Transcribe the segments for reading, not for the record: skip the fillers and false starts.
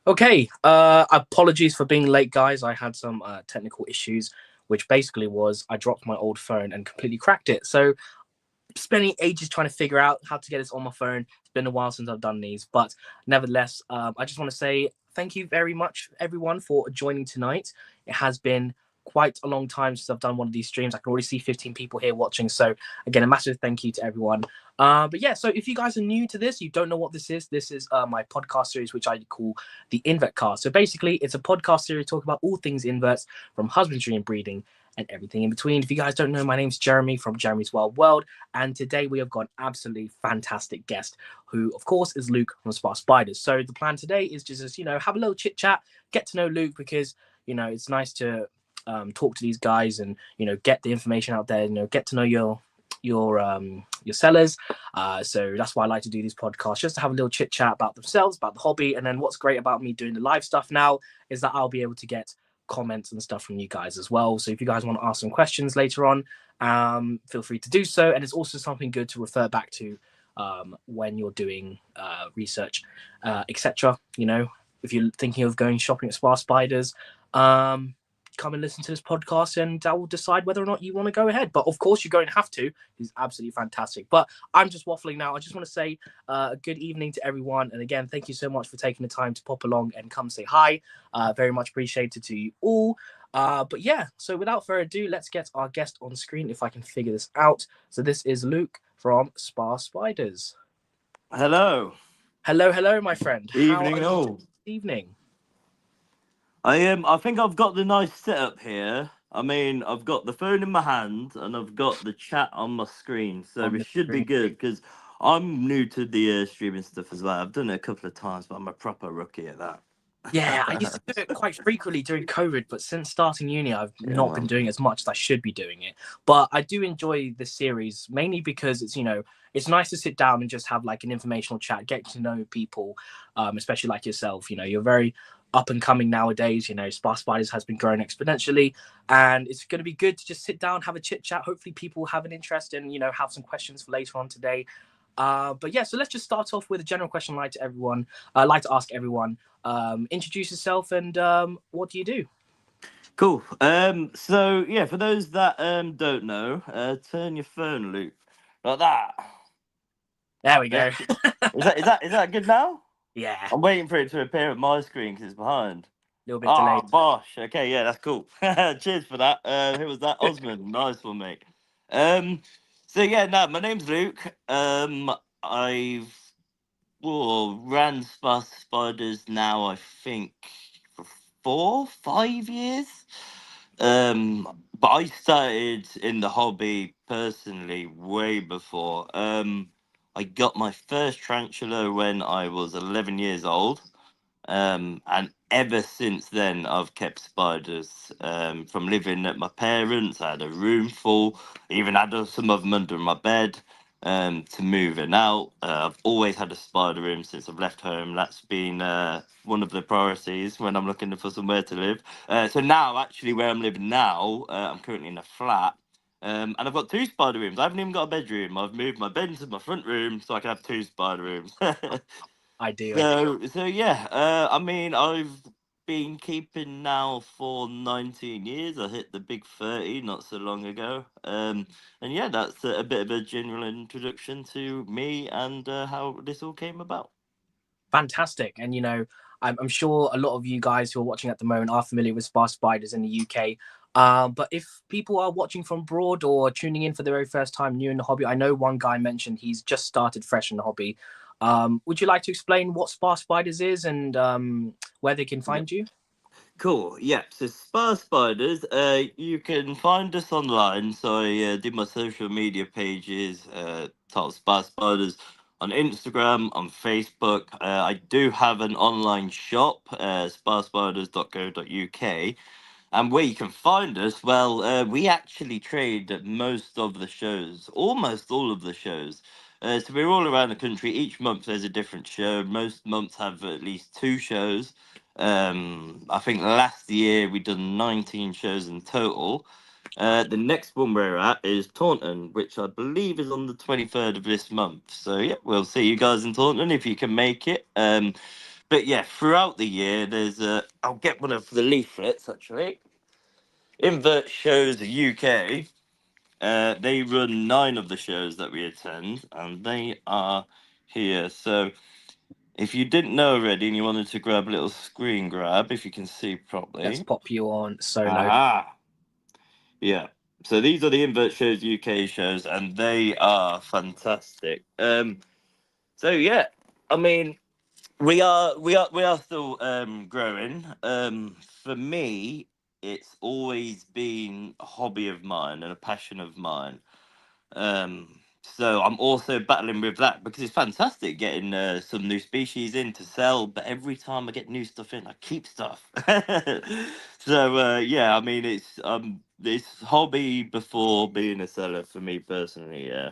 Okay, apologies for being late, guys. I had some technical issues, which basically was I dropped my old phone and completely cracked it. So, spending ages trying to figure out how to get this on my phone. It's been a while since I've done these, but nevertheless, I just want to say thank you very much, everyone, for joining tonight. It has been quite a long time since I've done one of these streams. I can already see 15 people here watching. So, again, a massive thank you to everyone. But yeah, so if you guys are new to this, you don't know what this is my podcast series, which I call the Invertacast. So basically, it's a podcast series talking about all things inverts, from husbandry and breeding and everything in between. If you guys don't know, my name's Jeremy from Jeremy's Wild World, and today we have got an absolutely fantastic guest, who, of course, is Luke from SpaSpiders. So the plan today is just, have a little chit chat, get to know Luke, because it's nice to talk to these guys and get the information out there. Get to know your sellers. So that's why I like to do these podcasts, just to have a little chit chat about themselves, about the hobby. And then what's great about me doing the live stuff now is that I'll be able to get comments and stuff from you guys as well. So if you guys want to ask some questions later on, feel free to do so. And it's also something good to refer back to when you're doing research, etc. If you're thinking of going shopping at SpaSpiders, come and listen to this podcast, and I will decide whether or not you want to go ahead. But of course, you're going to have to. It's absolutely fantastic. But I'm just waffling now. I just want to say a good evening to everyone. And again, thank you so much for taking the time to pop along and come say hi. Very much appreciated to you all. But yeah, so without further ado, let's get our guest on screen if I can figure this out. So this is Luke from SpaSpiders. Hello. Hello, my friend. How are Evening you all. this evening? I think I've got the nice setup here. I mean, I've got the phone in my hand and I've got the chat on my screen, so On it the should be screen. good because I'm new to the streaming stuff as well. I've done it a couple of times, but I'm a proper rookie at that. Yeah, I used to do it quite frequently during COVID, but since starting uni, I've Yeah, not been man. doing as much as I should be doing it. But I do enjoy this series mainly because it's nice to sit down and just have like an informational chat, get to know people, especially like yourself. You're very up and coming nowadays. SpaSpiders has been growing exponentially, and it's going to be good to just sit down, have a chit chat. Hopefully, people have an interest and have some questions for later on today. But yeah, so let's just start off with a general question I like to everyone. I like to ask everyone. Introduce yourself and what do you do? Cool. So yeah, for those that don't know, turn your phone, Luke, like that. There we Yeah. go. Is that good now? Yeah, I'm waiting for it to appear at my screen because it's behind. a little bit Ah, delayed. bosh. Okay, yeah, that's cool. Cheers for that. Who was that? Osmond. Nice one, mate. Um, so yeah, no, my name's Luke. I've ran Spiders now, I think, for 4, 5 years. But I started in the hobby personally way before. I got my first tarantula when I was 11 years old. And ever since then, I've kept spiders. From living at my parents, I had a room full, even had some of them under my bed. To moving out, I've always had a spider room since I've left home. That's been one of the priorities when I'm looking for somewhere to live. So now, actually, where I'm living now, I'm currently in a flat. And I've got two spider rooms. I haven't even got a bedroom. I've moved my bed into my front room so I can have two spider rooms. I do. So yeah, I mean, I've been keeping now for 19 years. I hit the big 30 not so long ago. And yeah, that's a bit of a general introduction to me and how this all came about. Fantastic. And I'm sure a lot of you guys who are watching at the moment are familiar with SpaSpiders in the UK. But if people are watching from abroad or tuning in for the very first time new in the hobby, I know one guy mentioned he's just started fresh in the hobby. Would you like to explain what SpaSpiders is and where they can Yeah. find you? Cool. Yeah. So SpaSpiders, you can find us online. So I did my social media pages, titled SpaSpiders on Instagram, on Facebook. I do have an online shop, spaspiders.co.uk. And where you can find us, well, we actually trade at most of the shows, almost all of the shows. So we're all around the country. Each month there's a different show. Most months have at least two shows. I think last year we done 19 shows in total. The next one we're at is Taunton, which I believe is on the 23rd of this month. So yeah, we'll see you guys in Taunton if you can make it. But yeah, throughout the year, there's I'll get one of the leaflets actually. Invert Shows UK. They run 9 of the shows that we attend, and they are here. So if you didn't know already and you wanted to grab a little screen grab, if you can see Let's properly. pop you on solo. Aha! Yeah. So these are the Invert Shows UK shows, and they are fantastic. So yeah, I mean, we are still growing. For me, it's always been a hobby of mine and a passion of mine. So I'm also battling with that because it's fantastic getting some new species in to sell, but every time I get new stuff in, I keep stuff. So yeah, I mean it's hobby before being a seller for me personally. Yeah,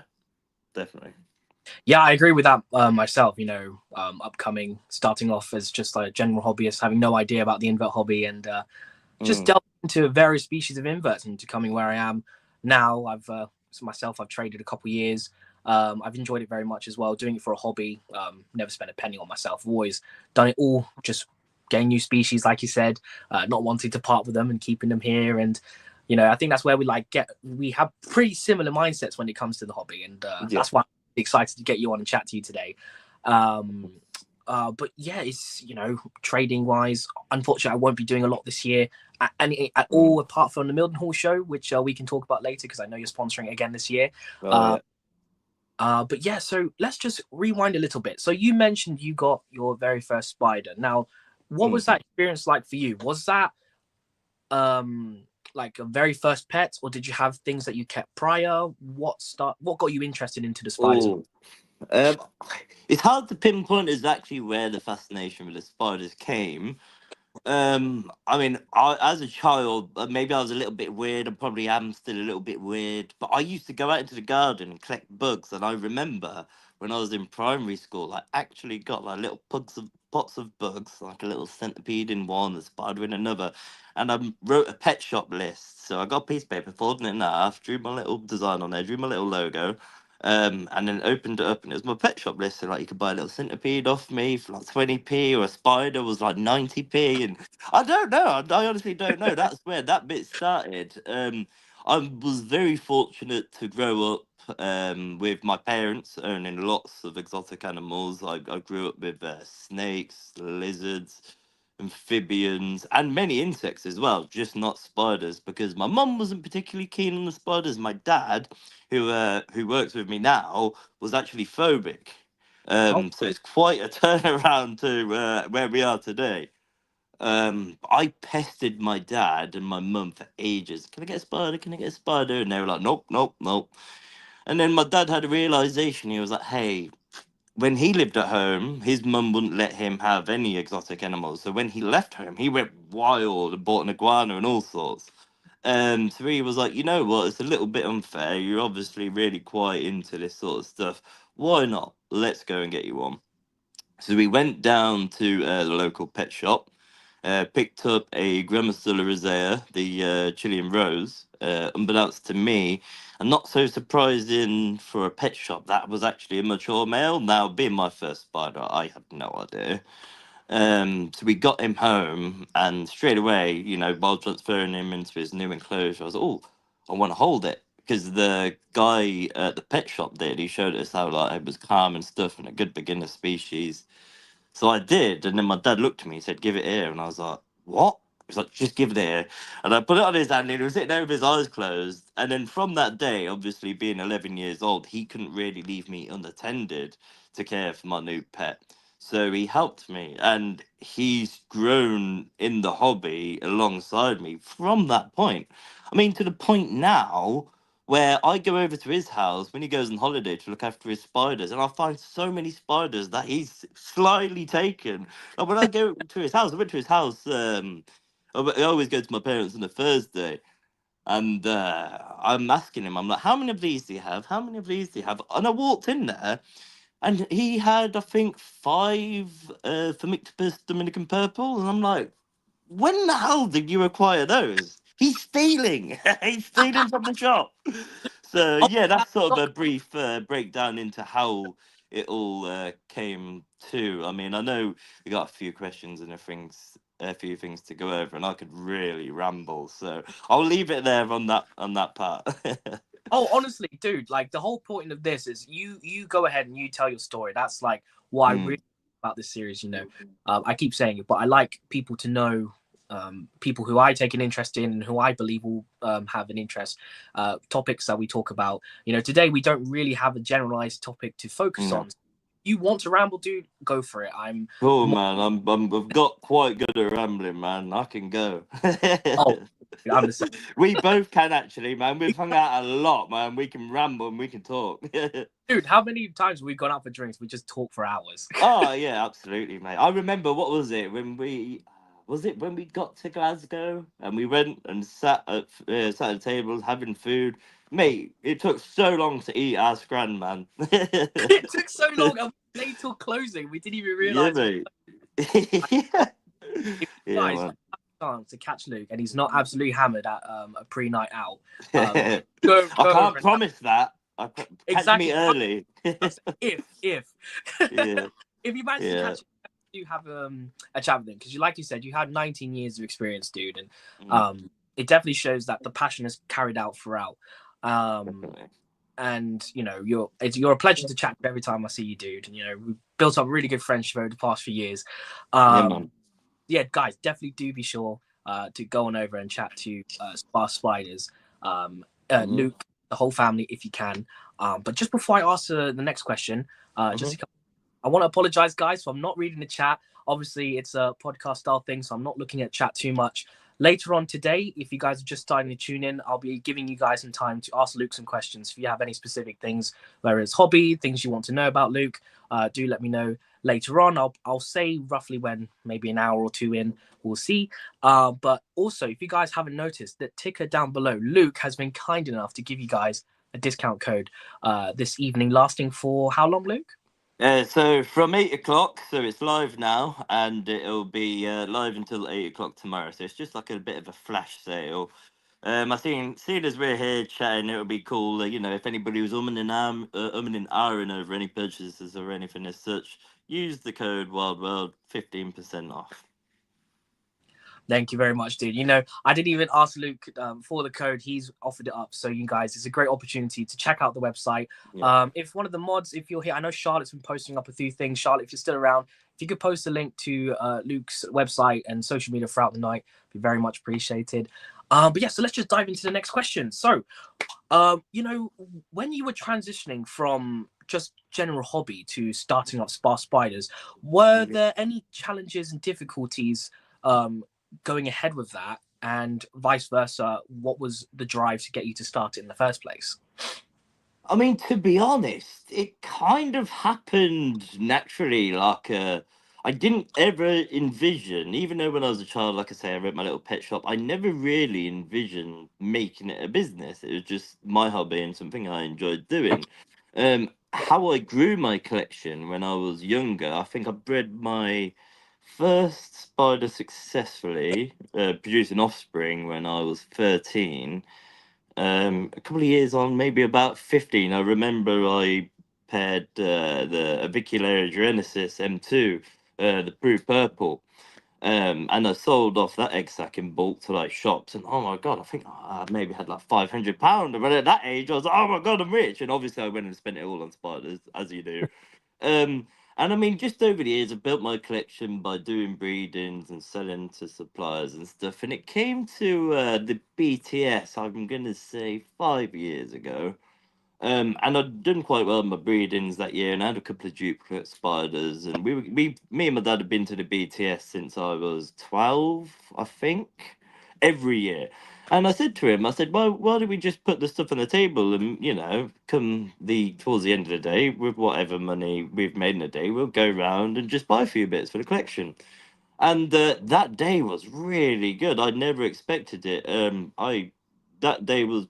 definitely. Yeah, I agree with that myself. Upcoming, starting off as just like a general hobbyist, having no idea about the invert hobby, and just Mm, delving into various species of inverts and becoming where I am now. I've traded a couple of years. I've enjoyed it very much as well, doing it for a hobby. Never spent a penny on myself. I've always done it all, just getting new species, like you said, not wanting to part with them and keeping them here. And I think that's where we have pretty similar mindsets when it comes to the hobby, and yeah. that's why I'm excited to get you on and chat to you today. Um, but yeah, it's trading wise. Unfortunately, I won't be doing a lot this year at Mm. all, apart from the Mildenhall show, which we can talk about later because I know you're sponsoring it again this year. Oh Uh, yeah. but yeah, so let's just rewind a little bit. So you mentioned you got your very first spider. Now, what was Mhm. that experience like for you? Was that um like a very first pet, or did you have things that you kept prior? What got you interested into the spiders? Oh, um, it's hard to pinpoint exactly where the fascination with the spiders came. I mean, as a child, maybe I was a little bit weird. I probably am still a little bit weird. But I used to go out into the garden and collect bugs. And I remember when I was in primary school, I actually got like little pots of bugs, like a little centipede in one, a spider in another. And I wrote a pet shop list. So I got a piece of paper, folded it in half, drew my little design on there, drew my little logo. And then opened it up, and it was my pet shop list. So like, you could buy a little centipede off me for like 20p, or a spider was like 90p, and I don't know. I honestly don't know. That's where that bit started. I was very fortunate to grow up with my parents owning lots of exotic animals. I grew up with snakes, lizards, amphibians, and many insects as well, just not spiders, because my mum wasn't particularly keen on the spiders. My dad, who works with me now, was actually phobic. Oh, So it's quite a turnaround to where we are today. I pestered my dad and my mum for ages. Can I get a spider? Can I get a spider? And they were like, nope, nope, nope. And then my dad had a realization. He was like, hey, when he lived at home, his mum wouldn't let him have any exotic animals. So when he left home, he went wild and bought an iguana and all sorts. So he was like, you know what? It's a little bit unfair. You're obviously really quite into this sort of stuff. Why not? Let's go and get you one. So we went down to the local pet shop, picked up a Grammostola rosea, the Chilean rose. Unbeknownst to me, and not so surprising for a pet shop, that was actually a mature male. Now, being my first spider, I had no idea. So we got him home, and straight away, while transferring him into his new enclosure, I was like, oh, I want to hold it. Because the guy at the pet shop did, he showed us how like it was calm and stuff and a good beginner species. So I did, and then my dad looked at me and said, "Give it here," and I was like, "What?" He was like, "Just give it here," and I put it on his hand, and he was sitting there with his eyes closed. And then from that day, obviously being 11 years old, he couldn't really leave me unattended to care for my new pet. So he helped me, and he's grown in the hobby alongside me from that point. I mean, to the point now where I go over to his house when he goes on holiday to look after his spiders, and I find so many spiders that he's slyly taken. Like when I go to his house, I went to his house. I always go to my parents on a Thursday, and I'm asking him, I'm like, "How many of these do you have? How many of these do you have?" And I walked in there, and he had, I think, 5 Phomictopus Dominican purple, and I'm like, when the hell did you acquire those? He's stealing. He's stealing from the shop. So oh, yeah, that's that's sort of not a brief breakdown into how it all came to. I mean, I know we got a few questions and a few things to go over, and I could really ramble, so I'll leave it there on that part. Oh, honestly, dude, like the whole point of this is you go ahead and you tell your story. That's like what I really Mm, like about this series. I keep saying it, but I like people to know people who I take an interest in and who I believe will have an interest. Topics that we talk about. Today we don't really have a generalized topic to focus no. on. You want to ramble, dude? Go for it. I'm Cool, more. man. I've got quite good at rambling, man. I can go. Oh, I'm the same. We both can actually, man. We've hung out a lot, man. We can ramble and we can talk. Dude, how many times have we gone out for drinks? We just talk for hours. Oh yeah, absolutely, mate. I remember what was it when we got to Glasgow and we went and sat at tables having food, mate. It took so long to eat our scran, man. It took so long and we played till closing. We didn't even Yeah, realize. mate. Like, Yeah, if you yeah, guys have man. a chance to catch Luke and he's not absolutely hammered at a pre-night out, I go over can't and promise that. Catch me exactly. early. If Yeah, if you manage to yeah. catch, you have a chat with him because like you said, you had 19 years of experience, dude, and Mm, it definitely shows that the passion is carried out throughout. Um, definitely. and you're a pleasure to chat with every time I see you, dude. And we've built up a really good friendship over the past few years. Yeah, Um, man. yeah, guys, definitely do be sure to go on over and chat to SpaSpiders, Hmm. Luke, the whole family if you can. But just before I ask the next question, Hmm. I want to apologize, guys, for I'm not reading the chat. Obviously, it's a podcast style thing, so I'm not looking at chat too much. Later on today, if you guys are just starting to tune in, I'll be giving you guys some time to ask Luke some questions. If you have any specific things, whether it's hobby, things you want to know about Luke, do let me know later on. I'll say roughly when, maybe an hour or two in, we'll see. But also, if you guys haven't noticed, that ticker down below, Luke has been kind enough to give you guys a discount code this evening, lasting for how long, Luke? So from 8 o'clock, so it's live now, and it'll be live until 8 o'clock tomorrow. So it's just like a bit of a flash sale. I think, seeing as we're here chatting, it would be cool. If anybody was umming and ahhing over any purchases or anything as such, use the code Wild World 15% off. Thank you very much, dude. I didn't even ask Luke for the code. He's offered it up. So, you guys, it's a great opportunity to check out the website. Yeah. If one of the mods, if you're here, I know Charlotte's been posting up a few things. Charlotte, if you're still around, if you could post a link to Luke's website and social media throughout the night, be very much appreciated. But yeah, so let's just dive into the next question. So, when you were transitioning from just general hobby to starting up SpaSpiders, were there any challenges and difficulties going ahead with that, and vice versa? What was the drive to get you to start it in the first place? I mean, to be honest, it kind of happened naturally. I didn't ever envision, even though when I was a child, like I say, I wrote my little pet shop, I never really envisioned making it a business. It was just my hobby and something I enjoyed doing. How I grew my collection when I was younger, I think I bred my first spider successfully, producing offspring when I was 13. A couple of years on, maybe about 15, I remember I paired the Avicularia genesis M2, the Brew Purple, and I sold off that egg sack in bulk to like shops. And oh my god, I think I maybe had like £500. But at that age, I was like, oh my god, I'm rich. And obviously, I went and spent it all on spiders, as you do. Um, and I mean, just over the years, I built my collection by doing breedings and selling to suppliers and stuff. And it came to the BTS, I'm going to say 5 years ago. And I'd done quite well in my breedings that year, and I had a couple of duplicate spiders. And me and my dad had been to the BTS since I was 12, I think, every year. And I said to him, I said, why don't we just put the stuff on the table and, come towards the end of the day, with whatever money we've made in a day, we'll go round and just buy a few bits for the collection. And that day was really good. I never expected it. I That day was,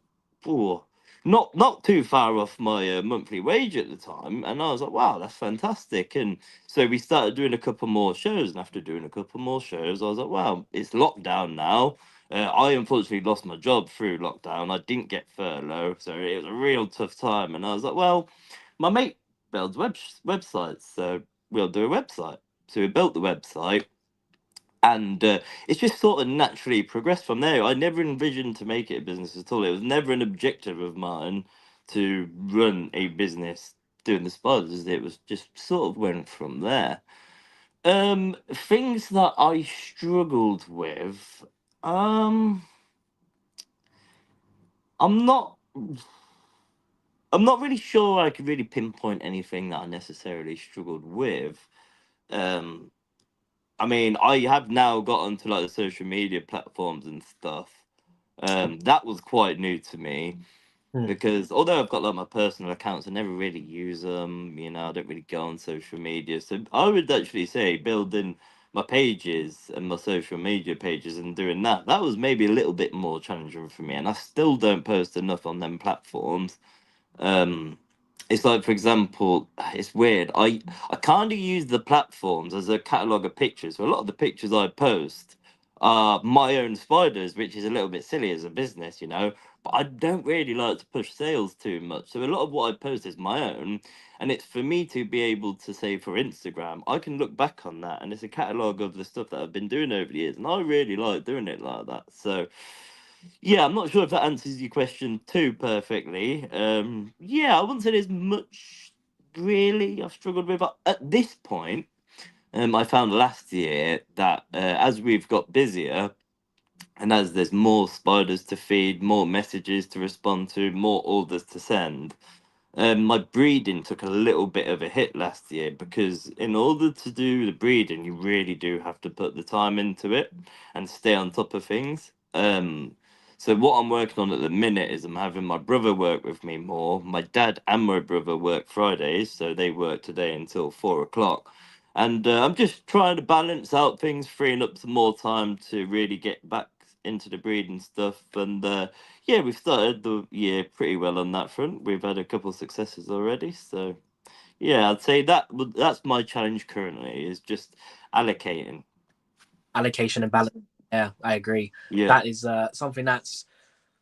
oh, not too far off my monthly wage at the time, and I was like, wow, that's fantastic. And so we started doing a couple more shows, and after doing a couple more shows, I was like, wow, it's lockdown now. I unfortunately lost my job through lockdown. I didn't get furlough, so it was a real tough time. And I was like, well, my mate builds websites, so we'll do a website. So we built the website, and it's just sort of naturally progressed from there. I never envisioned to make it a business at all. It was never an objective of mine to run a business doing the spiders. It was just sort of went from there. Things that I struggled with. I'm not. I'm not really sure I could really pinpoint anything that I necessarily struggled with. Um, I mean, I have now got onto like the social media platforms and stuff. That was quite new to me Hmm. because although I've got like my personal accounts, I never really use them. You know, I don't really go on social media. So I would actually say building my pages and my social media pages and doing that, that was maybe a little bit more challenging for me. And I still don't post enough on them platforms. um it's like, for example, it's weird, I kind of use the platforms as a catalog of pictures, so a lot of the pictures I post are my own spiders, which is a little bit silly as a business, you know, but I don't really like to push sales too much, so a lot of what I post is my own, and it's for me to be able to say for Instagram I can look back on that and it's a catalog of the stuff that I've been doing over the years, and I really like doing it like that. So yeah, I'm not sure if that answers your question too perfectly. Yeah, I wouldn't say there's much really I've struggled with at this point. I found last year that as we've got busier and as there's more spiders to feed, more messages to respond to, more orders to send, my breeding took a little bit of a hit last year because in order to do the breeding, you really do have to put the time into it and stay on top of things. So what I'm working on at the minute is I'm having my brother work with me more. My dad and my brother work Fridays, so they work today until 4 o'clock. And I'm just trying to balance out things, freeing up some more time to really get back into the breeding stuff. And yeah, we've started the year pretty well on that front. We've had a couple of successes already, so yeah, I'd say that's my challenge currently is just allocating. Allocation and balance. Yeah, I agree. Yeah. That is something that's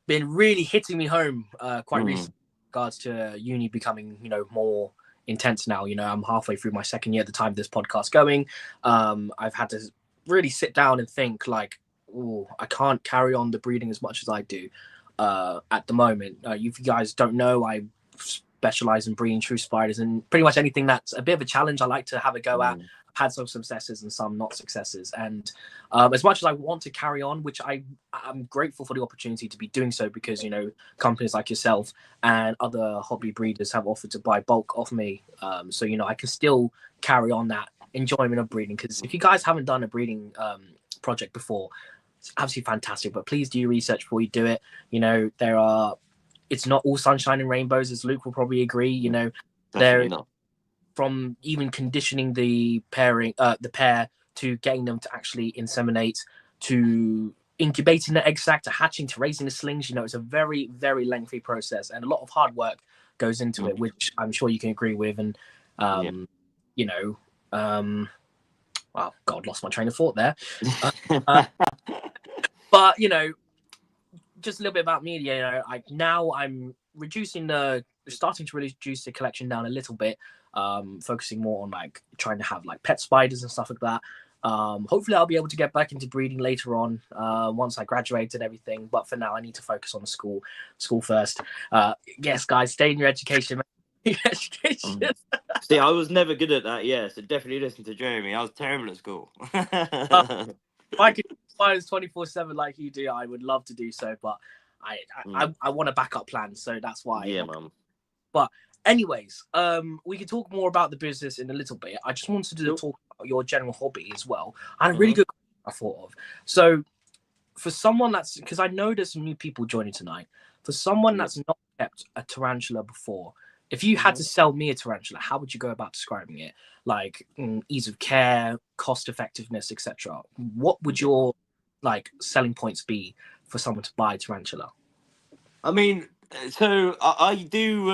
been really hitting me home quite Mm. recently in regards to uni becoming, more intense now. I'm halfway through my second year at the time of this podcast going. I've had to really sit down and think like, oh, I can't carry on the breeding as much as I do at the moment. If you guys don't know, I specialize in breeding true spiders, and pretty much anything that's a bit of a challenge I like to have a go at. Mm. I've had some successes and some not successes, and as much as I want to carry on, which I'm grateful for the opportunity to be doing so, because companies like yourself and other hobby breeders have offered to buy bulk off me, so I can still carry on that enjoyment of breeding. Because if you guys haven't done a breeding project before, it's absolutely fantastic, but please do your research before you do it. It's not all sunshine and rainbows, as Luke will probably agree. Definitely There, not. from even conditioning the pair, to getting them to actually inseminate, to incubating the egg sac, to hatching, to raising the slings. It's a very, very lengthy process, and a lot of hard work goes into it, Mm. which I'm sure you can agree with. And Yeah. you know, well, God, lost my train of thought there. Uh, but just a little bit about me. I'm starting to reduce the collection down a little bit, focusing more on like trying to have like pet spiders and stuff like that. Hopefully I'll be able to get back into breeding later on, once I graduate and everything. But for now, I need to focus on the school first. Yes, guys, stay in your education. Education. Mm. See, I was never good at that. Yeah, so definitely listen to Jeremy. I was terrible at school. If I could spiders 24/7 like you do, I would love to do so. But I Mm. I want a backup plan, so that's why. Yeah, man. But anyways, we can talk more about the business in a little bit. I just wanted to Cool. talk about your general hobby as well. I had a really Mhm. good question I thought of. So for someone because I know there's some new people joining tonight. For someone Yeah. that's not kept a tarantula before, if you had to Mhm. sell me a tarantula, how would you go about describing it? Like ease of care, cost effectiveness, etc. What would Yeah. your selling points be for someone to buy a tarantula? I mean, so I do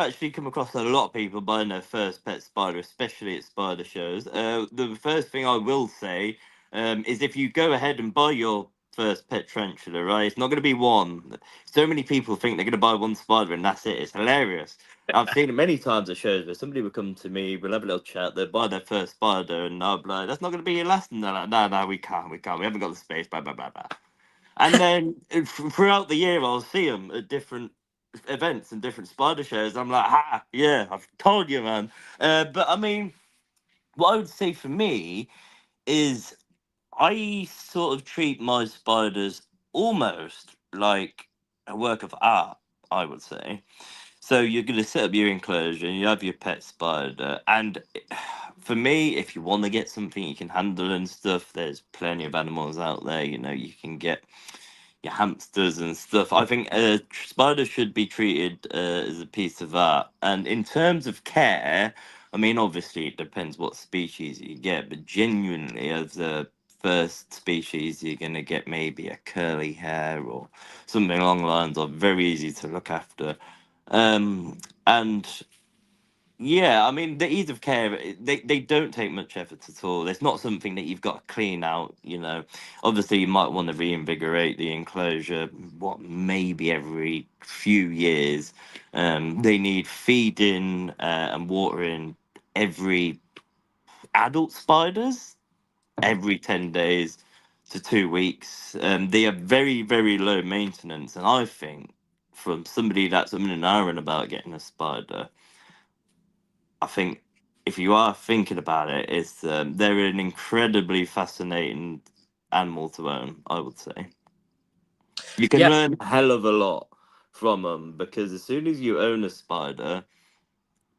actually come across a lot of people buying their first pet spider, especially at spider shows. The first thing I will say is if you go ahead and buy your first pet tarantula, right, it's not going to be one. So many people think they're going to buy one spider and that's it. It's hilarious. I've seen it many times at shows where somebody would come to me, we'll have a little chat, they'll buy their first spider, and I'll be like, "That's not going to be your last." And they're like, "No, we haven't got the space, blah, blah, blah, blah." And then throughout the year, I'll see them at different events and different spider shows. I'm like, "Ha, yeah, I've told you, man." But I mean, what I would say for me is I sort of treat my spiders almost like a work of art, I would say. So you're going to set up your enclosure and you have your pet spider. And for me, if you want to get something you can handle and stuff, there's plenty of animals out there. You know, you can get your hamsters and stuff. I think spiders should be treated as a piece of art. And in terms of care, I mean, obviously it depends what species you get, but genuinely, as a first species, you're going to get maybe a curly hair or something along the lines of very easy to look after. And yeah, I mean, the ease of care, they don't take much effort at all. It's not something that you've got to clean out, you know. Obviously, you might want to reinvigorate the enclosure, what, maybe every few years. They need feeding and watering every adult spiders every 10 days to 2 weeks. They are very, very low maintenance. And I think from somebody that's an iron about getting a spider, I think if you are thinking about it, it's they're an incredibly fascinating animal to own. I would say you can Yeah, learn a hell of a lot from them because as soon as you own a spider,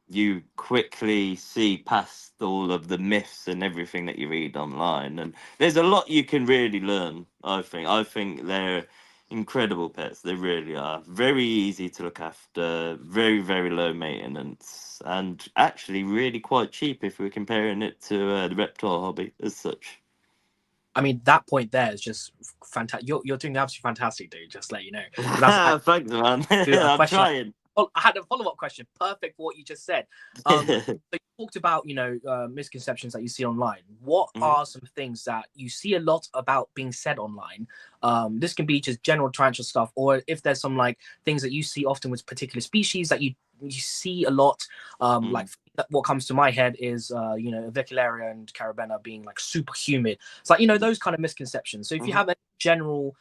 you quickly see past all of the myths and everything that you read online, and there's a lot you can really learn. I think they're incredible pets. They really are very easy to look after, very, very low maintenance, and actually really quite cheap if we're comparing it to the reptile hobby as such. I mean that point there is just fantastic. You're doing absolutely fantastic, dude. Just to let you know, because that's Thanks, man. actually a I'm question. trying. I had a follow up question. Perfect for what you just said. So you talked about misconceptions that you see online. What Mhm, are some things that you see a lot about being said online? This can be just general tarantula stuff, or if there's some like things that you see often with particular species that you see a lot. Like mhm, what comes to my head is Avicularia and Carabena being like super humid. It's like those kind of misconceptions. So if you mhm, have a general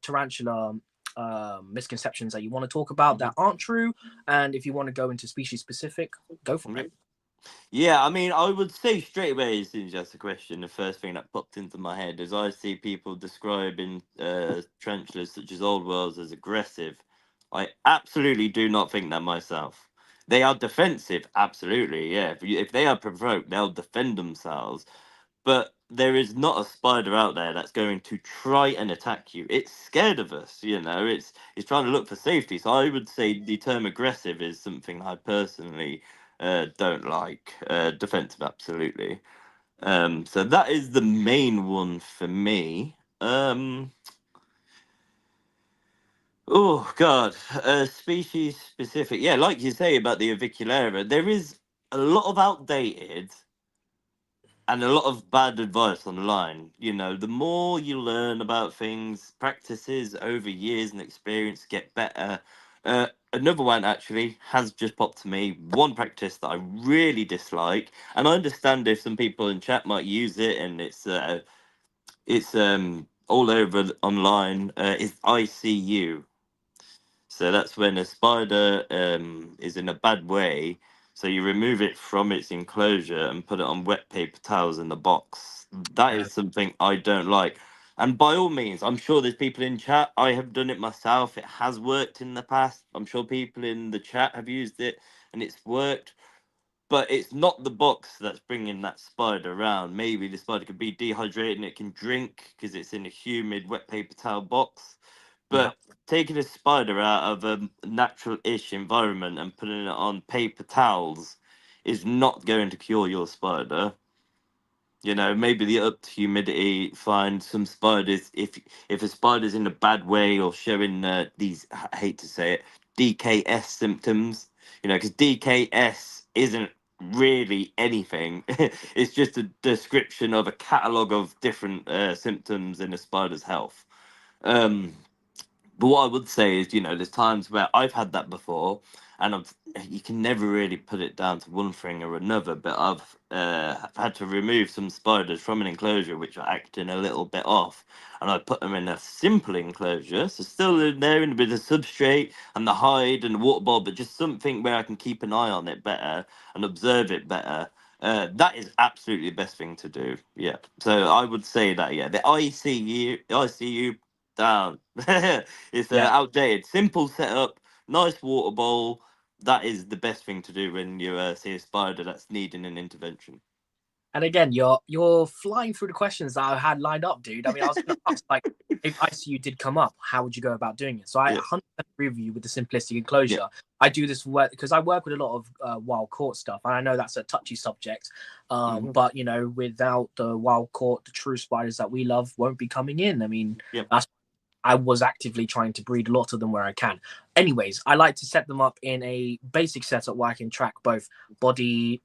tarantula misconceptions that you want to talk about that aren't true, and if you want to go into species specific, go for it. mhm. Yeah, I mean, I would say straight away as soon as you asked the question, the first thing that popped into my head is I see people describing tarantulas such as old worlds as aggressive. I absolutely do not think that myself. They are defensive, absolutely. Yeah, if they are provoked, they'll defend themselves. But there is not a spider out there that's going to try and attack you. It's scared of us, you know. It's trying to look for safety. So I would say the term aggressive is something I personally don't like. Defensive, absolutely. So that is the main one for me. Oh God, species specific. Yeah, like you say about the Avicularia, there is a lot of outdated and a lot of bad advice online. You know, the more you learn about things, practices over years and experience get better. Another one actually has just popped to me. One practice that I really dislike, and I understand if some people in chat might use it, and it's all over online. Is ICU. So that's when a spider is in a bad way. So you remove it from its enclosure and put it on wet paper towels in the box. That Yeah, is something I don't like. And by all means, I'm sure there's people in chat. I have done it myself. It has worked in the past. I'm sure people in the chat have used it and it's worked. But it's not the box that's bringing that spider around. Maybe the spider could be dehydrated and it can drink because it's in a humid wet paper towel box. yeah. But taking a spider out of a natural-ish environment and putting it on paper towels is not going to cure your spider. You know, maybe the up to humidity, find some spiders. If a spider's in a bad way or showing these, I hate to say it, DKS symptoms, you know, because DKS isn't really anything. It's just a description of a catalogue of different symptoms in a spider's health. Um, but what I would say is, you know, there's times where I've had that before, and you can never really put it down to one thing or another. But I've had to remove some spiders from an enclosure which are acting a little bit off, and I put them in a simple enclosure, so still in there in a bit of substrate and the hide and the water bowl, but just something where I can keep an eye on it better and observe it better. That is absolutely the best thing to do. Yeah. So I would say that, yeah, the ICU down. It's Yeah. outdated. Simple setup, nice water bowl. That is the best thing to do when you see a spider that's needing an intervention. And again, you're flying through the questions that I had lined up, dude. I mean, I was going to ask, like, if ICU did come up, how would you go about doing it? So I Yeah. 100% agree with you with the simplistic Yeah. enclosure. I do this work because I work with a lot of wild caught stuff, and I know that's a touchy subject. Hmm. But without the wild caught, the true spiders that we love won't be coming in. I mean, Yep. that's I was actively trying to breed a lot of them where I can. Anyways, I like to set them up in a basic setup where I can track both body,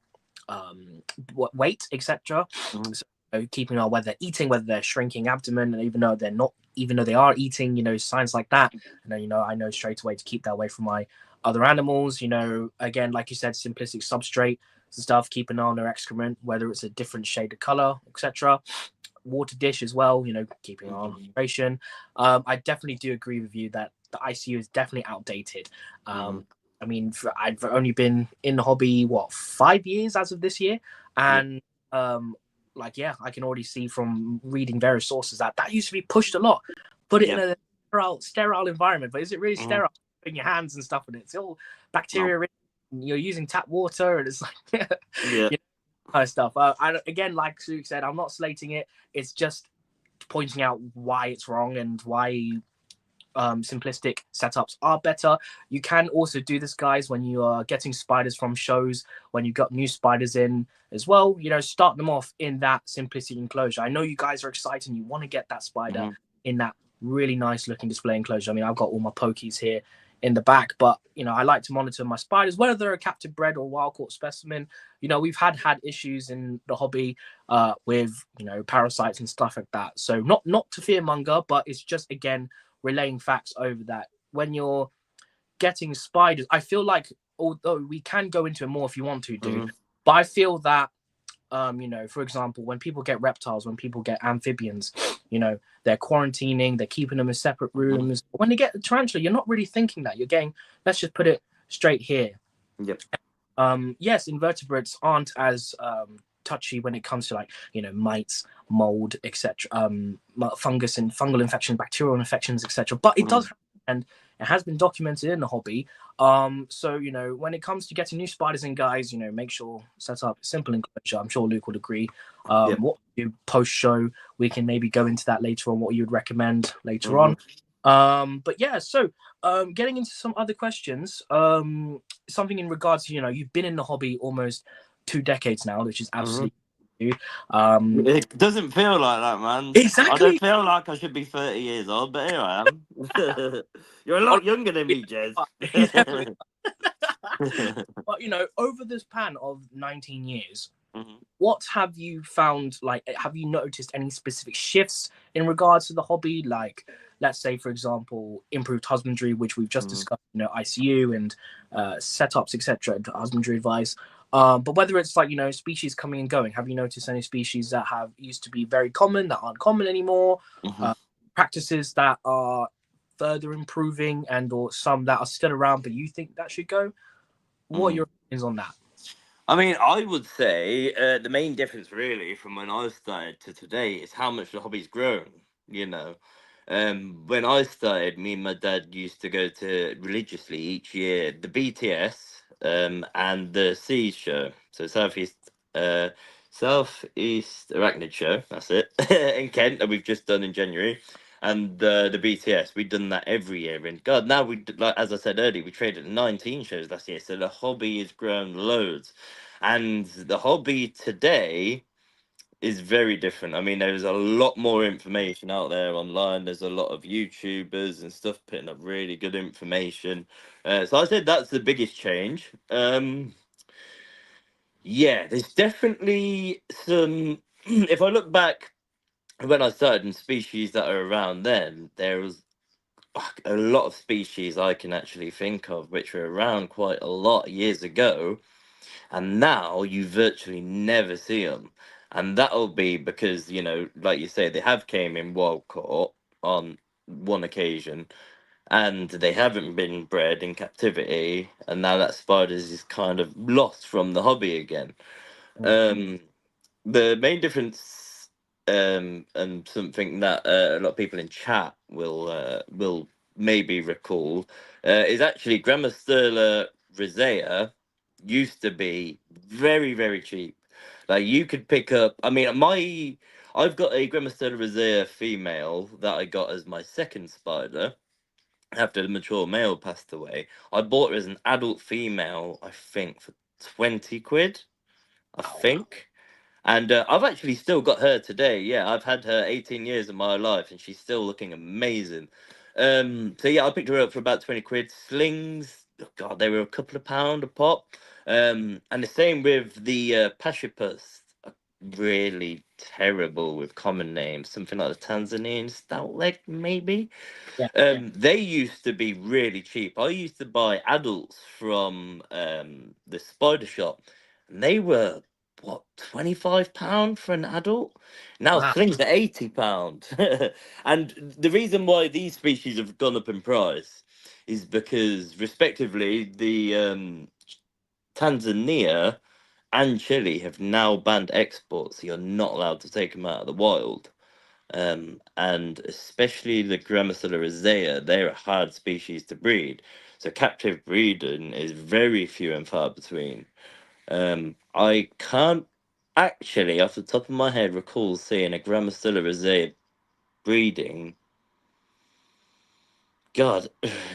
weight, etc. Hmm. So keeping on whether they're eating, whether they're shrinking abdomen, and even though they're not, even though they are eating, signs like that. And then, I know straight away to keep that away from my other animals. Again, like you said, simplistic substrate stuff, keep an eye on their excrement, whether it's a different shade of color, etc. Water dish as well, keeping an eye on Hmm. hydration. I definitely do agree with you that the ICU is definitely outdated. Hmm. I mean, I've only been in the hobby, 5 years as of this year, Yep. and yeah, I can already see from reading various sources that used to be pushed a lot. Put it in Yep. a sterile environment, but is it really Hmm. sterile? Putting your hands and stuff in it, it's all No. bacteria. You're using tap water, and it's like, Yeah. kind of stuff. Again, like Suk said, I'm not slating it. It's just pointing out why it's wrong and why simplistic setups are better. You can also do this, guys, when you are getting spiders from shows, when you've got new spiders in as well. Start them off in that simplicity enclosure. I know you guys are excited and you want to get that spider Hmm. in that really nice looking display enclosure. I mean, I've got all my pokies here in the back, but I like to monitor my spiders, whether they're a captive bred or wild caught specimen. We've had issues in the hobby with parasites and stuff like that. So not to fearmonger, but it's just, again, relaying facts over that. When you're getting spiders, I feel like, although we can go into it more if you want to, dude, Hmm. but I feel that for example, when people get reptiles, when people get amphibians, they're quarantining, they're keeping them in separate Hmm. rooms. When they get the tarantula, you're not really thinking that. You're getting, let's just put it straight here. Yep. Yes, invertebrates aren't as touchy when it comes to, like, mites, mold, etc., fungus and fungal infection, bacterial infections, etc. But it Hmm. does happen, and it has been documented in the hobby. So when it comes to getting new spiders in, guys, make sure set up simple enclosure. I'm sure Luke would agree. Yep. What you post show, we can maybe go into that later on. What you would recommend later Hmm. on. But yeah, so getting into some other questions. Something in regards to, you've been in the hobby almost 2 decades now, which is Hmm. absolutely you. Um, It doesn't feel like that, man. I don't exactly. feel like I should be 30 years old, but here I am. You're a lot younger than me, Jez. Definitely. But over this span of 19 years, Hmm. what have you found? Like, have you noticed any specific shifts in regards to the hobby? Like, let's say, for example, improved husbandry, which we've just Hmm. discussed, ICU and setups, etc., husbandry advice. But whether it's like, species coming and going, have you noticed any species that have used to be very common that aren't common anymore? Hmm. Uh, Practices that are further improving, and or some that are still around, but you think that should go? What are Hmm. your opinions on that? I mean, I would say the main difference really from when I started to today is how much the hobby's grown. You know, when I started, me and my dad used to go to religiously each year the BTS and the Seas show, so Southeast Arachnid show. That's it in Kent that we've just done in January. And the BTS, we've done that every year. And God, now like as I said earlier, we traded 19 shows last year, so the hobby has grown loads. And the hobby today is very different. I mean, there's a lot more information out there online. There's a lot of YouTubers and stuff putting up really good information. So I said that's the biggest change. Yeah, there's definitely some. If I look back when I started in species that are around then, there was a lot of species I can actually think of which were around quite a lot years ago, and now you virtually never see them. And that'll be because, like you say, they have came in wild caught on one occasion, and they haven't been bred in captivity, and now that spiders is kind of lost from the hobby again. Mm. um the main difference, and something that a lot of people in chat will maybe recall, is actually Grammostola rosea used to be very, very cheap. Like, you could pick up, I mean, I've got a Grammostola rosea female that I got as my second spider after the mature male passed away. I bought her as an adult female, I think, for 20 quid, I Wow. think. And I've actually still got her today. Yeah, I've had her 18 years of my life, and she's still looking amazing. So yeah, I picked her up for about 20 quid. Slings, oh God, they were a couple of pound a pop. And the same with the Pashipus. Really terrible with common names, something like the Tanzanian stout leg, maybe. Yeah. They used to be really cheap. I used to buy adults from the spider shop, and they were, what, £25 for an adult? Now Wow. slings are £80. And the reason why these species have gone up in price is because, respectively, the Tanzania and Chile have now banned exports, so you're not allowed to take them out of the wild. And especially the Grammostola rosea, they're a hard species to breed. So captive breeding is very few and far between. I can't actually, off the top of my head, recall seeing a Grammostola rosea breeding. God,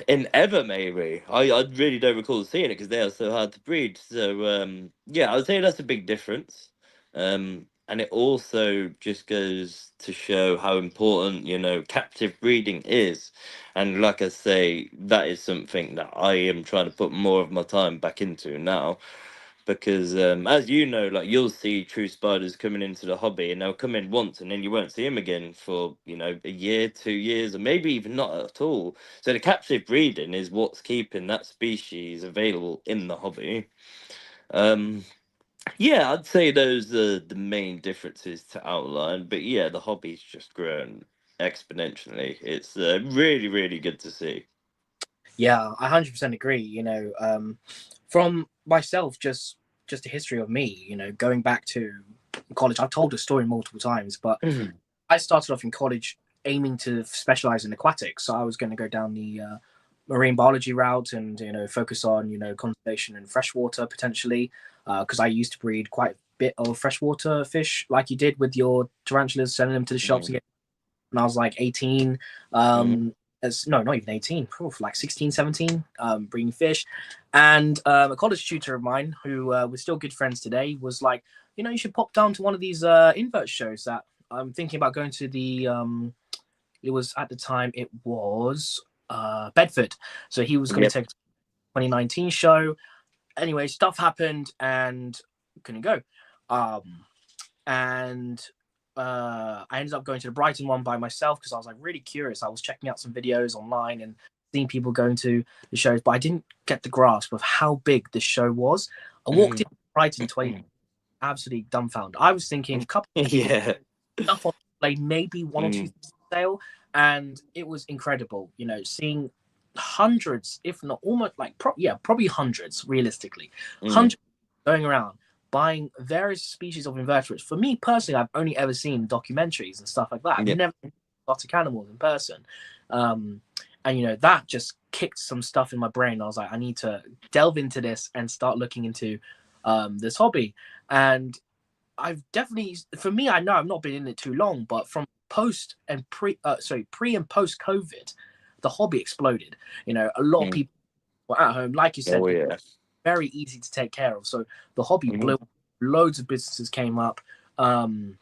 in ever maybe. I really don't recall seeing it because they are so hard to breed. So yeah, I would say that's a big difference. And it also just goes to show how important, captive breeding is. And like I say, that is something that I am trying to put more of my time back into now, because as you know, like, you'll see true spiders coming into the hobby, and they'll come in once and then you won't see them again for a year, 2 years, or maybe even not at all. So the captive breeding is what's keeping that species available in the hobby. um yeah, I'd say those are the main differences to outline, but yeah, the hobby's just grown exponentially. It's really, really good to see. Yeah, I 100% agree. From myself, just a history of me. Going back to college, I've told the story multiple times, but Mhm. I started off in college aiming to specialize in aquatics. So I was going to go down the marine biology route and focus on conservation and freshwater potentially, because I used to breed quite a bit of freshwater fish, like you did with your tarantulas, sending them to the shops Mhm. again when I was like 18. Mhm. As no, not even 18, like 16, 17, breeding fish. And a college tutor of mine, who we're still good friends today, was like, you should pop down to one of these invert shows that I'm thinking about going to. It was at the time, it was Bedford. So he was going to Yep. take 2019 show. Anyway, stuff happened and couldn't go. Um, and I ended up going to the Brighton one by myself because I was like really curious. I was checking out some videos online and seeing people going to the shows, but I didn't get the grasp of how big this show was. I walked in Mhm. Brighton 20, absolutely dumbfounded. I was thinking a couple Yeah. stuff on display, maybe one or two Mm. sale, and it was incredible. Seeing hundreds, if not almost like probably hundreds, realistically, Mm. hundreds going around buying various species of invertebrates. For me personally, I've only ever seen documentaries and stuff like that. I've Yep. never seen exotic animals in person. Um, and that just kicked some stuff in my brain. I was like, I need to delve into this and start looking into this hobby. And I've definitely, for me, I know I've not been in it too long, but from pre and post COVID, the hobby exploded. A lot of Mm. people were at home, like you said, Oh because yeah. very easy to take care of. So the hobby blew. Mhm. Loads of businesses came up in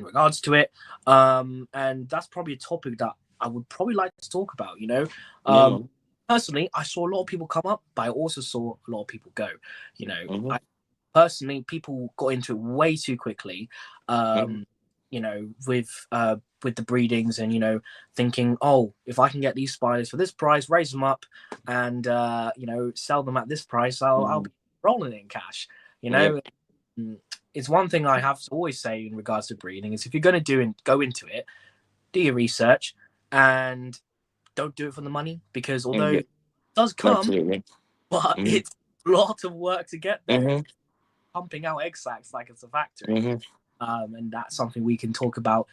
regards to it, and that's probably a topic that I would probably like to talk about. Yeah, Um, man. personally, I saw a lot of people come up, but I also saw a lot of people go. Mhm. I personally, people got into it way too quickly. Mhm. with the breedings, and thinking, oh, if I can get these spiders for this price, raise them up, and sell them at this price, I'll Mhm. be rolling it in cash. You Yep. know, it's one thing I have to always say in regards to breeding is if you're going to go into it, do your research and don't do it for the money, because although Yep. it does come, Absolutely. but Hmm. it's a lot of work to get there. Hmm. It's pumping out egg sacs like it's a factory. Hmm. And that's something we can talk about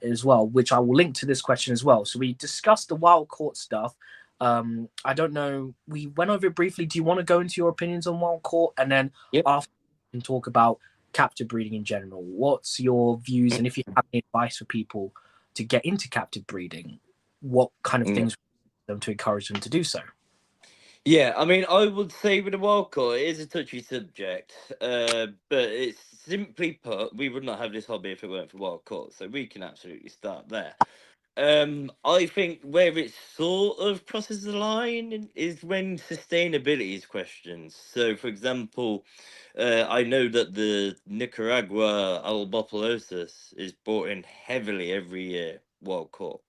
as well, which I will link to this question as well. So we discussed the wild caught stuff. I don't know. We went over it briefly. Do you want to go into your opinions on wild caught, and then Yep. after we can talk about captive breeding in general? What's your views, and if you have any advice for people to get into captive breeding, what kind of Yeah. things them to encourage them to do so? Yeah, I mean, I would say with the wild caught, it is a touchy subject, but it's simply put, we would not have this hobby if it weren't for wild caught, so we can absolutely start there. I think where it sort of crosses the line is when sustainability is questioned. So, for example, I know that the Nicaragua albopolosis is brought in heavily every year, wild caught.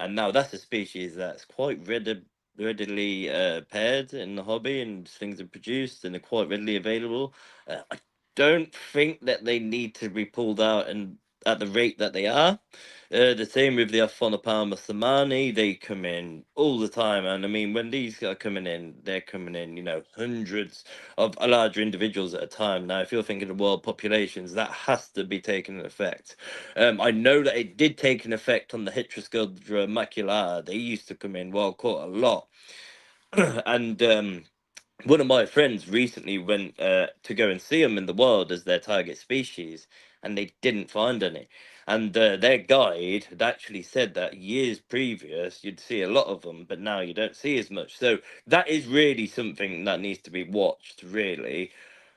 And now that's a species that's quite readily paired in the hobby, and things are produced and they're quite readily available. I don't think that they need to be pulled out and at the rate that they are. The same with the Aphonopalma samani, they come in all the time. And I mean, when these are coming in, they're coming in, hundreds of larger individuals at a time. Now, if you're thinking of world populations, that has to be taken in effect. I know that it did take an effect on the Heteroscodra macula. They used to come in wild caught a lot. And one of my friends recently went to go and see them in the wild as their target species, and they didn't find any. And their guide had actually said that years previous you'd see a lot of them, but now you don't see as much. So that is really something that needs to be watched, really.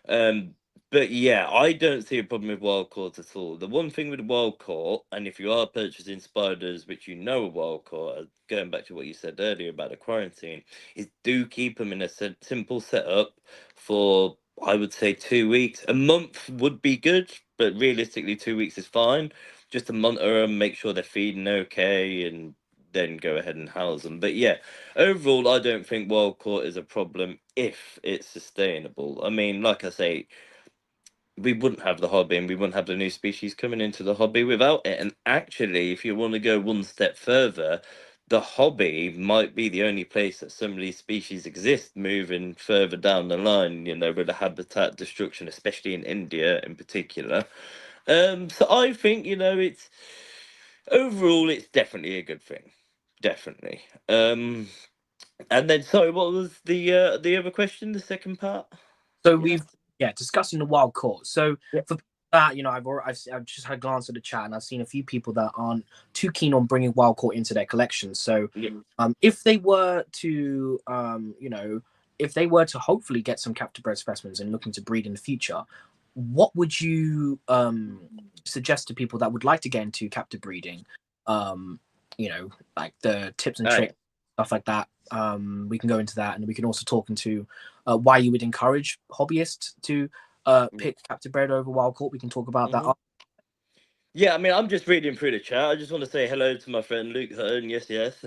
Um, but yeah, I don't see a problem with wild caught at all. The one thing with wild caught, and if you are purchasing spiders which you know are wild caught, going back to what you said earlier about the quarantine, is do keep them in a simple setup for, I would say, 2 weeks. A month would be good, but realistically 2 weeks is fine. Just to monitor them, make sure they're feeding okay, and then go ahead and house them. But yeah, overall, I don't think wild caught is a problem if it's sustainable. I mean, like I say, we wouldn't have the hobby and we wouldn't have the new species coming into the hobby without it. And actually, if you want to go one step further, the hobby might be the only place that some of these species exist moving further down the line, with the habitat destruction, especially in India in particular. So I think, it's overall, it's definitely a good thing. Definitely. And then, sorry, what was the other question? The second part. So Yeah. we've discussing the wild caught. So Yeah. for that, I've just had a glance at the chat, and I've seen a few people that aren't too keen on bringing wild caught into their collection. So Yeah. if they were to if they were to hopefully get some captive bred specimens and looking to breed in the future, what would you suggest to people that would like to get into captive breeding? Um, like the tips and Oh, yeah. tricks, stuff like that. We can go into that, and we can also talk into why you would encourage hobbyists to pick captive bred over wild caught. We can talk about that. Mhm. Yeah, I mean, I'm just reading through the chat. I just want to say hello to my friend Luke Hutton. Yes, yes.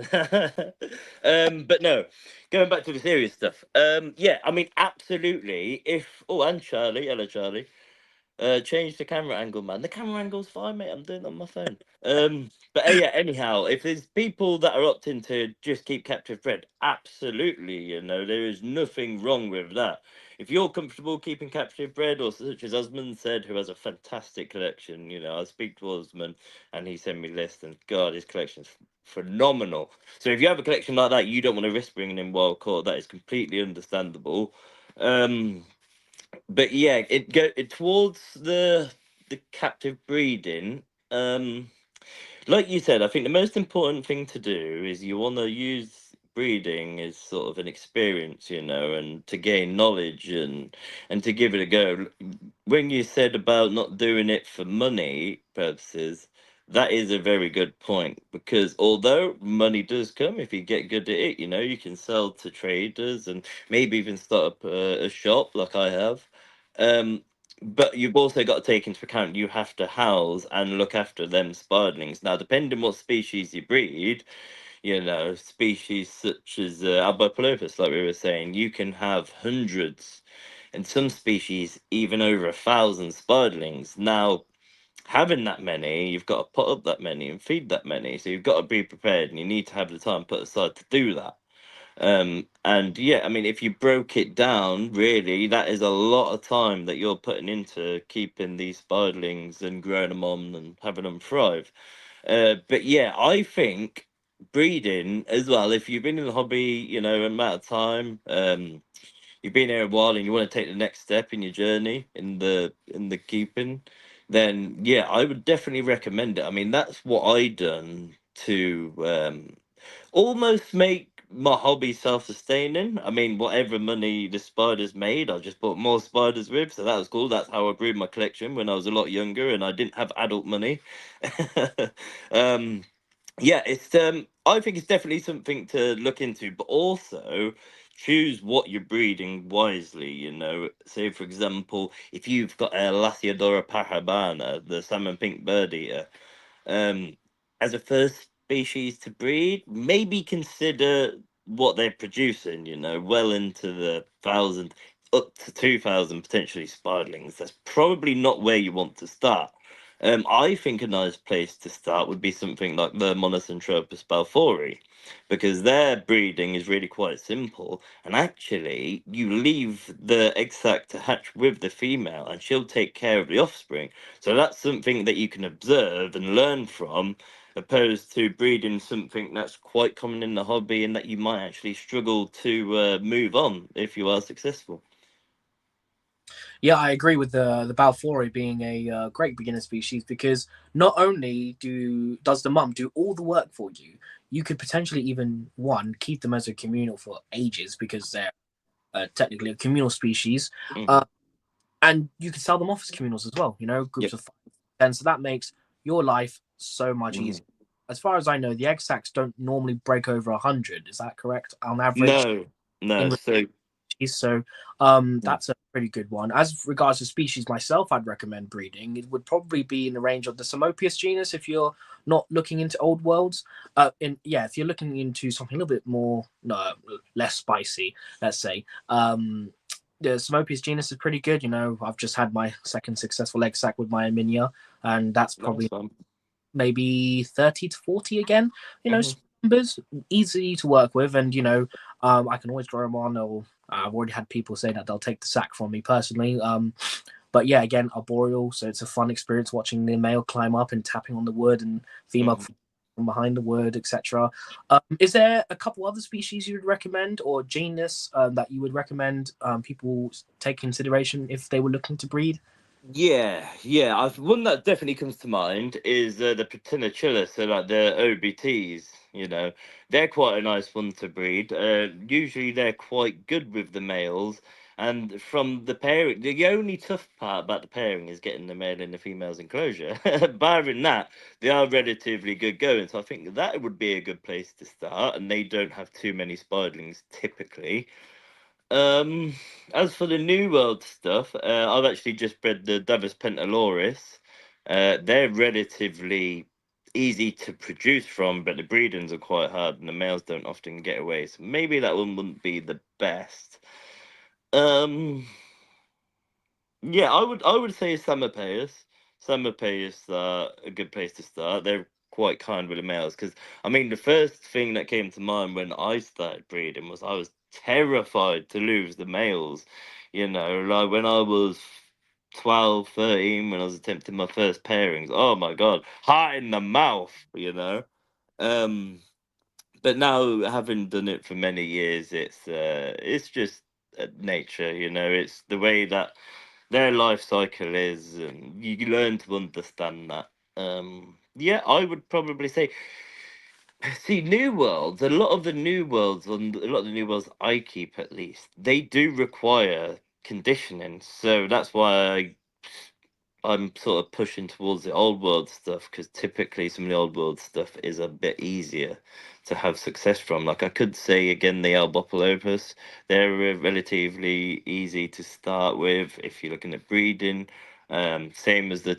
But no, going back to the serious stuff. Yeah, I mean, absolutely. And Charlie, hello, Charlie. Change the camera angle, man. The camera angle's fine, mate. I'm doing it on my phone. But yeah, anyhow, if there's people that are opting to just keep captive bred, absolutely, there is nothing wrong with that. If you're comfortable keeping captive bred, or such as Osman said, who has a fantastic collection, I speak to Osman and he sent me lists, and God, his collection's phenomenal. So if you have a collection like that, you don't want to risk bringing in wild caught. That is completely understandable. Um, but yeah, towards the captive breeding. Like you said, I think the most important thing to do is you want to use breeding as sort of an experience, and to gain knowledge and to give it a go. When you said about not doing it for money purposes, that is a very good point, because although money does come if you get good at it, you can sell to traders and maybe even start up a shop like I have. Um, but you've also got to take into account you have to house and look after them spiderlings. Now, depending what species you breed, species such as Alboplophus, like we were saying, you can have hundreds, and some species even over 1,000 spiderlings. Now, having that many, you've got to put up that many and feed that many. So you've got to be prepared, and you need to have the time put aside to do that. And yeah, I mean, if you broke it down, really, that is a lot of time that you're putting into keeping these spiderlings and growing them on and having them thrive. But yeah, I think breeding as well, if you've been in the hobby, an amount of time, you've been here a while and you want to take the next step in your journey in the keeping, then yeah, I would definitely recommend it. I mean, that's what I done to almost make my hobby self-sustaining. I mean, whatever money the spiders made, I just bought more spiders with, so that was cool. That's how I grew my collection when I was a lot younger and I didn't have adult money. um yeah, it's I think it's definitely something to look into, but also choose what you're breeding wisely. Say for example, if you've got a Lasiodora parhabana, the salmon pink bird eater, um, as a first species to breed, maybe consider what they're producing, well into the thousand, up to 2,000 potentially spiderlings. That's probably not where you want to start. I think a nice place to start would be something like the Monocentropus balfouri, because their breeding is really quite simple. And actually, you leave the egg sac to hatch with the female, and she'll take care of the offspring. So that's something that you can observe and learn from, opposed to breeding something that's quite common in the hobby and that you might actually struggle to move on if you are successful. Yeah, I agree with the Balfouri being a great beginner species because not only does the mum do all the work for you, you could potentially even one keep them as a communal for ages because they're technically a communal species, Hmm. uh, and you can sell them off as communals as well. Yep. Groups of 5, 10. So that makes your life so much Mhm. easier. As far as I know, the egg sacs don't normally break over 100. Is that correct? On average, No, no. in So, so that's a pretty good one. As regards to species myself, I'd recommend breeding. It would probably be in the range of the Simopius genus if you're not looking into old worlds. If you're looking into something a little bit more, no, less spicy, let's say. The Simopius genus is pretty good. I've just had my second successful egg sac with my Aminia, and that's nice probably one. maybe 30 to 40 again. Hmm. Numbers, easy to work with, and I can always grow them on. Or I've already had people say that they'll take the sack from me personally. But yeah, again, arboreal, so it's a fun experience watching the male climb up and tapping on the wood and female Hmm. from behind the wood, etc. Is there a couple other species you would recommend or genus that you would recommend people take consideration if they were looking to breed? Yeah, yeah. One that definitely comes to mind is the Patinachilla, so like the OBTs. They're quite a nice one to breed. Usually they're quite good with the males, and from the pairing, the only tough part about the pairing is getting the male and the female's enclosure. Barring that, they are relatively good going. So I think that would be a good place to start, and they don't have too many spiderlings typically. Um, as for the New World stuff, I've actually just bred the Davus pentaloris. They're relatively easy to produce from, but the breedings are quite hard, and the males don't often get away. So maybe that one wouldn't be the best. Um, yeah, I would say Samopaeus. Samopaeus are a good place to start. They're quite kind with the males because I mean the first thing that came to mind when I started breeding was I was terrified to lose the males. Like when I was 12, 13, when I was attempting my first pairings. Oh my god, heart in the mouth. Um but now having done it for many years, it's just nature. It's the way that their life cycle is, and you learn to understand that. Yeah, I would probably say, see, new worlds. A lot of the new worlds I keep, at least, they do require conditioning. So that's why I'm sort of pushing towards the old world stuff because typically some of the old world stuff is a bit easier to have success from. Like I could say again, the Albopilopus, they're relatively easy to start with if you're looking at breeding. Same as the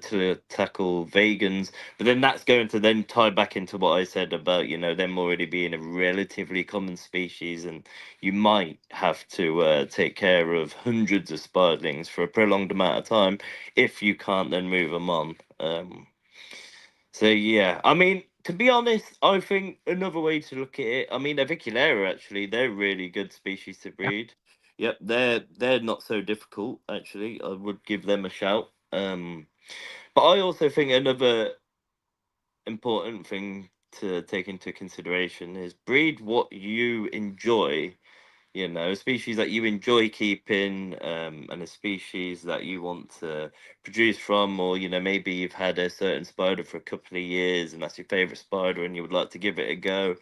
tackle vegans, but then that's going to then tie back into what I said about them already being a relatively common species, and you might have to take care of hundreds of spiderlings for a prolonged amount of time if you can't then move them on. So yeah, I mean, to be honest, I think another way to look at it, I mean, Aviculera actually, they're really good species to Yeah. breed. Yep, they're not so difficult actually. I would give them a shout. But I also think another important thing to take into consideration is breed what you enjoy, a species that you enjoy keeping, and a species that you want to produce from, or maybe you've had a certain spider for a couple of years and that's your favorite spider and you would like to give it a go.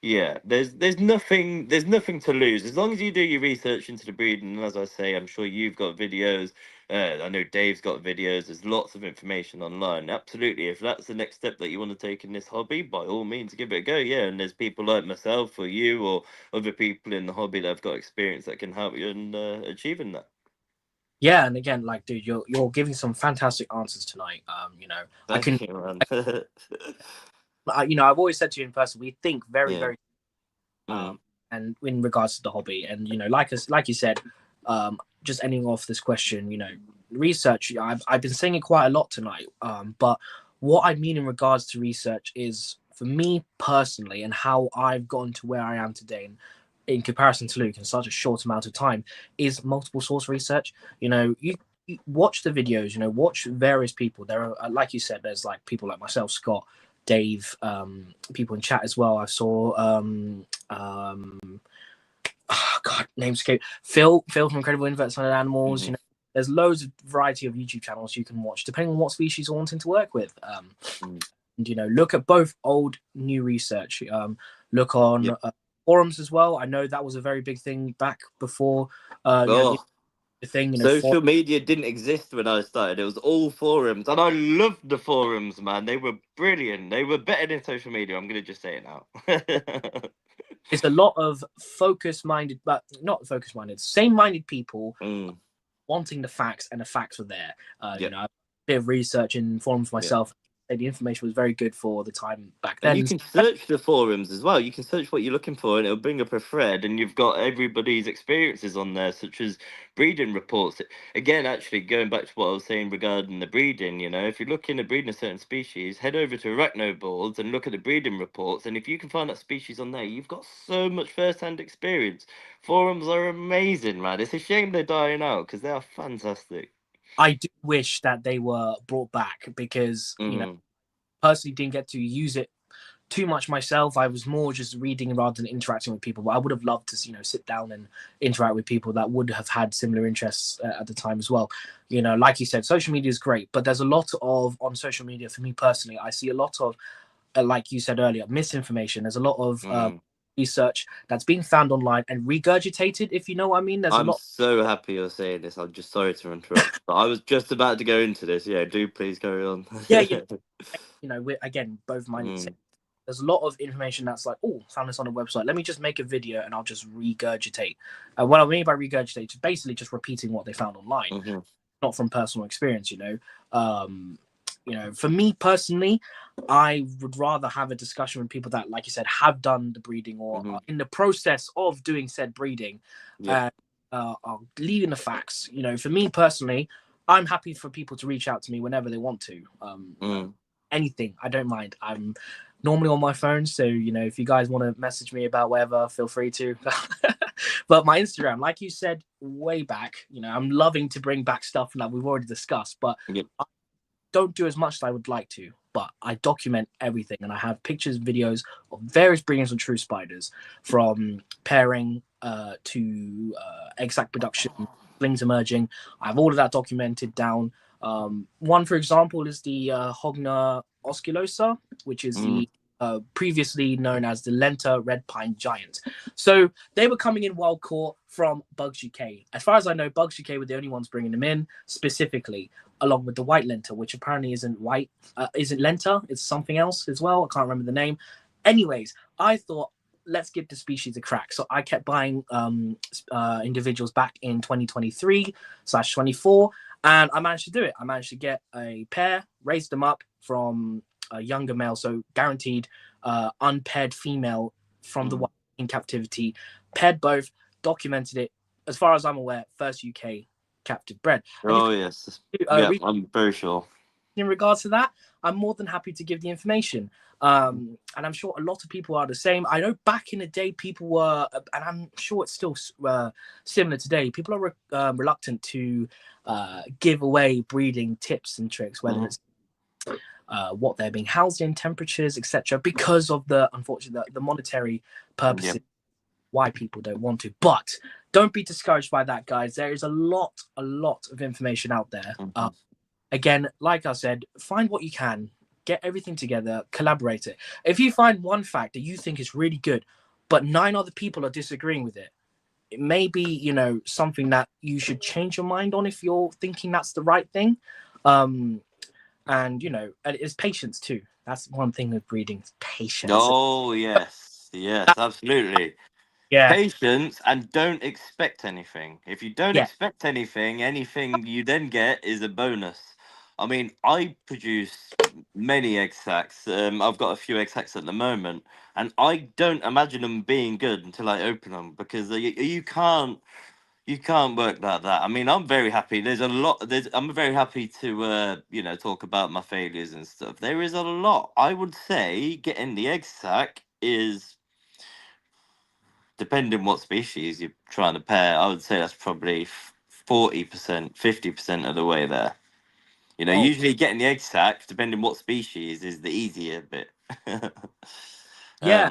Yeah, there's nothing to lose as long as you do your research into the breeding. And as I say, I'm sure you've got videos. I know Dave's got videos. There's lots of information online. Absolutely, if that's the next step that you want to take in this hobby, by all means, give it a go. Yeah, and there's people like myself or you or other people in the hobby that have got experience that can help you in achieving that. Yeah, and again, like, dude, you're giving some fantastic answers tonight. I Thank can, you, man. I've always said to you in person, we think very, Yeah. very, Mm. and in regards to the hobby, and like you said, just ending off this question, research. I've been saying it quite a lot tonight, but what I mean in regards to research is for me personally, and how I've gotten to where I am today, and in comparison to Luke in such a short amount of time, is multiple source research. You watch the videos, watch various people. There are, like you said, there's like people like myself, Scott, Dave, people in chat as well. I saw oh God, names escape. Phil from Incredible Invertacast Animals. Hmm. There's loads of variety of YouTube channels you can watch depending on what species you're wanting to work with. Mm. And look at both old, new research. Look on Yep. forums as well. I know that was a very big thing back before. The Oh. thing. Social media didn't exist when I started. It was all forums, and I loved the forums, man. They were brilliant. They were better than social media. I'm gonna just say it now. It's a lot of focus-minded, but not focus-minded, same-minded people Mm, wanting the facts, and the facts were there. yep, A bit of research and forums yep. myself. The information was very good for the time back And you then. can search the forums as well. You can search what you're looking for, and it'll bring up a thread, and you've got everybody's experiences on there, such as breeding reports. Again, actually, going back to what I was saying regarding the breeding, if you're looking at breeding a certain species, head over to arachno boards and look at the breeding reports. And if you can find that species on there, you've got so much first-hand experience. Forums are amazing, man. It's a shame they're dying out because they are fantastic. I do wish that they were brought back because Mm-hmm. personally didn't get to use it too much myself. I was more just reading rather than interacting with people. But I would have loved to, sit down and interact with people that would have had similar interests at the time as well. Like you said, social media is great, but there's a lot of on social media. For me personally, I see a lot of, like you said earlier, misinformation. There's a lot of research that's being found online and regurgitated. If you know what I mean, there's a I'm lot. so happy you're saying this. I'm just sorry to interrupt, but I was just about to go into this. Yeah, do please carry on. Yeah, we're again both minded. Mm, There's a lot of information that's like, oh, found this on a website. Let me just make a video and I'll just regurgitate. What I mean by regurgitate is basically just repeating what they found online, hmm. not from personal experience. For me personally, I would rather have a discussion with people that, like you said, have done the breeding or Hmm. are in the process of doing said breeding, Yep. and are leaving the facts. For me personally, I'm happy for people to reach out to me whenever they want to. Mm, Anything, I don't mind. I'm normally on my phone, so if you guys want to message me about whatever, feel free to. But my Instagram, like you said way back, I'm loving to bring back stuff that we've already discussed, but yep. don't do as much as I would like to, but I document everything, and I have pictures, videos of various breedings of true spiders, from pairing to egg sac production, slings emerging. I have all of that documented down. One, for example, is the Hogna osculosa, which is Mm, the previously known as the Lenta Red Pine Giant. So they were coming in wild caught from Bugs UK. As far as I know, Bugs UK were the only ones bringing them in specifically, along with the white Lenta, which apparently isn't white, isn't Lenta. It's something else as well. I can't remember the name. Anyways, I thought, let's give the species a crack. So I kept buying individuals back in 2023/24, and I managed to do it. I managed to get a pair, raise them up from a younger male, so guaranteed unpaired female from the wild in captivity, paired both, documented it. As far as I'm aware, first UK captive bred. Oh, yes. I'm very sure. In regards to that, I'm more than happy to give the information. And I'm sure a lot of people are the same. I know back in the day, people were, and I'm sure it's still similar today, people are reluctant to give away breeding tips and tricks, whether it's what they're being housed in, temperatures, etc., because of unfortunately, the monetary purposes. Why people don't want to. But don't be discouraged by that, guys. There is a lot of information out there. Again, like I said, find what you can, get everything together, collaborate it. If you find one fact that you think is really good, but 9 other people are disagreeing with it, it may be, something that you should change your mind on if you're thinking that's the right thing. And it's patience too. That's one thing with breeding, patience. Oh, yes, absolutely. Yeah. Patience, and don't expect anything. If you don't expect anything you then get is a bonus. I mean, I produce many egg sacs. I've got a few egg sacs at the moment, and I don't imagine them being good until I open them, because you can't work like that. I mean, I'm very happy. I'm very happy to talk about my failures and stuff. There is a lot. I would say getting the egg sac is, depending what species you're trying to pair, I would say that's probably 40%, 50% of the way there. Usually getting the egg sac, depending what species, is the easier bit. Yeah.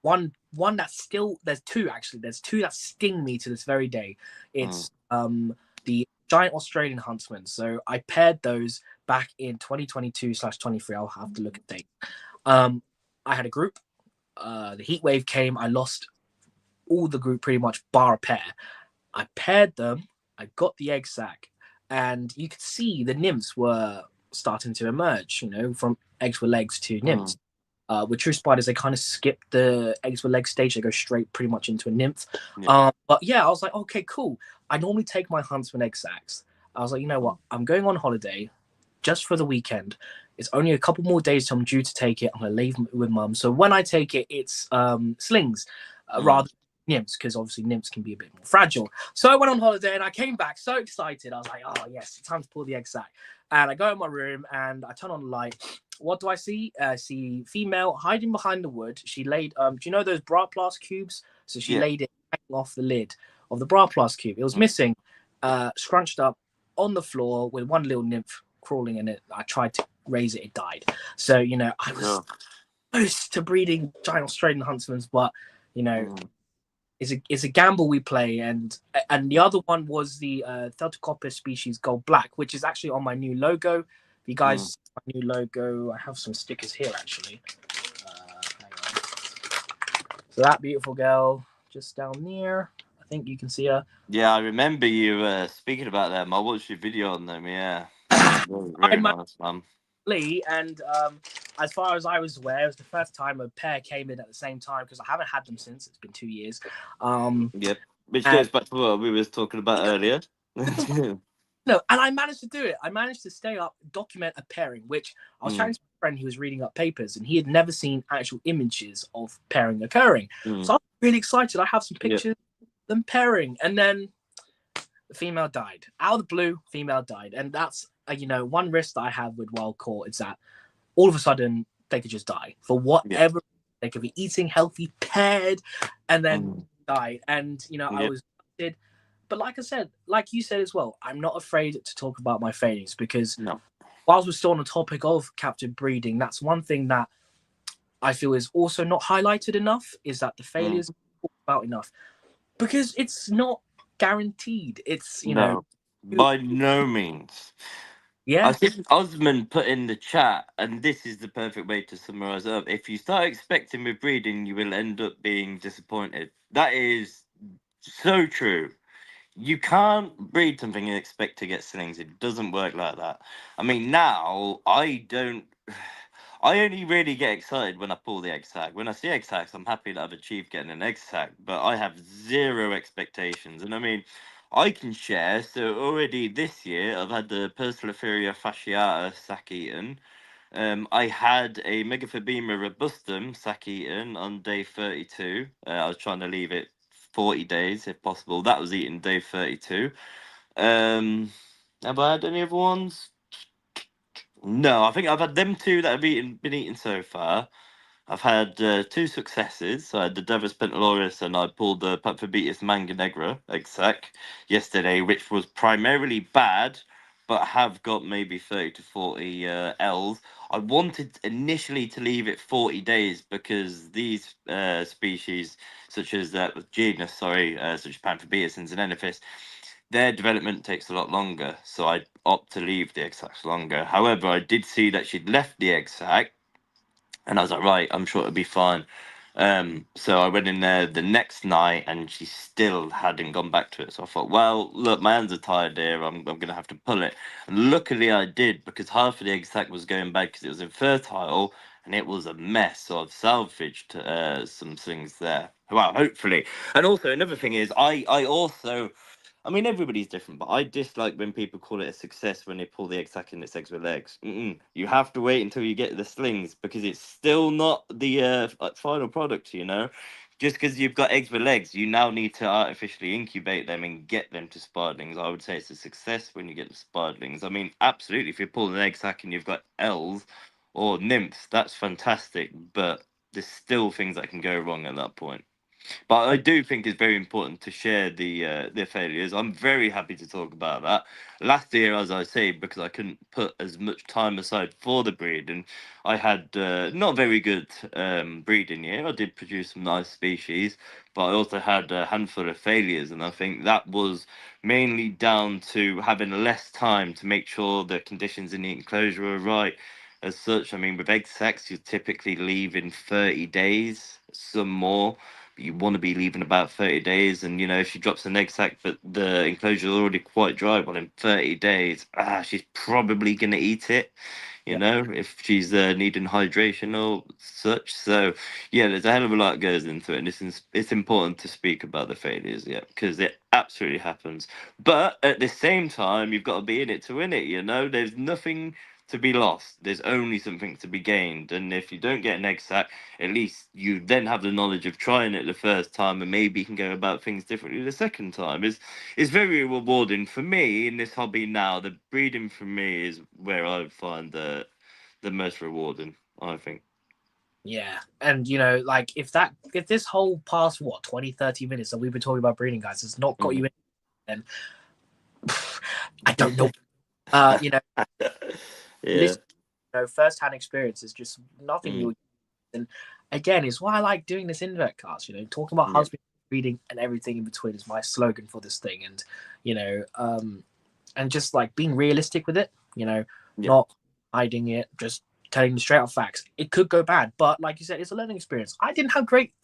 One that's still, there's two actually. There's two that sting me to this very day. It's the giant Australian huntsman. So I paired those back in 2022/23. I'll have to look at dates. I had a group. The heat wave came. I lost all the group pretty much, bar a pair. I paired them. I got the egg sac, and you could see the nymphs were starting to emerge. From eggs with legs to nymphs. With true spiders, they kind of skip the eggs with legs stage. They go straight pretty much into a nymph. But yeah, I was like, okay, cool. I normally take my huntsman egg sacs. I was like, you know what? I'm going on holiday just for the weekend. It's only a couple more days till I'm due to take it. I'm going to leave with mum. So when I take it, it's slings rather than nymphs, because obviously nymphs can be a bit more fragile. So I went on holiday and I came back so excited. I was like, oh, yes, it's time to pull the egg sac. And I go in my room and I turn on the light. What do I see? I see female hiding behind the wood. She laid, do you know those bra plus cubes? So she laid it hanging off the lid of the bra plus cube. It was missing, scrunched up on the floor with one little nymph crawling in it. I tried to raise it, it died. So, I was close to breeding giant Australian huntsmans, but, it's a gamble we play. And the other one was the Theltocoppus species Gold Black, which is actually on my new logo. If you guys see my new logo, I have some stickers here actually. Hang on. So that beautiful girl just down there, I think you can see her. Yeah, I remember you speaking about them. I watched your video on them. Yeah, very nice, man. And as far as I was aware, it was the first time a pair came in at the same time, because I haven't had them since. It's been 2 years. Yep, which goes back to what we were talking about earlier. No, and I managed to do it. I managed to stay up, document a pairing, which I was chatting to a friend who was reading up papers, and he had never seen actual images of pairing occurring. So I was really excited. I have some pictures of them pairing, and then the female died. Out of the blue, female died. And that's, one risk that I have with wild caught is that all of a sudden they could just die for whatever. They could be eating healthy, paired, and then die. And, I was excited. But like I said, like you said as well, I'm not afraid to talk about my failings, because whilst we're still on the topic of captive breeding, that's one thing that I feel is also not highlighted enough, is that the failures are talked about enough, because it's not guaranteed. It's, by no means. I Yeah, think Osman put in the chat, and this is the perfect way to summarize up. If you start expecting with breeding, you will end up being disappointed. That is so true. You can't breed something and expect to get slings. It doesn't work like that. I mean, now I don't. I only really get excited when I pull the egg sac. When I see egg sacs, I'm happy that I've achieved getting an egg sac, but I have zero expectations. And I mean, I can share. So already this year, I've had the Perslephoria fasciata sac eaten. I had a Megaphobema robustum sac eaten on day 32. I was trying to leave it 40 days if possible. That was eaten day 32. Have I had any other ones? No, I think I've had them two that have been eaten so far. I've had two successes. So I had the Devus Pentaloris and I pulled the Paphobetus Manga Negra exec yesterday, which was primarily bad, but have got maybe 30 to 40 Ls. I wanted initially to leave it 40 days because these species, such as genus, such as Paphobetus and Xenenophis, their development takes a lot longer. So I opt to leave the egg sacs longer. However, I did see that she'd left the egg sac and I was like, right, I'm sure it'll be fine. So I went in there the next night and she still hadn't gone back to it. So I thought, well, look, my hands are tied here. I'm going to have to pull it. And luckily I did, because half of the egg sac was going bad because it was infertile and it was a mess. So I've salvaged some things there. Well, hopefully. And also, another thing is, I also. I mean, everybody's different, but I dislike when people call it a success when they pull the egg sac and it's eggs with legs. You have to wait until you get the slings because it's still not the final product, you know? Just because you've got eggs with legs, you now need to artificially incubate them and get them to spidlings. I would say it's a success when you get the spidlings. I mean, absolutely, if you're pulling an egg sac and you've got L's or nymphs, that's fantastic, but there's still things that can go wrong at that point. But I do think it's very important to share the failures. I'm very happy to talk about that. Last year, as I say, because I couldn't put as much time aside for the breeding, I had not very good breeding year. I did produce some nice species, but I also had a handful of failures, and I think that was mainly down to having less time to make sure the conditions in the enclosure are right. As such, I mean, with egg sacs, you typically leave in 30 days, some more, you want to be leaving about 30 days. And, you know, if she drops an egg sac, but the enclosure is already quite dry, well, in 30 days, she's probably going to eat it, you yeah, know, if she's needing hydration or such. So, yeah, there's a hell of a lot that goes into it. And it's important to speak about the failures, yeah, because it absolutely happens. But at the same time, you've got to be in it to win it, you know, there's nothing to be lost. There's only something to be gained. And if you don't get an egg sac, at least you then have the knowledge of trying it the first time and maybe you can go about things differently the second time. It's very rewarding for me in this hobby now. The breeding for me is where I find the most rewarding, I think. yeah. And you know, like if this whole past what 20, 30 minutes that we've been talking about breeding, guys, has not got you Mm. in, then I don't know. You know, Yeah. listen, you know, first-hand experience is just nothing Mm. you'll. And again, it's why I like doing this Invertacast. You know, talking about Yeah. husband breeding and everything in between is my slogan for this thing. And you know, and just like being realistic with it. You know, Yeah. not hiding it, just telling the straight up facts. It could go bad, but like you said, it's a learning experience. I didn't have great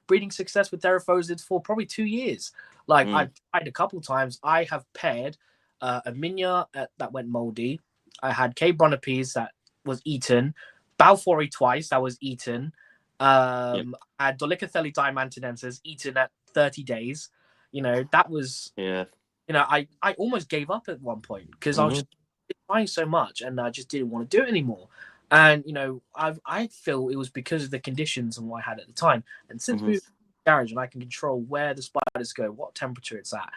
breeding success with Theraphosids for probably 2 years. Like Mm. I've tried a couple times. I have paired a Minya that went moldy. I had K. Bronopes that was eaten, Balfouri twice that was eaten. Yeah. I had Dolichothele diamantinensis eaten at 30 days. You know, that was, Yeah. you know, I almost gave up at one point because I was Hmm. just trying so much and I just didn't want to do it anymore. And, you know, I feel it was because of the conditions and what I had at the time. And since Hmm. moving to the garage and I can control where the spiders go, what temperature it's at,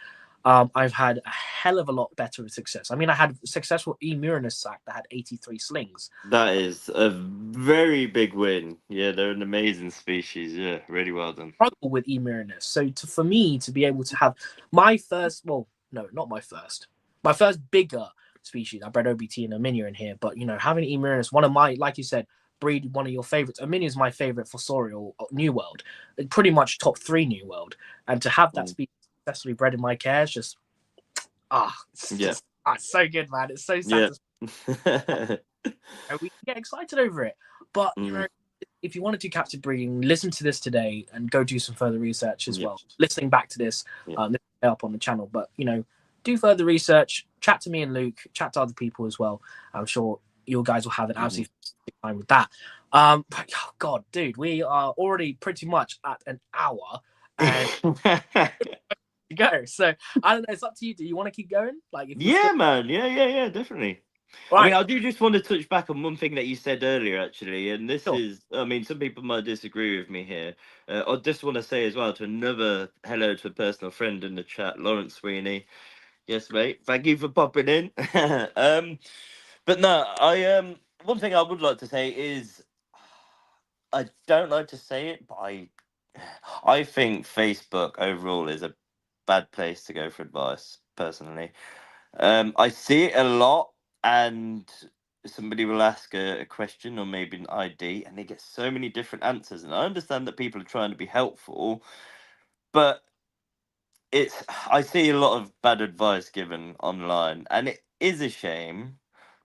I've had a hell of a lot better success. I mean, I had a successful E. Murinus sack that had 83 slings. That is a very big win. Yeah, they're an amazing species. Yeah, really well done. Struggle with E. Murinus. So for me to be able to have my first, well, no, not my first bigger species. I bred OBT and Aminia in here, but you know, having E. Murinus, one of my, like you said, breed one of your favorites. Aminia is my favorite fossorial New World, pretty much top three New World, and to have that Mm. species successfully bred in my care is just it's Yeah. just it's so good, man. It's so Yeah. satisfying. and we get excited over it. But Mm, if you want to do captive breeding, listen to this today and go do some further research as yeah, well. Listening back to this, yeah. this will up on the channel. But do further research. Chat to me and Luke. Chat to other people as well. I'm sure you guys will have an Mhm. absolutely time with that. But oh God, dude, we are already pretty much at an hour and to go. So I don't know. It's up to you. Do you want to keep going? Like, if you're still Yeah, man. Yeah, definitely. I mean, right, I do just want to touch back on one thing that you said earlier, actually, and this sure. is, I mean, some people might disagree with me here. I just want to say as well to another hello to a personal friend in the chat, Lawrence Sweeney. Yes, mate. Thank you for popping in. But no, one thing I would like to say is, I don't like to say it, but I think Facebook overall is a bad place to go for advice, personally. I see it a lot, and somebody will ask a question or maybe an ID, and they get so many different answers. And I understand that people are trying to be helpful, but I see a lot of bad advice given online, and it is a shame.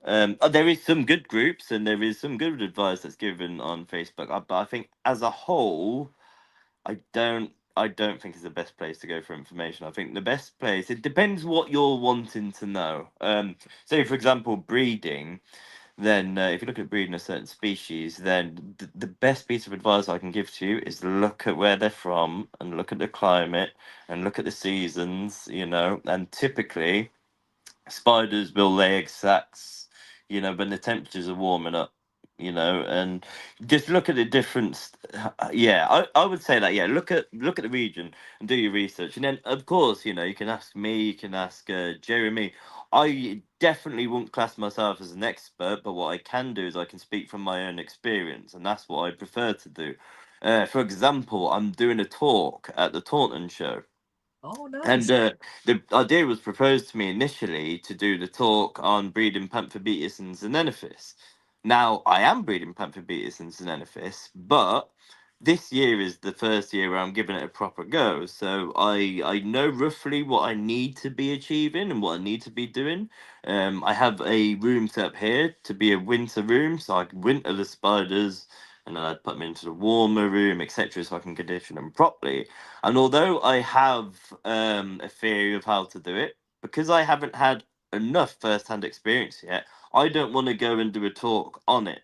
There is some good groups and there is some good advice that's given on Facebook, but I think as a whole, I don't think it's the best place to go for information. I think the best place, it depends what you're wanting to know. Say for example, breeding. Then if you look at breeding a certain species, then the best piece of advice I can give to you is look at where they're from and look at the climate and look at the seasons. And typically spiders will lay eggs, when the temperatures are warming up, and just look at the difference. Yeah, I would say that. Yeah, look at the region and do your research, and then of course, you can ask me, you can ask Jeremy. I definitely won't class myself as an expert, but what I can do is I can speak from my own experience, and that's what I prefer to do. For example, I'm doing a talk at the Taunton show, Oh, and nice. the idea was proposed to me initially to do the talk on breeding Panthobetus and Xenenophis. Now, I am breeding Panthobetus and Xenenophis, but this year is the first year where I'm giving it a proper go. So I know roughly what I need to be achieving and what I need to be doing. I have a room set up here to be a winter room, so I can winter the spiders, and then I'd put them into the warmer room, etc., so I can condition them properly. And although I have a theory of how to do it, because I haven't had enough first-hand experience yet, I don't want to go and do a talk on it.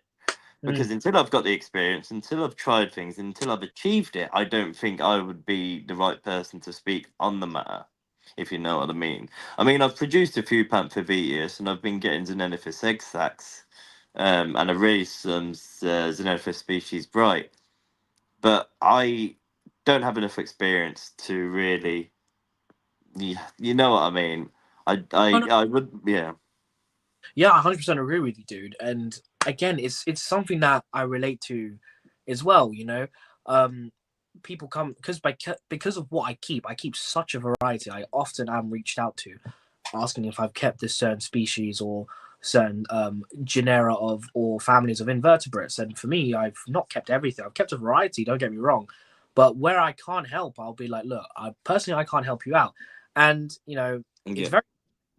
Mm. Because until I've got the experience, until I've tried things, until I've achieved it, I don't think I would be the right person to speak on the matter, if you know what I mean. I mean, I've produced a few Panthovetus, and I've been getting Xenenophis egg sacs, and I've raised some Xenenophis species bright, but I don't have enough experience to really, you know what I mean. I Oh, I no. I would, yeah. Yeah, I 100% agree with you, dude. And again, it's something that I relate to as well. Um, People come because of what I keep such a variety. I often am reached out to asking if I've kept this certain species or certain genera of or families of invertebrates. And for me, I've not kept everything. I've kept a variety. Don't get me wrong, but where I can't help, I'll be like, look, I can't help you out. And it's Yeah. very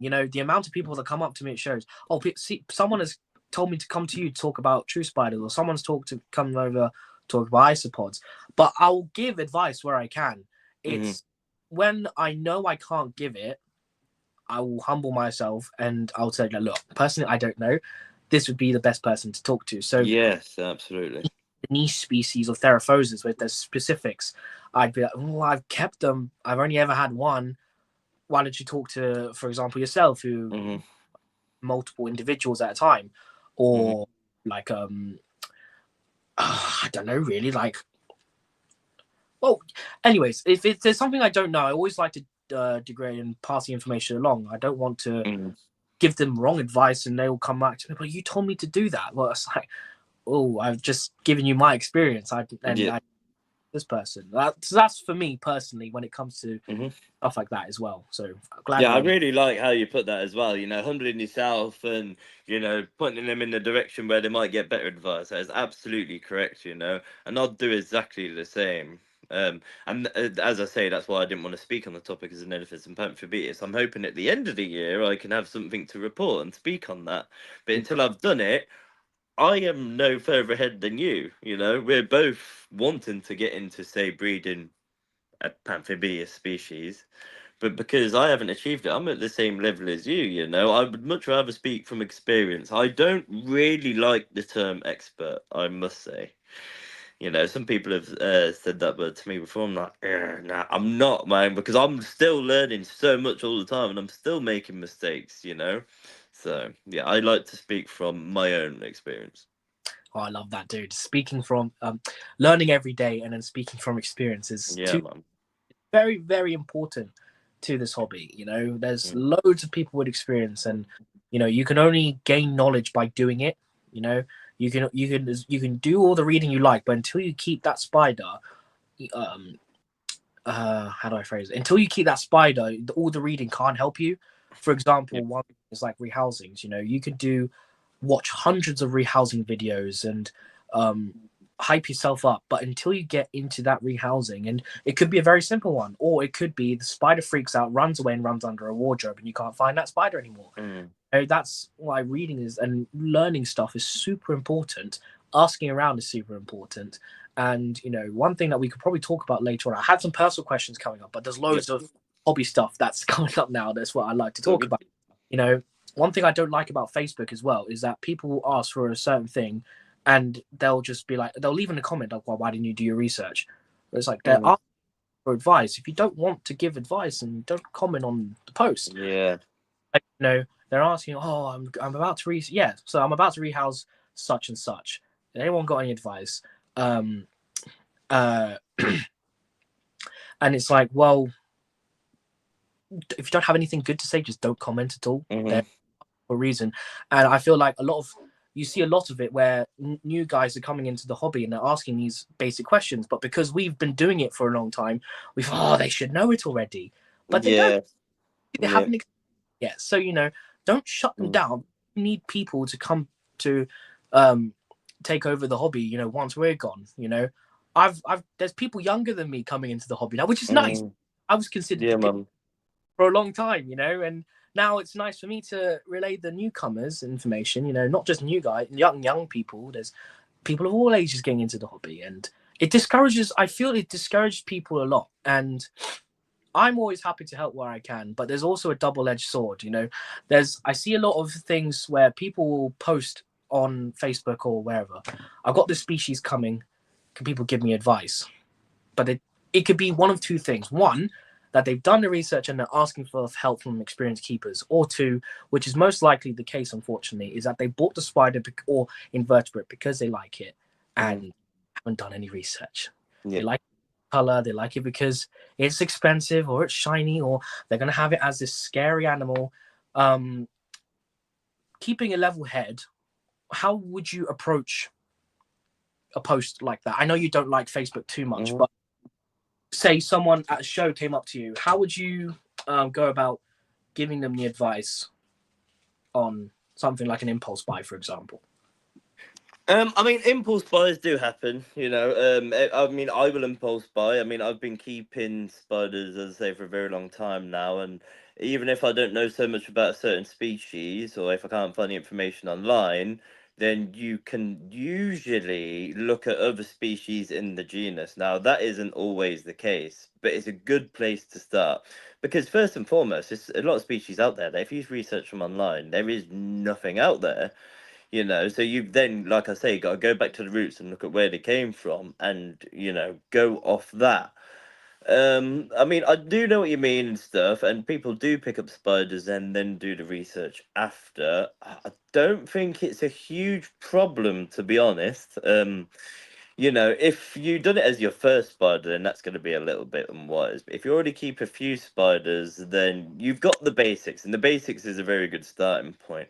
the amount of people that come up to me, it shows. Oh, see, someone has told me to come to you to talk about true spiders, or someone's talked to come over talk about isopods. But I'll give advice where I can. Hmm. It's when I know I can't give it, I will humble myself and I'll say, look, personally, I don't know. This would be the best person to talk to. So Yes, absolutely. the niche species of Theraphosis, with their specifics, I'd be like, oh, I've kept them. I've only ever had one. Why don't you talk to, for example, yourself, who Hmm. multiple individuals at a time, Hmm. or like I don't know, really, like, well, anyways, if there's something I don't know, I always like to degrade and pass the information along. I don't want to Hmm. give them wrong advice and they will come back to me, but you told me to do that. Well, it's like, oh, I've just given you my experience. Yeah. I this person. That's for me personally when it comes to Hmm. stuff like that as well. So I'm glad Yeah, you I understand. really like how you put that as well. Humbling yourself and pointing them in the direction where they might get better advice. That is absolutely correct. And I'll do exactly the same. And as I say, that's why I didn't want to speak on the topic as an elephants and pamphobeus. I'm hoping at the end of the year I can have something to report and speak on that. But until I've done it, I am no further ahead than you. You know, we're both wanting to get into, say, breeding a pamphobeus species, but because I haven't achieved it, I'm at the same level as you. You know, I would much rather speak from experience. I don't really like the term expert, I must say. You know, some people have said that word to me before. I'm like, nah, I'm not, man, because I'm still learning so much all the time, and I'm still making mistakes. You know, so yeah, I like to speak from my own experience. Oh, I love that, dude. Speaking from learning every day and then speaking from experience is Yeah, two man. very, very important to this hobby. You know, there's Mm. loads of people with experience, and you can only gain knowledge by doing it. You know, you can do all the reading you like, but until you keep that spider, um, how do I phrase it? Until you keep that spider, all the reading can't help you. For Yeah. example, one is like rehousings. You could watch hundreds of rehousing videos and um, hype yourself up, but until you get into that rehousing, and it could be a very simple one, or it could be the spider freaks out, runs away, and runs under a wardrobe, and you can't find that spider anymore. Mm. That's why reading is and learning stuff is super important. Asking around is super important. And one thing that we could probably talk about later on. I had some personal questions coming up, but there's Yeah. loads of hobby stuff that's coming up now. That's what I like to So talk good. about. One thing I don't like about Facebook as well is that people will ask for a certain thing, and they'll just be like, they'll leave in a comment like, "Well, why didn't you do your research?" It's like they're Mm. asking for advice. If you don't want to give advice, and don't comment on the post. Yeah. Like, they're asking, "Oh, I'm about to yeah, so I'm about to rehouse such and such. Anyone got any advice?" Um, uh, and it's like, well, if you don't have anything good to say, just don't comment at all. There Hmm. for a reason. And I feel like you see a lot of it where new guys are coming into the hobby and they're asking these basic questions, but because we've been doing it for a long time, they should know it already, but they don't. Yeah. They Yeah. haven't yet. So don't shut them Mm. down. You need people to come to um, take over the hobby. Once we're gone. I've there's people younger than me coming into the hobby now, which is nice. Mm. I was considered Yeah, the man. for a long time, and now it's nice for me to relay the newcomers information. Not just new guys, young people. There's people of all ages getting into the hobby, and it discourages. I feel it discourages people a lot, and I'm always happy to help where I can. But there's also a double-edged sword. I see a lot of things where people will post on Facebook or wherever. I've got this species coming. Can people give me advice? But it could be one of two things. One, that they've done the research and they're asking for help from experienced keepers. Or two, which is most likely the case, unfortunately, is that they bought the spider or invertebrate because they like it Mm. and haven't done any research. They Yeah. like the color, they like it because it's expensive or it's shiny, or they're going to have it as this scary animal. Um, Keeping a level head, how would you approach a post like that? I know you don't like Facebook too much, Mhm. but say someone at a show came up to you, how would you go about giving them the advice on something like an impulse buy, for example? I mean, impulse buys do happen, you know. I mean, I will impulse buy. I mean, I've been keeping spiders, as I say, for a very long time now, and even if I don't know so much about a certain species, or if I can't find the information online, then you can usually look at other species in the genus. Now, that isn't always the case, but it's a good place to start because first and foremost, there's a lot of species out there that if you research them online, there is nothing out there, you know. So you've then, like I say, got to go back to the roots and look at where they came from and, you know, go off that. I mean, I do know what you mean and stuff, and people do pick up spiders and then do the research after. I don't think it's a huge problem, to be honest. You know, if you done it as your first spider, then that's going to be a little bit unwise. But if you already keep a few spiders, then you've got the basics, and the basics is a very good starting point.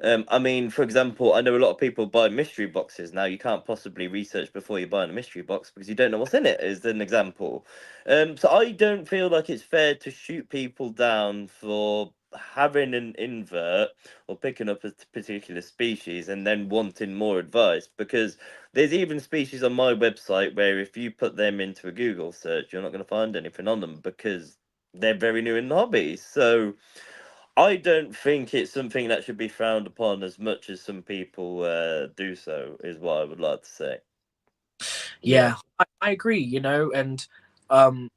I mean, for example, I know a lot of people buy mystery boxes now. You can't possibly research before you buy a mystery box because you don't know what's in it, is an example. So I don't feel like it's fair to shoot people down for having an invert or picking up a particular species and then wanting more advice, because there's even species on my website where if you put them into a Google search, you're not going to find anything on them because they're very new in the hobby. So I don't think it's something that should be frowned upon as much as some people do so, is what I would like to say. Yeah. Yeah, I agree. You know, and um,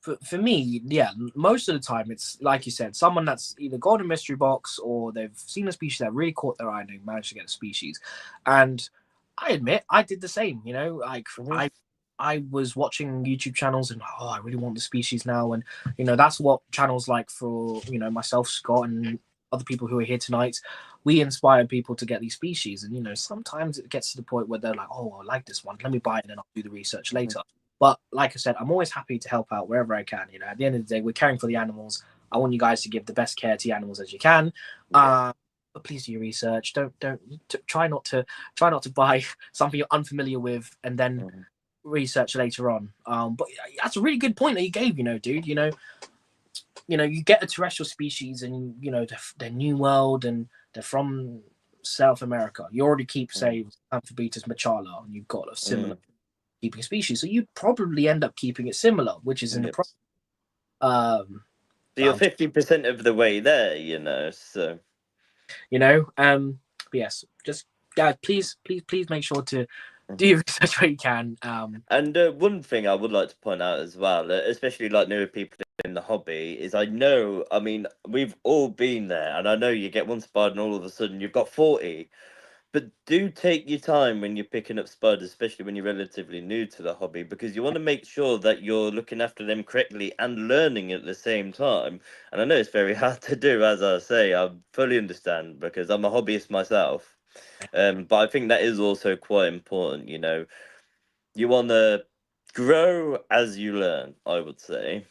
for me, yeah, most of the time it's like you said, someone that's either got a mystery box or they've seen a species that really caught their eye and they managed to get a species. And I admit I did the same. You know, like Mhm. I was watching YouTube channels and I really want the species now, and you know that's what channels like for myself, Scott, and other people who are here tonight. We inspire people to get these species, and sometimes it gets to the point where they're like, "Oh, I like this one. Let me buy it, and then I'll do the research Mhm. later." But like I said, I'm always happy to help out wherever I can. At the end of the day, we're caring for the animals. I want you guys to give the best care to the animals as you can. Yeah. But please do your research. Try not to buy something you're unfamiliar with and then Mhm. research later on. But that's a really good point that you gave. Dude. You get a terrestrial species, and they're New World, and they're from South America. You already keep, say, Amphibitus machala, and you've got a similar Mhm. keeping species, so you probably end up keeping it similar, which is in the Yep. pro. Um, So but you're 50% of the way there, so. you know, um, but yes, just guys, please make sure to do Mhm. your research where you can. And one thing I would like to point out as well, especially like newer people in the hobby, is I mean, we've all been there, and I know you get one spider and all of a sudden you've got 40. But do take your time when you're picking up spiders, especially when you're relatively new to the hobby, because you want to make sure that you're looking after them correctly and learning at the same time. And I know it's very hard to do, as I say, I fully understand because I'm a hobbyist myself. But I think that is also quite important. You want to grow as you learn, I would say.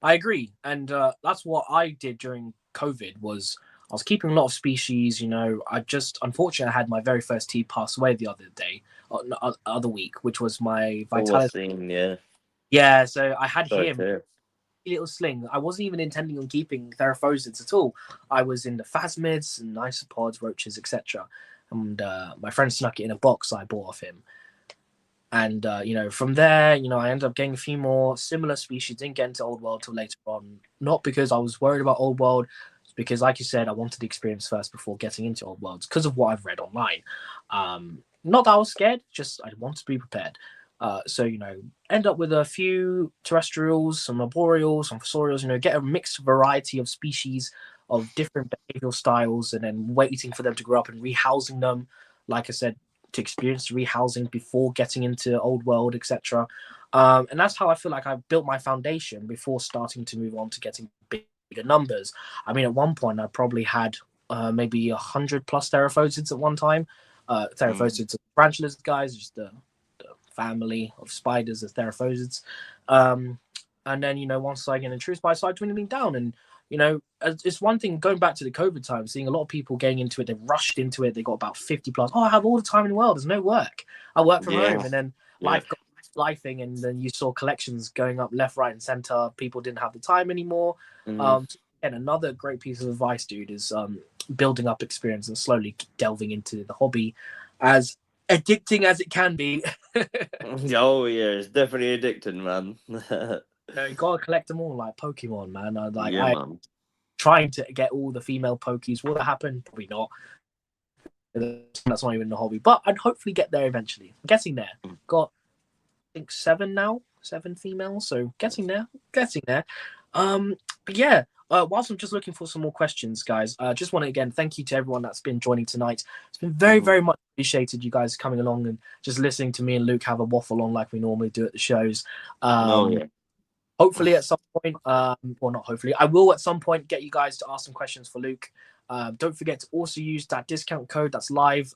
I agree, and that's what I did during COVID. Was I was keeping a lot of species. I just unfortunately I had my very first tea pass away the other day, no, other week, which was my Oh, I've vitality. seen, yeah. Yeah, so I had Sorry him to little sling. I wasn't even intending on keeping Theraphosids at all. I was in the phasmids and isopods, roaches, etc. And my friend snuck it in a box I bought off him. And from there, I ended up getting a few more similar species. Didn't get into Old World till later on. Not because I was worried about Old World, it's because, like you said, I wanted the experience first before getting into Old Worlds because of what I've read online. Not that I was scared, just I wanted to be prepared. So end up with a few terrestrials, some arboreals, some fossorials. Get a mixed variety of species of different behavioral styles, and then waiting for them to grow up and rehousing them. Like I said, to experience rehousing before getting into Old World, etc. And that's how I feel like I've built my foundation before starting to move on to getting bigger numbers. I mean, at one point, I probably had maybe 100+ Theraphosids at one time. Mm. Theraphosids are branch lizard guys, just the family of spiders as Theraphosids. And then, once I get introduced, I started dwindling down. And it's one thing going back to the COVID time, seeing a lot of people getting into it. They rushed into it. They got about 50 plus. Oh, I have all the time in the world. There's no work. I work from Yeah, home, and then yeah. life got lifing, and then you saw collections going up left, right, and center. People didn't have the time anymore. Mm. And another great piece of advice, dude, is building up experience and slowly delving into the hobby, as addicting as it can be. Oh, yeah, it's definitely addicting, man. You gotta collect them all like Pokemon, man. Yeah, I man. trying to get all the female Pokies. Will that happen? Probably not. That's not even the hobby, but I'd hopefully get there eventually. I'm getting there. Got I think 7 now, 7 females, so getting there. But yeah. Whilst I'm just looking for some more questions, guys, just want to again thank you to everyone that's been joining tonight. It's been very, Mhm. very much appreciated. You guys coming along and just listening to me and Luke have a waffle on like we normally do at the shows. Oh, Um, yeah. Hopefully at some point, well, not hopefully, I will at some point get you guys to ask some questions for Luke. Don't forget to also use that discount code that's live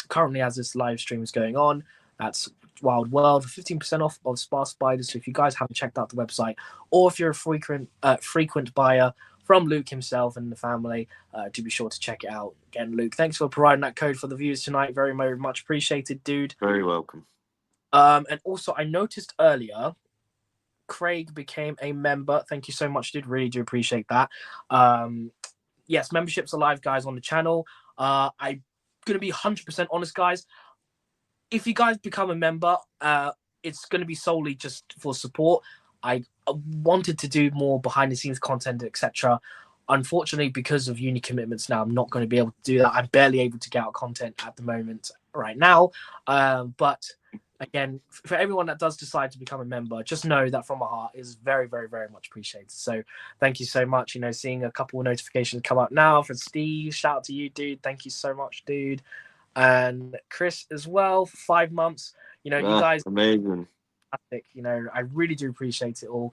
currently as this live stream is going on. That's Wild World for 15% off of SpaSpiders. So if you guys haven't checked out the website, or if you're a frequent buyer from Luke himself and the family, do be sure to check it out. Again, Luke, thanks for providing that code for the viewers tonight. Very, very much appreciated, dude. Very welcome. And also, I noticed earlier Craig became a member. Thank you so much, dude. Really do appreciate that. Yes, memberships are live, guys, on the channel. I'm gonna be 100% honest, guys. If you guys become a member, it's gonna be solely just for support. I wanted to do more behind the scenes content, etc. Unfortunately, because of uni commitments now, I'm not going to be able to do that. I'm barely able to get out content at the moment right now. But again, for everyone that does decide to become a member, just know that from my heart is very, very, very much appreciated. So thank you so much. Seeing a couple of notifications come up now from Steve. Shout out to you, dude. Thank you so much, dude. And Chris as well for 5 months. You guys amazing. fantastic. I really do appreciate it all.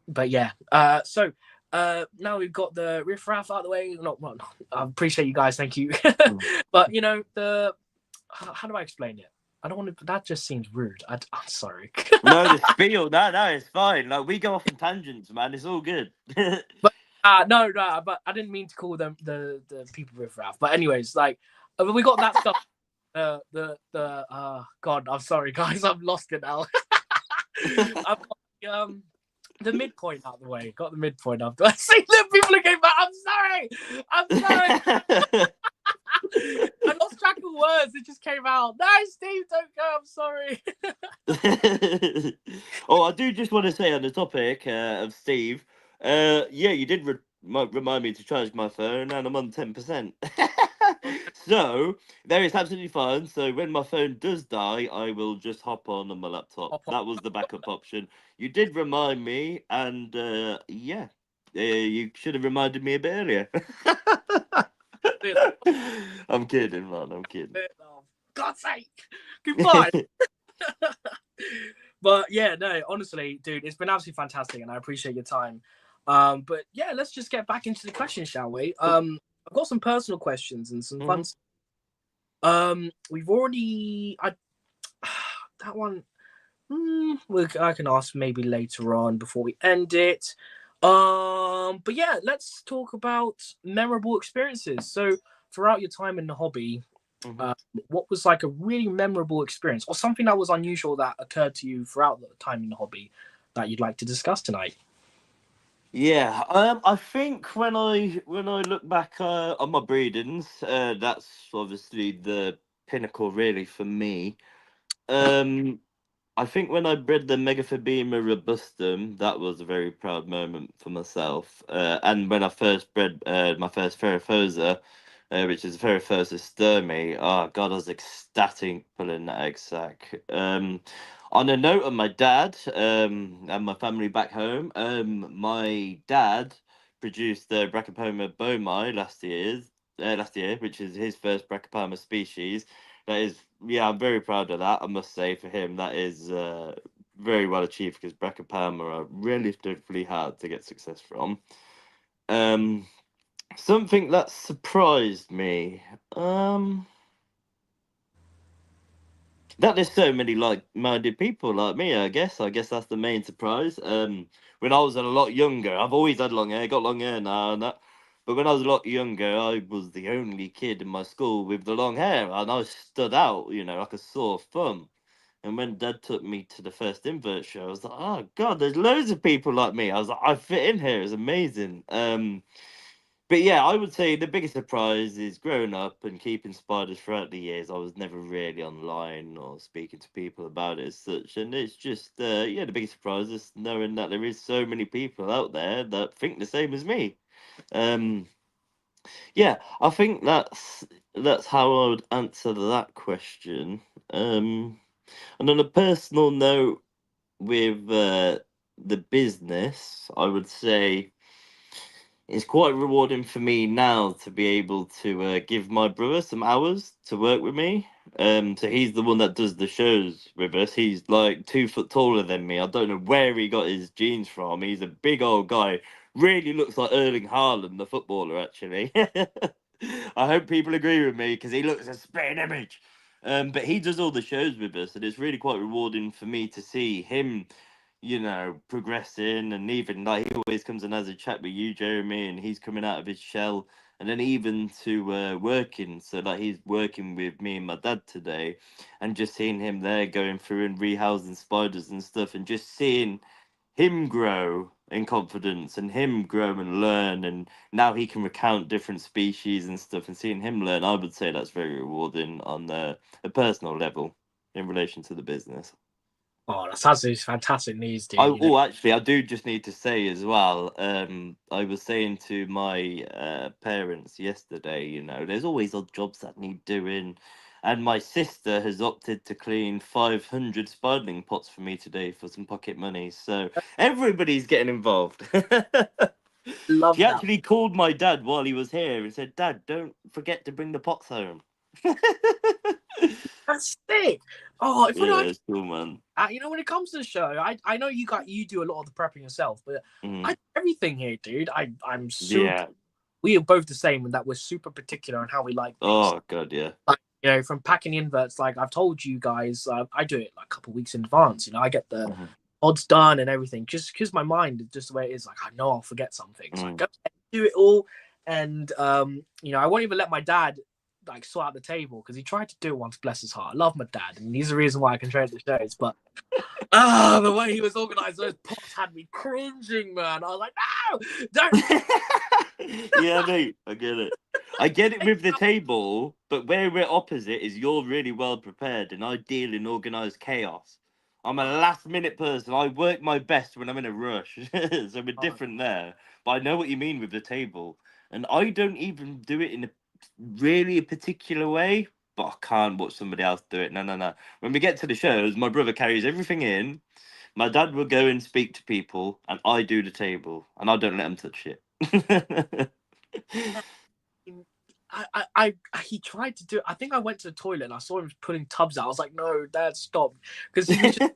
But yeah, so now we've got the riffraff out of the way. Well, I appreciate you guys. Thank you. But how do I explain it? I don't want to. That just seems rude. I'm sorry. No, the spiel. No, it's fine. Like, we go off on tangents, man. It's all good. But no, but I didn't mean to call them the people riffraff. But anyways, we got that stuff. God, I'm sorry, guys. I've lost it now. I've got the midpoint out of the way. Got the midpoint up. I see the people who came back. I'm sorry. I lost track of words. It just came out. No, Steve, don't go. I'm sorry. Oh, I do just want to say on the topic of Steve. Yeah, you did remind me to charge my phone, and I'm on 10%. So there is absolutely fine. So when my phone does die, I will just hop on my laptop. That was the backup option. You did remind me, and yeah, you should have reminded me a bit earlier. I'm kidding, man. I'm kidding. Oh, God's sake. Goodbye. But yeah, no, honestly, dude, it's been absolutely fantastic, and I appreciate your time. But yeah, let's just get back into the questions, shall we? I've got some personal questions and some fun. We've already that one. I can ask maybe later on before we end it. But yeah, let's talk about memorable experiences. So throughout your time in the hobby, what was like a really memorable experience or something that was unusual that occurred to you throughout the time in the hobby that you'd like to discuss tonight? Yeah, I think when I look back on my breedings, that's obviously the pinnacle, really, for me. I think when I bred the Megaphobema robustum, that was a very proud moment for myself. And when I first bred my first Ferrophosa, which is Ferrophosa sturmey, oh god, I was ecstatic pulling that egg sac. On a note of my dad and my family back home, my dad produced the Brachypoma bomi last year, which is his first Brachypoma species. That is, yeah, I'm very proud of that. I must say, for him, that is very well achieved because Brachypama are relatively hard to get success from. Something that surprised me. That there's so many like-minded people like me. I guess that's the main surprise. When I was a lot younger, I've always had long hair. Got long hair now and that. But when I was a lot younger, I was the only kid in my school with the long hair, and I stood out, like a sore thumb. And when Dad took me to the first invert show, I was like, "Oh God, there's loads of people like me." I was like, "I fit in here. It's amazing." But yeah, I would say the biggest surprise is growing up and keeping spiders throughout the years. I was never really online or speaking to people about it as such, and it's just yeah, the biggest surprise is knowing that there is so many people out there that think the same as me. Um, yeah, I think that's how I would answer that question. And on a personal note, with the business, I would say it's quite rewarding for me now to be able to give my brother some hours to work with me. So he's the one that does the shows with us. He's like 2 foot taller than me. I don't know where he got his genes from. He's a big old guy. Really looks like Erling Haaland, the footballer, actually. I hope people agree with me because he looks a spitting image. But he does all the shows with us, and it's really quite rewarding for me to see him, progressing. And even like he always comes and has a chat with you, Jeremy, and he's coming out of his shell and then even to working. So like he's working with me and my dad today, and just seeing him there going through and rehousing spiders and stuff, and just seeing him grow in confidence and him grow and learn, and now he can recount different species and stuff, and seeing him learn, I would say that's very rewarding on a personal level in relation to the business. Oh, that's absolutely fantastic news, dude. You know, Actually, I do just need to say as well. I was saying to my parents yesterday, there's always odd jobs that need doing, and my sister has opted to clean 500 spiderling pots for me today for some pocket money. So everybody's getting involved. love She that. actually called my dad while he was here and said, "Dad, don't forget to bring the pots home." That's sick. Oh, if I Yeah, don't, it's cool, man. when it comes to the show, I know you do a lot of the prepping yourself, but I Mm, do everything here, dude. I'm super. yeah. We are both the same in that we're super particular on how we like things. Oh God, yeah. Like, from packing inverts, like I've told you guys, I do it like a couple of weeks in advance. I get the Mhm. odds done and everything, just because my mind is just the way it is. Like I know I'll forget something, so I Mm. go and do it all. And I won't even let my dad like sort out the table because he tried to do it once. Bless his heart. I love my dad, and he's the reason why I can trade the shows. But the way he was organized, those pots had me cringing, man. I was like, no, don't. Yeah, mate, I get it. I get it with the table, but where we're opposite is you're really well prepared, and I deal in organized chaos. I'm a last minute person. I work my best when I'm in a rush. So we're Oh, different there. But I know what you mean with the table. And I don't even do it in a really a particular way, but I can't watch somebody else do it. No, no, no. When we get to the shows, my brother carries everything in. My dad will go and speak to people, and I do the table, and I don't let him touch it. he tried to do it. I think I went to the toilet and I saw him putting tubs out. I was like, no, Dad, stop. Because he was just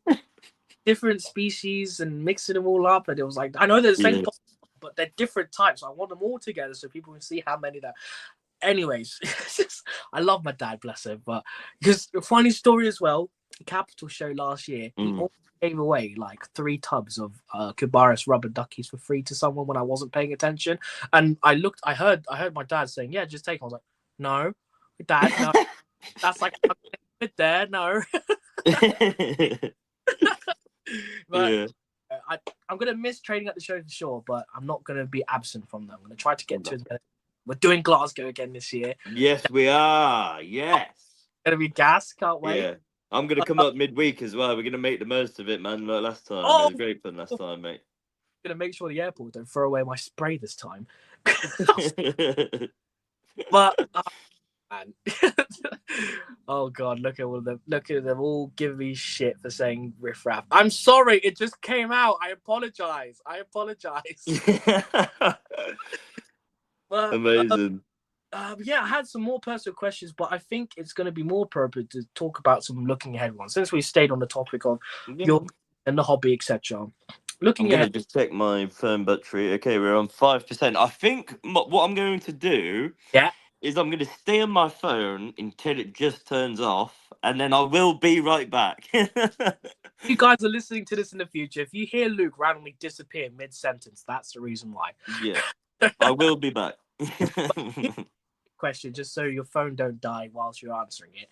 different species and mixing them all up. And it was like, I know they're the same, Yeah. but they're different types. So I want them all together so people can see how many there. Anyways, I love my dad, bless him. But because funny story as well, Capital Show last year, he Mm. also gave away like 3 tubs of Kubaris rubber duckies for free to someone when I wasn't paying attention. And I heard my dad saying, "Yeah, just take them." I was like, "No, Dad, no, that's like a there, no." But Yeah. I'm gonna miss trading at the show for sure, but I'm not gonna be absent from them. I'm gonna try to get to it. We're doing Glasgow again this year. Yes, we are. Yes. Gonna be gas. Can't wait. Yeah. I'm gonna come up midweek as well. We're gonna make the most of it, man. Like last time, it Oh, was great fun last time, mate. gonna make sure the airport don't throw away my spray this time. But man. Oh god, look at all of them. Look at them all giving me shit for saying riff raff. I'm sorry, it just came out. I apologize. But Amazing. yeah, I had some more personal questions, but I think it's going to be more appropriate to talk about some looking ahead ones since we stayed on the topic of Yeah. your and the hobby, etc. I'm Looking gonna ahead, just check my phone battery. Okay, we're on 5%. I think what I'm going to do yeah. is I'm gonna stay on my phone until it just turns off, and then I will be right back. You guys are listening to this in the future. If you hear Luke randomly disappear mid sentence, that's the reason why. Yeah, I will be back. Question, just so your phone don't die whilst you're answering it.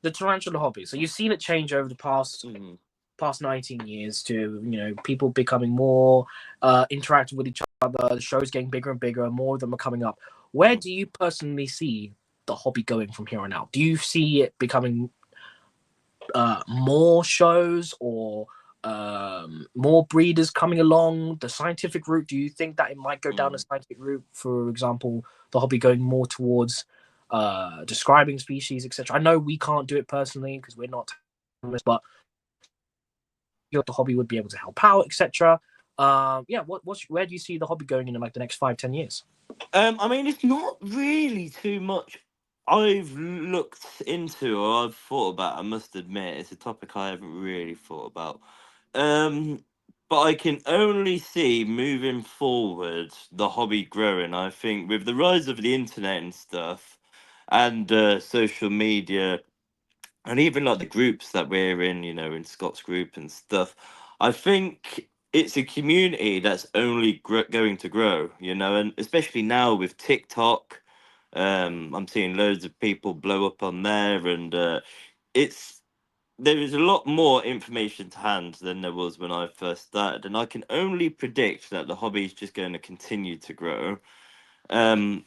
The tarantula hobby. So you've seen it change over the Mhm. past 19 years to people becoming more interactive with each other. The show's getting bigger and bigger, and more of them are coming up. Where do you personally see the hobby going from here on out? Do you see it becoming more shows or more breeders coming along the scientific route? Do you think that it might go down the Mm. scientific route, for example, the hobby going more towards describing species, etc.? I know we can't do it personally because we're not, but the hobby would be able to help out, etc. Yeah, where do you see the hobby going in like the next 5-10 years? I mean, it's not really too much I've looked into or I've thought about. I must admit, it's a topic I haven't really thought about. Um, but I can only see moving forward the hobby growing. I think with the rise of the internet and stuff, and social media, and even like the groups that we're in, in Scott's group and stuff, I think it's a community that's only going to grow, and especially now with TikTok. I'm seeing loads of people blow up on there, and it's there is a lot more information to hand than there was when I first started, and I can only predict that the hobby is just going to continue to grow. And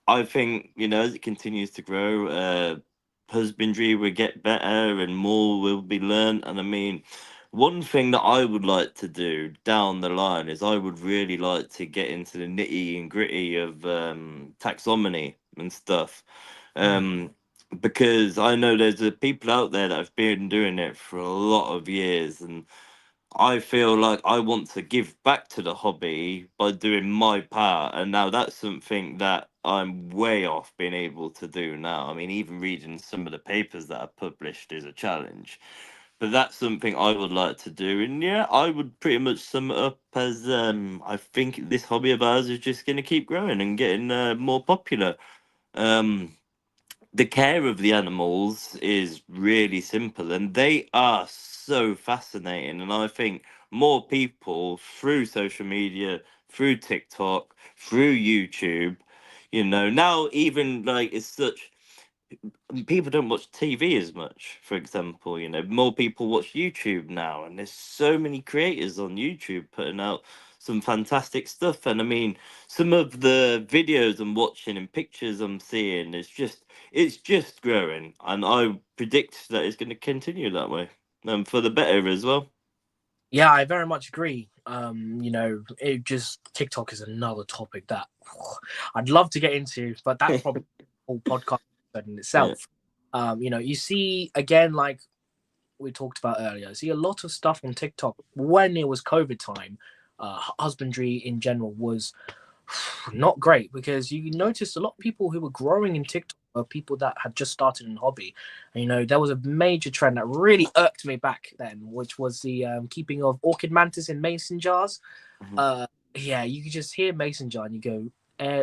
I think, as it continues to grow, husbandry will get better and more will be learned. And I mean, one thing that I would like to do down the line is I would really like to get into the nitty and gritty of taxonomy and stuff. Mm. Um, because I know there's people out there that have been doing it for a lot of years, and I feel like I want to give back to the hobby by doing my part, and now that's something that I'm way off being able to do now. I mean, even reading some of the papers that are published is a challenge, but that's something I would like to do. And yeah, I would pretty much sum it up as I think this hobby of ours is just going to keep growing and getting more popular. Um, the care of the animals is really simple, and they are so fascinating. And I think more people through social media, through TikTok, through YouTube, now even like it's such people don't watch TV as much, for example. More people watch YouTube now, and there's so many creators on YouTube putting out some fantastic stuff. And I mean, some of the videos I'm watching and pictures I'm seeing it's just growing, and I predict that it's going to continue that way, and for the better as well. Yeah, I very much agree. It just TikTok is another topic that I'd love to get into, but that's probably a whole podcast in Yeah. itself. You see again, like we talked about earlier, I see a lot of stuff on TikTok when it was COVID time. Husbandry in general was not great because you noticed a lot of people who were growing in TikTok were people that had just started in hobby. And, there was a major trend that really irked me back then, which was the keeping of orchid mantis in mason jars. Mhm. Uh, yeah, you could just hear mason jar and you go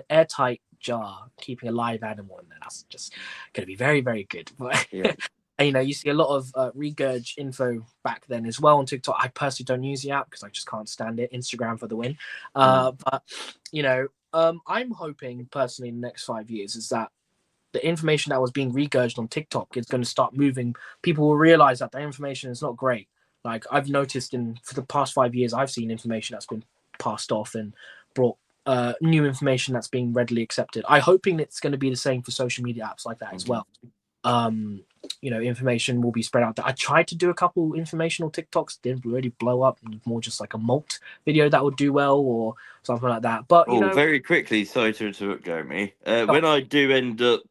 airtight jar, keeping a live animal in there. That's just going to be very, very good. But Yeah. and, you see a lot of regurg info back then as well on TikTok. I personally don't use the app because I just can't stand it. Instagram for the win. Mm. But I'm hoping personally in the next 5 years is that the information that was being regurged on TikTok is going to start moving. People will realize that the information is not great. Like I've noticed for the past 5 years, I've seen information that's been passed off and brought new information that's being readily accepted. I'm hoping it's going to be the same for social media apps like that as Mhm. well. Information will be spread out there. I tried to do a couple informational TikToks, didn't really blow up, more just like a molt video that would do well or something like that. But Oh, very quickly, sorry to interrupt, Jeremy. oh, When I do end up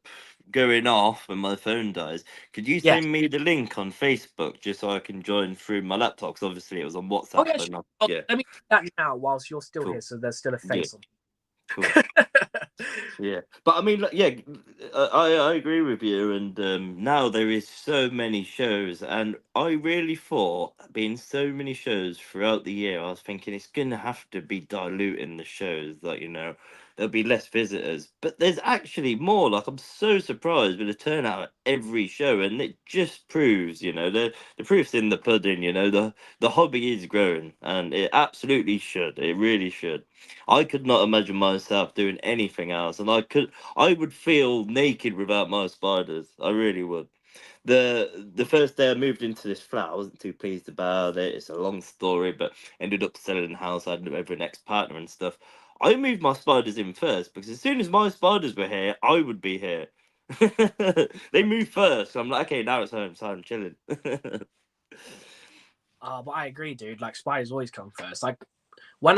going off and my phone dies, could you yeah. send me the link on Facebook just so I can join through my laptop? 'Cause obviously it was on Oh WhatsApp, yeah, sure. and Oh, yeah, let me do that now whilst you're still cool, here, so there's still a yeah, face on. cool. Yeah, but I mean, like, yeah, I agree with you. And now there is so many shows, and I really thought, being so many shows throughout the year, I was thinking it's gonna have to be diluting the shows. Like, there'll be less visitors, but there's actually more. Like, I'm so surprised with the turnout at every show, and it just proves, the proof's in the pudding. The hobby is growing, and it absolutely should. It really should. I could not imagine myself doing anything else, and I would feel naked without my spiders. I really would. The first day I moved into this flat, I wasn't too pleased about it. It's a long story, but ended up selling the house. I had over an ex-partner and stuff. I moved my spiders in first because as soon as my spiders were here, I would be here. They moved first, so I'm like, okay, now it's home, so I'm chilling. But I agree, dude. Like spiders always come first. Like when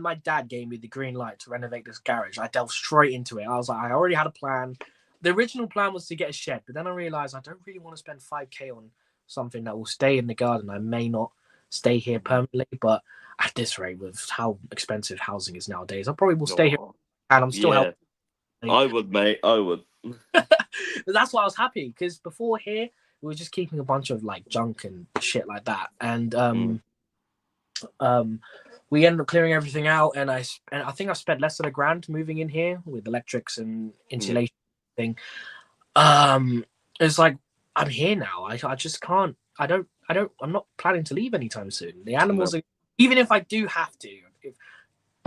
my dad gave me the green light to renovate this garage, I delved straight into it. I was like, I already had a plan. The original plan was to get a shed, but then I realized I don't really want to spend 5K on something that will stay in the garden. I may not stay here permanently, but at this rate, with how expensive housing is nowadays, I probably will stay here, Oh, and I'm still yeah, helping. I would, mate. I would. But that's why I was happy because before here we were just keeping a bunch of like junk and shit like that, and Mm, um, we ended up clearing everything out, and I think I spent less than $1,000 moving in here with electrics and yeah. insulation thing. Um, it's like I'm here now. I just can't. I'm not planning to leave anytime soon. The No. animals are, even if I do have to, if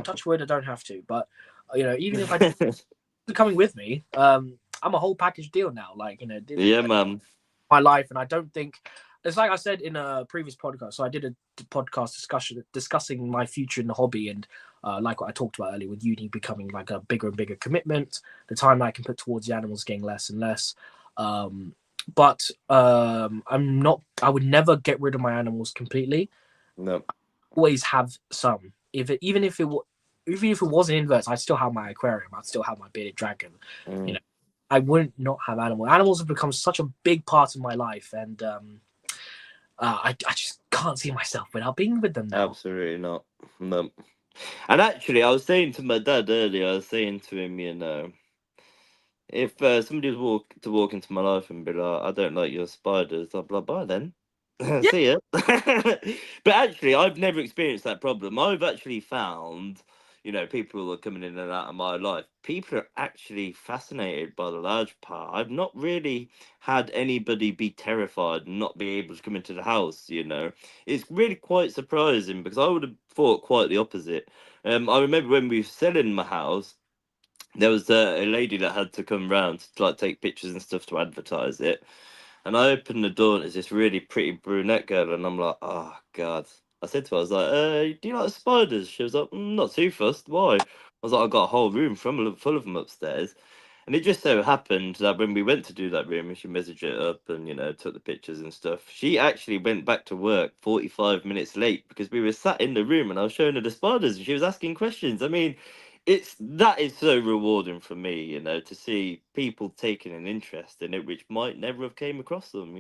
touch wood, I don't have to, but even if I coming with me. I'm a whole package deal now. Like, Yeah, man. my life, and I don't think it's like I said in a previous podcast. So I did a podcast discussing my future in the hobby, and like what I talked about earlier with uni becoming like a bigger and bigger commitment. The time I can put towards the animals getting less and less. But I'm not. I would never get rid of my animals completely. No. Always have some. Even if it wasn't inverts, I'd still have my aquarium. I'd still have my bearded dragon. You know, I wouldn't not have animals. Animals have become such a big part of my life, and I just can't see myself without being with them now. Absolutely not. No. And actually, I was saying to my dad earlier, I was saying to him, if somebody was to walk into my life and be like, I don't like your spiders, I'll be like, bye then. Yeah. See ya. But actually, I've never experienced that problem. I've actually found, people who are coming in and out of my life, people are actually fascinated by the large part. I've not really had anybody be terrified and not be able to come into the house, It's really quite surprising because I would have thought quite the opposite. I remember when we were selling my house, there was a lady that had to come round to like take pictures and stuff to advertise it. And I opened the door and it's this really pretty brunette girl, and I'm like, oh god. I said to her, I was like, do you like spiders? She was like, not too fussed. Why? I was like, I got a whole room full of them upstairs. And it just so happened that when we went to do that room and she messaged it up and, took the pictures and stuff, she actually went back to work 45 minutes late because we were sat in the room and I was showing her the spiders and she was asking questions. I mean, that is so rewarding for me, to see people taking an interest in it, which might never have came across them.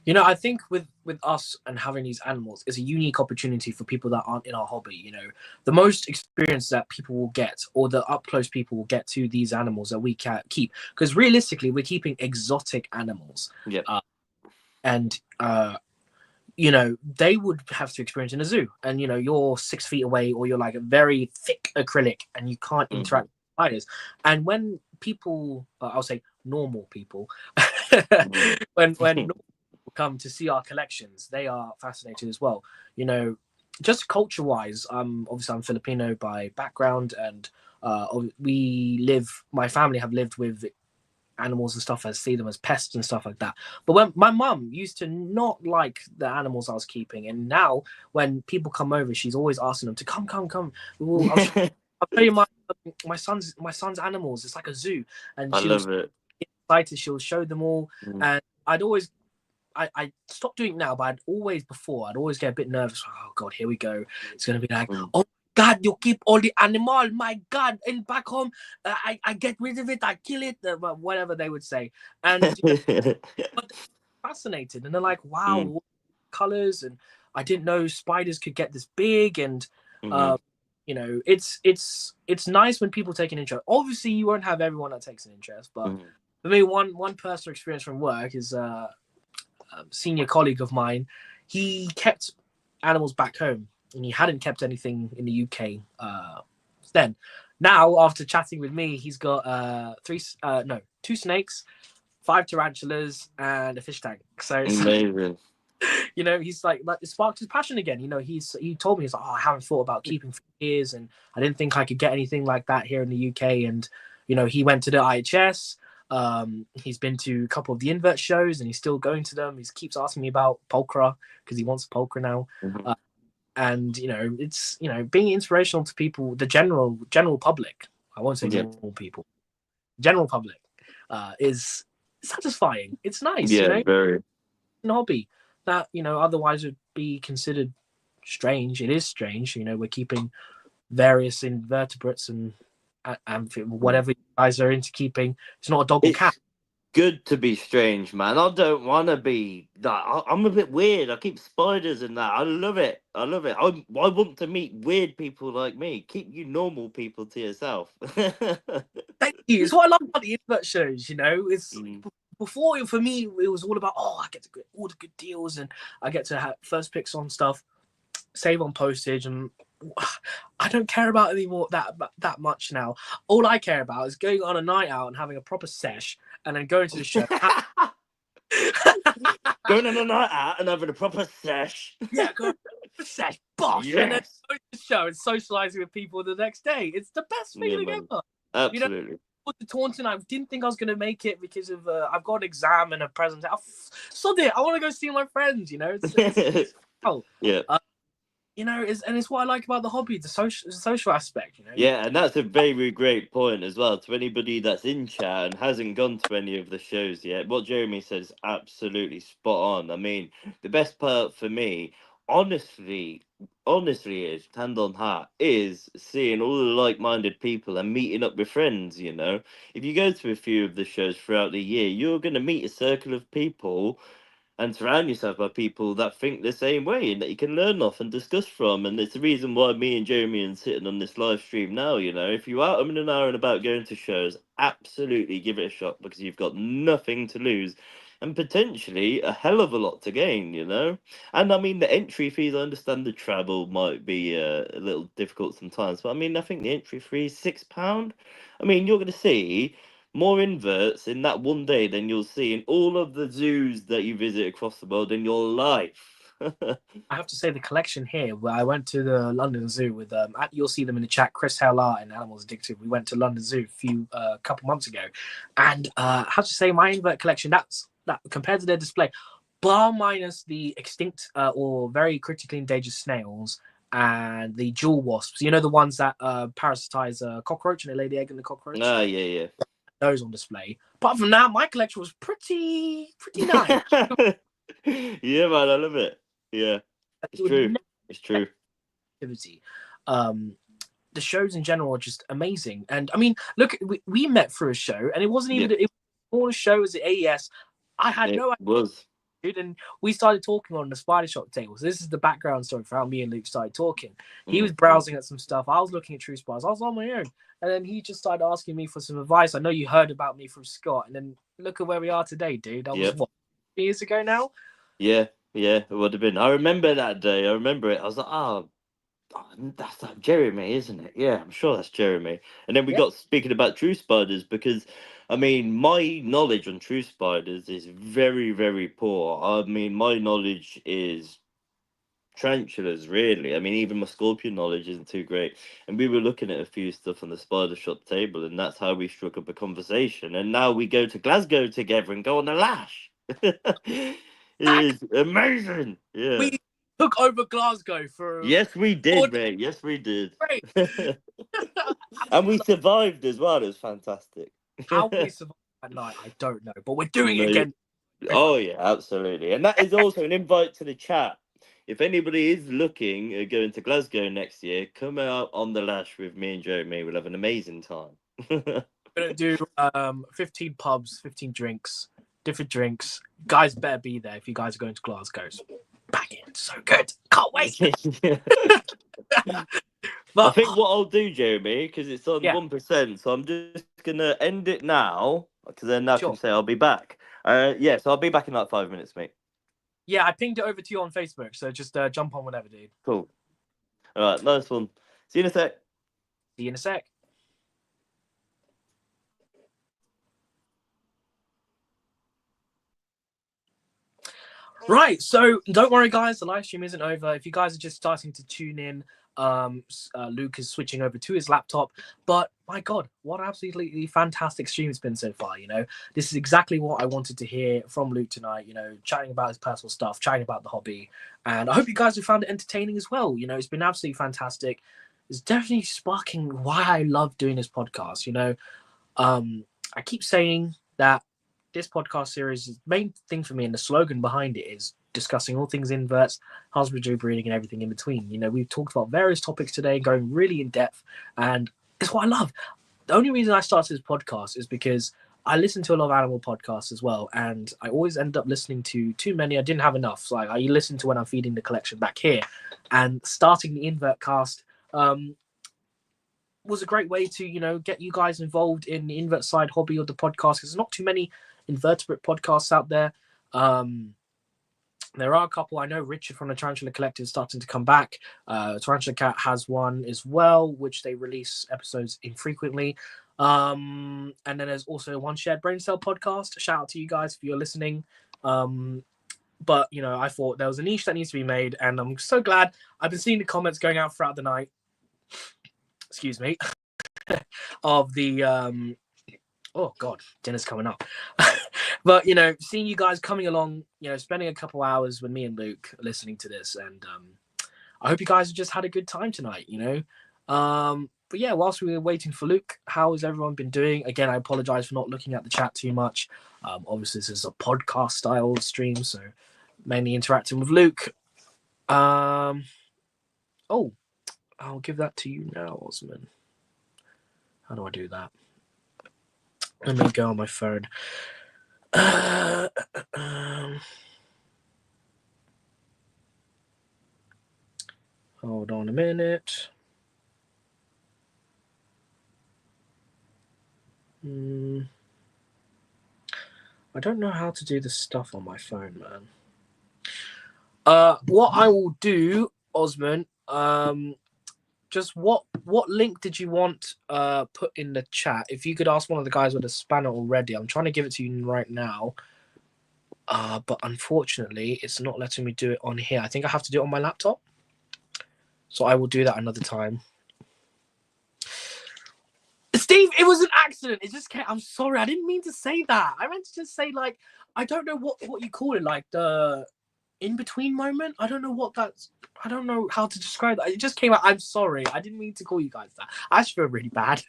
I think with us and having these animals is a unique opportunity for people that aren't in our hobby. The most experience that people will get, or the up close people will get to these animals that we can keep, because realistically, we're keeping exotic animals. Yeah. And they would have to experience in a zoo, and you're 6 feet away, or you're like a very thick acrylic, and you can't interact with spiders. And when people, I'll say normal people, when come to see our collections, they are fascinated as well. Just culture wise, obviously I'm Filipino by background, and my family have lived with animals and stuff. I see them as pests and stuff like that. But when my mum used to not like the animals I was keeping, and now when people come over, she's always asking them to come. I'll show you my son's animals. It's like a zoo, and I love it. Excited. She'll show them all, and I stopped doing it now, but I'd always get a bit nervous. Oh God, here we go. It's gonna be like, oh God, you keep all the animal. My God, and back home, I get rid of it. I kill it. Whatever they would say, and but fascinated, and they're like, wow, colors, and I didn't know spiders could get this big, and it's nice when people take an interest. Obviously, you won't have everyone that takes an interest, but for me, one personal experience from work is senior colleague of mine. He kept animals back home, and he hadn't kept anything in the UK then. Now, after chatting with me, he's got two snakes, 5 tarantulas, and a fish tank. So amazing. He's like it sparked his passion again. He told me, he's like, oh, I haven't thought about keeping for years, and I didn't think I could get anything like that here in the UK. And he went to the IHS. He's been to a couple of the invert shows, and he's still going to them. He keeps asking me about pulchra because he wants a pulchra now. And it's being inspirational to people, the general public. I won't say normal people. General public is satisfying. It's nice, very. An hobby that otherwise would be considered strange. It is strange. We're keeping various invertebrates and whatever you guys are into keeping. It's not a dog or cat. Good to be strange, man. I don't want to be that. I'm a bit weird. I keep spiders and that. I love it. I want to meet weird people like me. Keep you normal people to yourself. Thank you. It's what I love about the invert shows. It's before, for me, it was all about, I get to get all the good deals, and I get to have first picks on stuff, save on postage, and I don't care about anymore that much now. All I care about is going on a night out and having a proper sesh, and then going to the show. Going on a night out and having a proper sesh. Yeah, going to a sesh, bosh, and then going to the show and socializing with people the next day. It's the best feeling ever. You know, Absolutely. to Taunton, I didn't think I was gonna make it because of I've got an exam and a present. Sod it, I want to go see my friends. You know, it's oh, Yeah. you know, it's what I like about the hobby, the social aspect. You know, Yeah, and that's a very great point as well to anybody that's in chat and hasn't gone to any of the shows yet. What Jeremy says absolutely spot on. I mean, the best part for me, honestly, honestly, is hand on heart, is seeing all the like-minded people and meeting up with friends. You know, if you go to a few of the shows throughout the year, you're going to meet a circle of people and surround yourself by people that think the same way and that you can learn off and discuss from. And it's the reason why me and Jeremy are sitting on this live stream now. You know, if you are in an hour and about going to shows, absolutely give it a shot because you've got nothing to lose and potentially a hell of a lot to gain, you know. And I mean, the entry fees, I understand the travel might be a little difficult sometimes, but I mean, I think the entry fee is £6. I mean, you're going to see more inverts in that one day than you'll see in all of the zoos that you visit across the world in your life. I have to say the collection here. Where I went to the London Zoo with you'll see them in the chat. Chris Hellart and Animals Addictive. We went to London Zoo a couple months ago, and I have to say my invert collection. That compared to their display, bar minus the extinct or very critically endangered snails and the jewel wasps. You know, the ones that parasitize a cockroach and they lay the egg in the cockroach. Ah, yeah, Those on display. Apart from that, my collection was pretty nice. yeah. Yeah, man, I love it. Yeah, it's You would true. never It's true. activity. Um, the shows in general are just amazing. And I mean, look, we met through a show, and it wasn't Yeah, even it was the smallest show as the AES. I had it no was. idea, and we started talking on the Spider Shop table. So this is the background story for how me and Luke started talking. He was Mm. browsing at some stuff. I was looking at True Spies. I was on my own, and then he just started asking me for some advice. I know you heard about me from Scott, and then look at where we are today, dude. That was Yep. what, years ago now. Yeah, yeah, it would have been. I remember that day. I remember it. I was like, that's that Jeremy, isn't it? Yeah, I'm sure that's Jeremy. And then we Yeah, got speaking about true spiders because, I mean, my knowledge on true spiders is very, very poor. I mean, my knowledge is tarantulas, really. I mean, even my scorpion knowledge isn't too great. And we were looking at a few stuff on the spider shop table, and that's how we struck up a conversation. And now we go to Glasgow together and go on the lash. It Zach, is amazing. Yeah. we took over Glasgow for Yes, we 4 did, days mate. Yes, we did. straight. And we Absolutely. survived as well. It was fantastic. How we survived that night, I don't know, but we're doing it Mate. again. Oh, yeah, absolutely. And that is also an invite to the chat. If anybody is looking at going to Glasgow next year, come out on the lash with me and Jeremy. We'll have an amazing time. We're gonna do 15 pubs, 15 drinks, different drinks. Guys better be there if you guys are going to Glasgow. Back in, so good. Can't wait. I But think what I'll do, Jeremy, because it's on yeah, 1%, so I'm just gonna end it now, because then I can sure. say I'll be back. Yeah, so I'll be back in like 5 minutes, mate. Yeah, I pinged it over to you on Facebook, so just jump on whenever, dude. Cool. All right, nice one. See you in a sec. See you in a sec. Right, so don't worry, guys. The live stream isn't over. If you guys are just starting to tune in, Luke is switching over to his laptop. But my God, what an absolutely fantastic stream it's been so far. You know, this is exactly what I wanted to hear from Luke tonight. You know, chatting about his personal stuff, chatting about the hobby, and I hope you guys have found it entertaining as well. You know, it's been absolutely fantastic. It's definitely sparking why I love doing this podcast. You know, I keep saying that this podcast series, the main thing for me and the slogan behind it is discussing all things inverts, husbandry, breeding, and everything in between. You know, we've talked about various topics today, going really in depth, and it's what I love. The only reason I started this podcast is because I listen to a lot of animal podcasts as well, and I always end up listening to too many. I didn't have enough. So I listen to when I'm feeding the collection back here, and starting the Invertcast was a great way to, you know, get you guys involved in the invert side hobby of the podcast. There's not too many invertebrate podcasts out there. There are a couple. I know Richard from the Tarantula Collective is starting to come back. Tarantula Cat has one as well, which they release episodes infrequently. And then there's also One Shared Brain Cell podcast. Shout out to you guys if you're listening. But, you know, I thought there was a niche that needs to be made, and I'm so glad. I've been seeing the comments going out throughout the night. Excuse me. of the oh god, dinner's coming up. But you know, seeing you guys coming along, you know, spending a couple hours with me and Luke listening to this, and I hope you guys have just had a good time tonight, you know. But yeah, whilst we were waiting for Luke, how has everyone been doing? Again, I apologize for not looking at the chat too much. Obviously this is a podcast style stream, so mainly interacting with Luke. Oh, I'll give that to you now, Osman. How do I do that? Let me go on my phone. Hold on a minute. I don't know how to do this stuff on my phone, man. What I will do, Osman, just what link did you want put in the chat? If you could ask one of the guys with a spanner already, I'm trying to give it to you right now. But unfortunately, it's not letting me do it on here. I think I have to do it on my laptop. So I will do that another time. Steve, it was an accident. It just came. I'm sorry. I didn't mean to say that. I meant to just say, like, I don't know what you call it, like the in-between moment. I don't know what that's. I don't know how to describe that. It just came out. I'm sorry. I didn't mean to call you guys that. I actually feel really bad.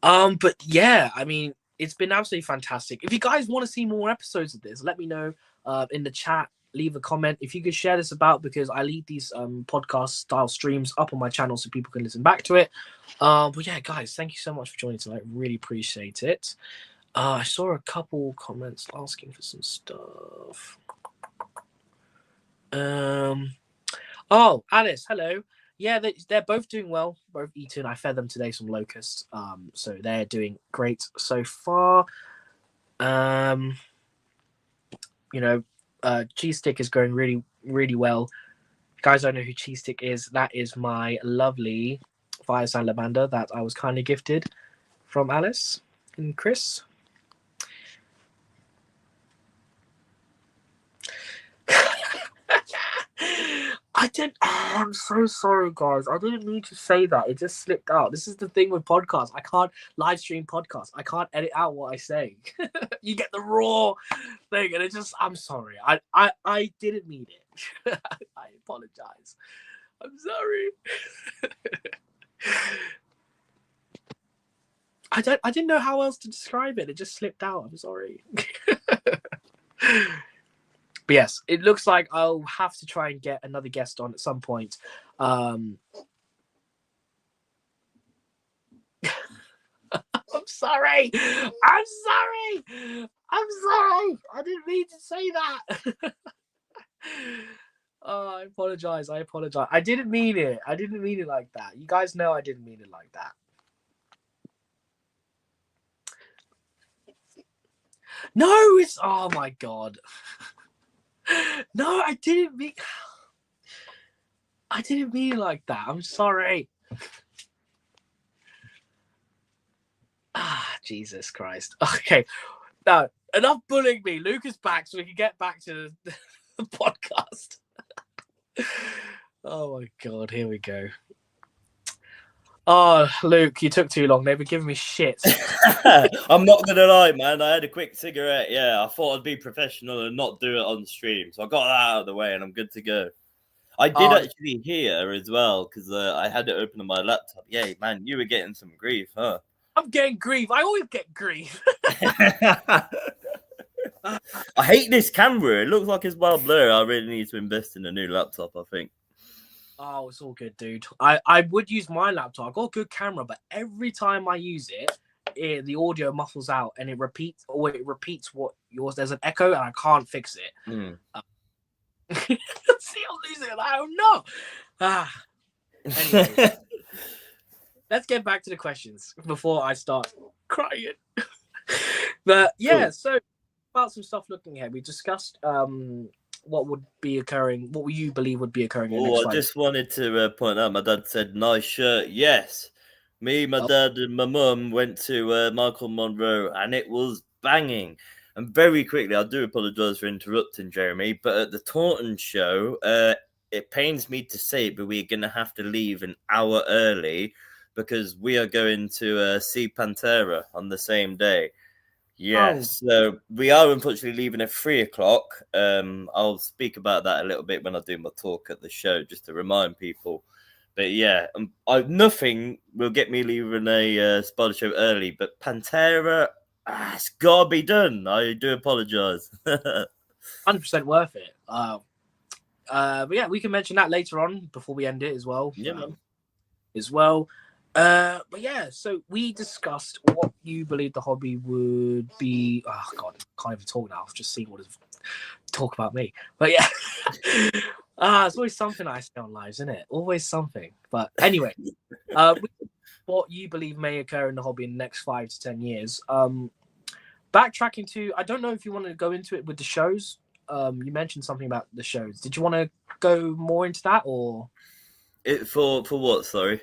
But yeah, I mean, it's been absolutely fantastic. If you guys want to see more episodes of this, let me know in the chat. Leave a comment. If you could share this about, because I leave these podcast style streams up on my channel so people can listen back to it. But yeah, guys, thank you so much for joining tonight. Really appreciate it. I saw a couple comments asking for some stuff. Oh, Alice, hello. Yeah, they're both doing well. Both eating. I fed them today some locusts. So they're doing great so far. You know, Cheese Stick is going really, really well. If you guys don't know who Cheese Stick is, that is my lovely Fire Salamander that I was kindly gifted from Alice and Chris. I'm so sorry, guys. I didn't mean to say that. It just slipped out. This is the thing with podcasts. I can't live stream podcasts. I can't edit out what I say. You get the raw thing, and it just. I'm sorry. I didn't mean it. I apologize. I'm sorry. I didn't know how else to describe it. It just slipped out. I'm sorry. But yes, it looks like I'll have to try and get another guest on at some point. I'm sorry. I'm sorry. I'm sorry. I didn't mean to say that. Oh, I apologize. I didn't mean it. I didn't mean it like that. You guys know I didn't mean it like that. No, it's... Oh, my God. No, I didn't mean it like that. I'm sorry. Jesus Christ. Okay. Now, enough bullying me. Luke is back, so we can get back to the podcast. Oh my God, here we go. Oh, Luke, you took too long. They were giving me shit. I'm not gonna lie, man. I had a quick cigarette. Yeah, I thought I'd be professional and not do it on stream, so I got that out of the way, and I'm good to go. I did actually hear as well, because I had it open on my laptop. Yeah, man, you were getting some grief, huh? I'm getting grief. I always get grief. I hate this camera. It looks like it's well blurry. I really need to invest in a new laptop, I think. Oh, it's all good, dude. I would use my laptop. I've got a good camera, but every time I use it, the audio muffles out and it repeats what yours. There's an echo and I can't fix it. See, I'm losing it. I don't know. Anyway, let's get back to the questions before I start crying. But yeah, cool. So about some stuff looking ahead. We discussed what would be occurring, what you believe would be occurring in the next fight. I just wanted to point out, my dad said, nice shirt. Yes. Me, my dad, and my mum went to Michael Monroe, and it was banging. And very quickly, I do apologise for interrupting, Jeremy, but at the Taunton show, it pains me to say it, but we're going to have to leave an hour early because we are going to see Pantera on the same day. Yes, so we are unfortunately leaving at 3:00. I'll speak about that a little bit when I do my talk at the show, just to remind people. But yeah, nothing will get me leaving a Spider show early, but Pantera, it's gotta be done. I do apologize. 100% worth it. But yeah, we can mention that later on before we end it as well. Yeah, man. As well. But yeah, so we discussed what you believe the hobby would be. Oh God, I can't even talk now. I've just seen what is talk about me. But yeah, it's always something I say on lives, isn't it? Always something. But anyway, what you believe may occur in the hobby in the next 5 to 10 years. Backtracking to, I don't know if you want to go into it with the shows. You mentioned something about the shows. Did you want to go more into that, or For what? Sorry.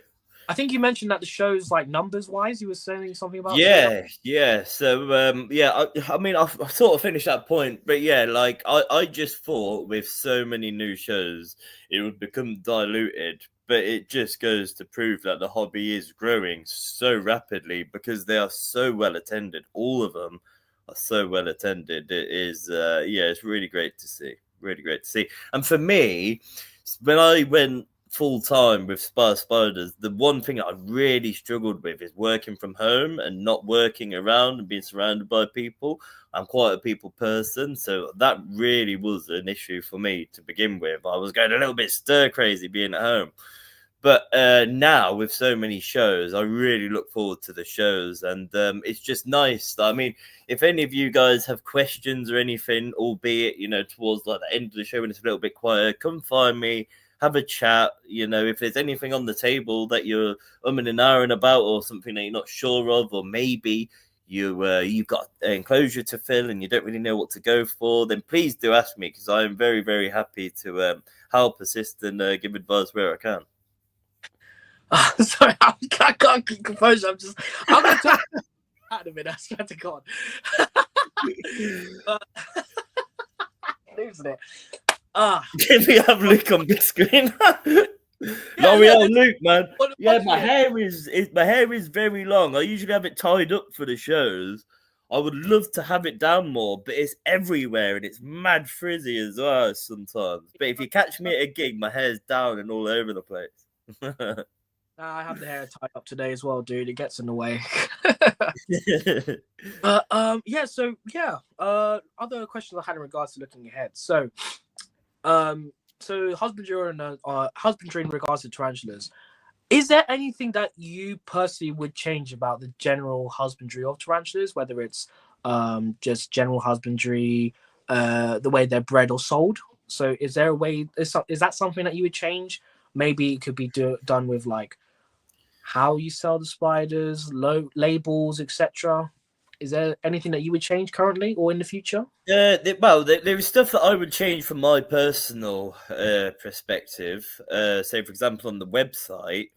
I think you mentioned that the shows, like numbers wise, you were saying something about. Yeah. So yeah, I mean, I sort of finished that point, but yeah, like I just thought with so many new shows, it would become diluted. But it just goes to prove that the hobby is growing so rapidly because they are so well attended. All of them are so well attended. It is, yeah, it's really great to see. Really great to see. And for me, when I went full time with SpaSpiders, the one thing I really struggled with is working from home and not working around and being surrounded by people. I'm quite a people person, so that really was an issue for me to begin with. I was going a little bit stir crazy being at home. But now with so many shows, I really look forward to the shows, and it's just nice. I mean, if any of you guys have questions or anything, albeit towards like the end of the show when it's a little bit quiet, come find me, have a chat. If there's anything on the table that you're umming and ahhing about, or something that you're not sure of, or maybe you've got an enclosure to fill and you don't really know what to go for, then please do ask me, because I am very, very happy to help, assist, and give advice where I can. Sorry, I can't keep composure. I'm going to talk out of it. I swear to God. Losing it. Can we have Luke on big screen? L'Oreal Luke, man. Yeah, my hair is very long. I usually have it tied up for the shows. I would love to have it down more, but it's everywhere and it's mad frizzy as well sometimes. But if you catch me at a gig, my hair's down and all over the place. I have the hair tied up today as well, dude. It gets in the way. Other questions I had in regards to looking ahead. So husbandry in regards to tarantulas. Is there anything that you personally would change about the general husbandry of tarantulas, whether it's just general husbandry, the way they're bred or sold? So is there a way? Is that something that you would change? Maybe it could be done with like how you sell the spiders, labels, etc. Is there anything that you would change currently or in the future? There is stuff that I would change from my personal perspective. Say, for example, on the website,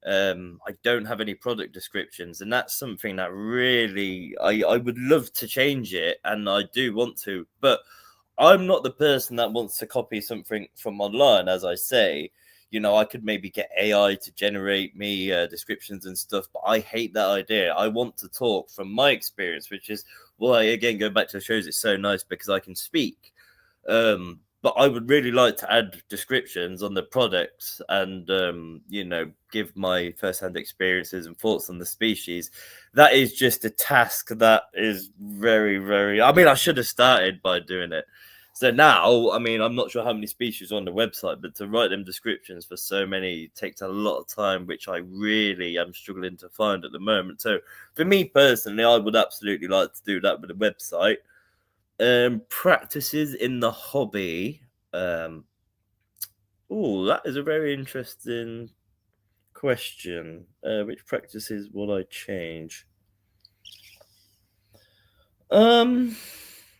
I don't have any product descriptions, and that's something that really I would love to change it, and I do want to, but I'm not the person that wants to copy something from online, as I say. I could maybe get AI to generate me descriptions and stuff, but I hate that idea. I want to talk from my experience, which is why, again, go back to the shows, it's so nice because I can speak. But I would really like to add descriptions on the products and, give my first-hand experiences and thoughts on the species. That is just a task that is very, very... I mean, I should have started by doing it. So now, I mean, I'm not sure how many species are on the website, but to write them descriptions for so many takes a lot of time, which I really am struggling to find at the moment. So for me personally, I would absolutely like to do that with the website. Practices in the hobby. That is a very interesting question. Which practices will I change?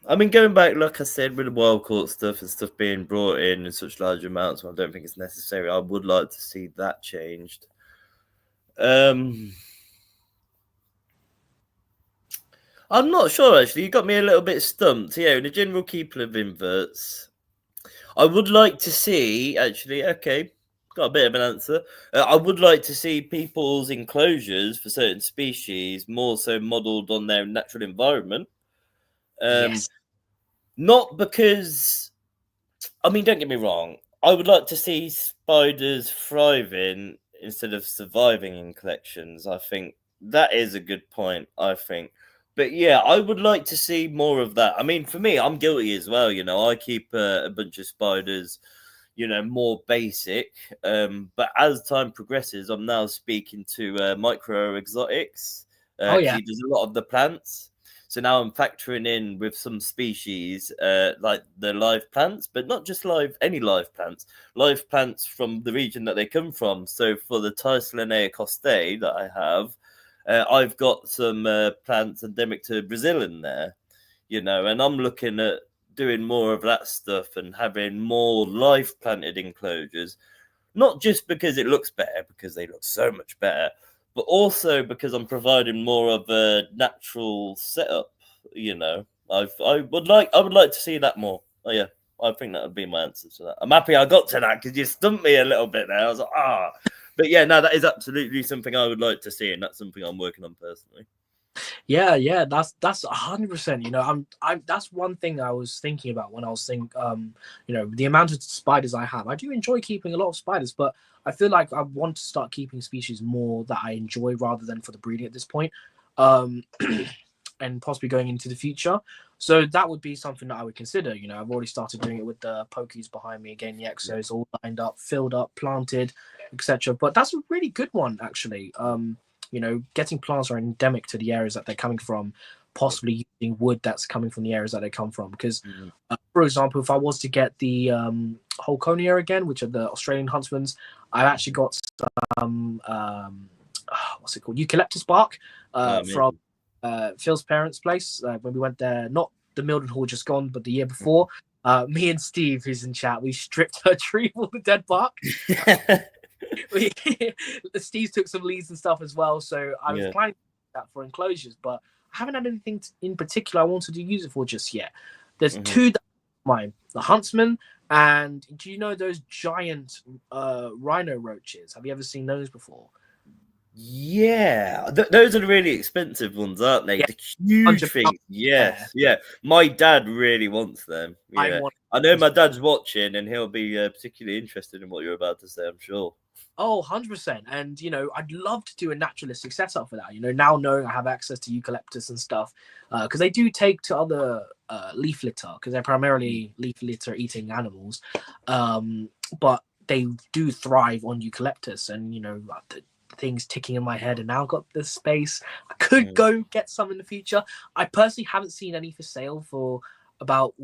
I mean, going back, like I said, with the wild caught stuff and stuff being brought in such large amounts, I don't think it's necessary. I would like to see that changed. I'm not sure, actually. You got me a little bit stumped. Yeah, in the general keeper of inverts, I would like to see, actually, okay, got a bit of an answer. I would like to see people's enclosures for certain species more so modelled on their natural environment. Yes. Not because, I mean, don't get me wrong, I would like to see spiders thriving instead of surviving in collections. I think that is a good point, I think. But yeah, I would like to see more of that. I mean, for me, I'm guilty as well. I keep a bunch of spiders, more basic. But as time progresses, I'm now speaking to micro exotics Oh because yeah. he does a lot of the plants. So now I'm factoring in with some species like the live plants, but not just any live plants from the region that they come from. So for the Tyslanea costae that I have, I've got some plants endemic to Brazil in there, and I'm looking at doing more of that stuff and having more live planted enclosures, not just because it looks better, because they look so much better, but also because I'm providing more of a natural setup. I would like to see that more. Oh yeah, I think that would be my answer to that. I'm happy I got to that because you stumped me a little bit there. I was like, but yeah, no, that is absolutely something I would like to see, and that's something I'm working on personally. Yeah, that's 100%. That's one thing I was thinking about when I was thinking, the amount of spiders I have. I do enjoy keeping a lot of spiders, but I feel like I want to start keeping species more that I enjoy rather than for the breeding at this point, um, and possibly going into the future. So that would be something that I would consider. I've already started doing it with the pokies behind me again, the exos all lined up, filled up, planted, etc. But that's a really good one, actually. Getting plants are endemic to the areas that they're coming from, possibly using wood that's coming from the areas that they come from. Because, for example, if I was to get the Holconia again, which are the Australian huntsmans, I've actually got some, what's it called, eucalyptus bark from Phil's parents' place when we went there. Not the Mildred Hall just gone, but the year before. Me and Steve, who's in chat, we stripped her tree of all the dead bark. Steve took some leaves and stuff as well, so I was planning that for enclosures, but I haven't had anything in particular I wanted to use it for just yet. There's two that mine, the huntsman, and do you know those giant rhino roaches? Have you ever seen those before? Yeah, those are the really expensive ones, aren't they? Yeah, The huge things. Yes, yeah. My dad really wants them. Yeah, I know my dad's watching, and he'll be particularly interested in what you're about to say, I'm sure. Oh, 100%. And, I'd love to do a naturalistic setup for that. Now knowing I have access to eucalyptus and stuff, because they do take to other leaf litter, because they're primarily leaf litter eating animals. But they do thrive on eucalyptus, and, the things ticking in my head, and now I've got the space. I could go get some in the future. I personally haven't seen any for sale for about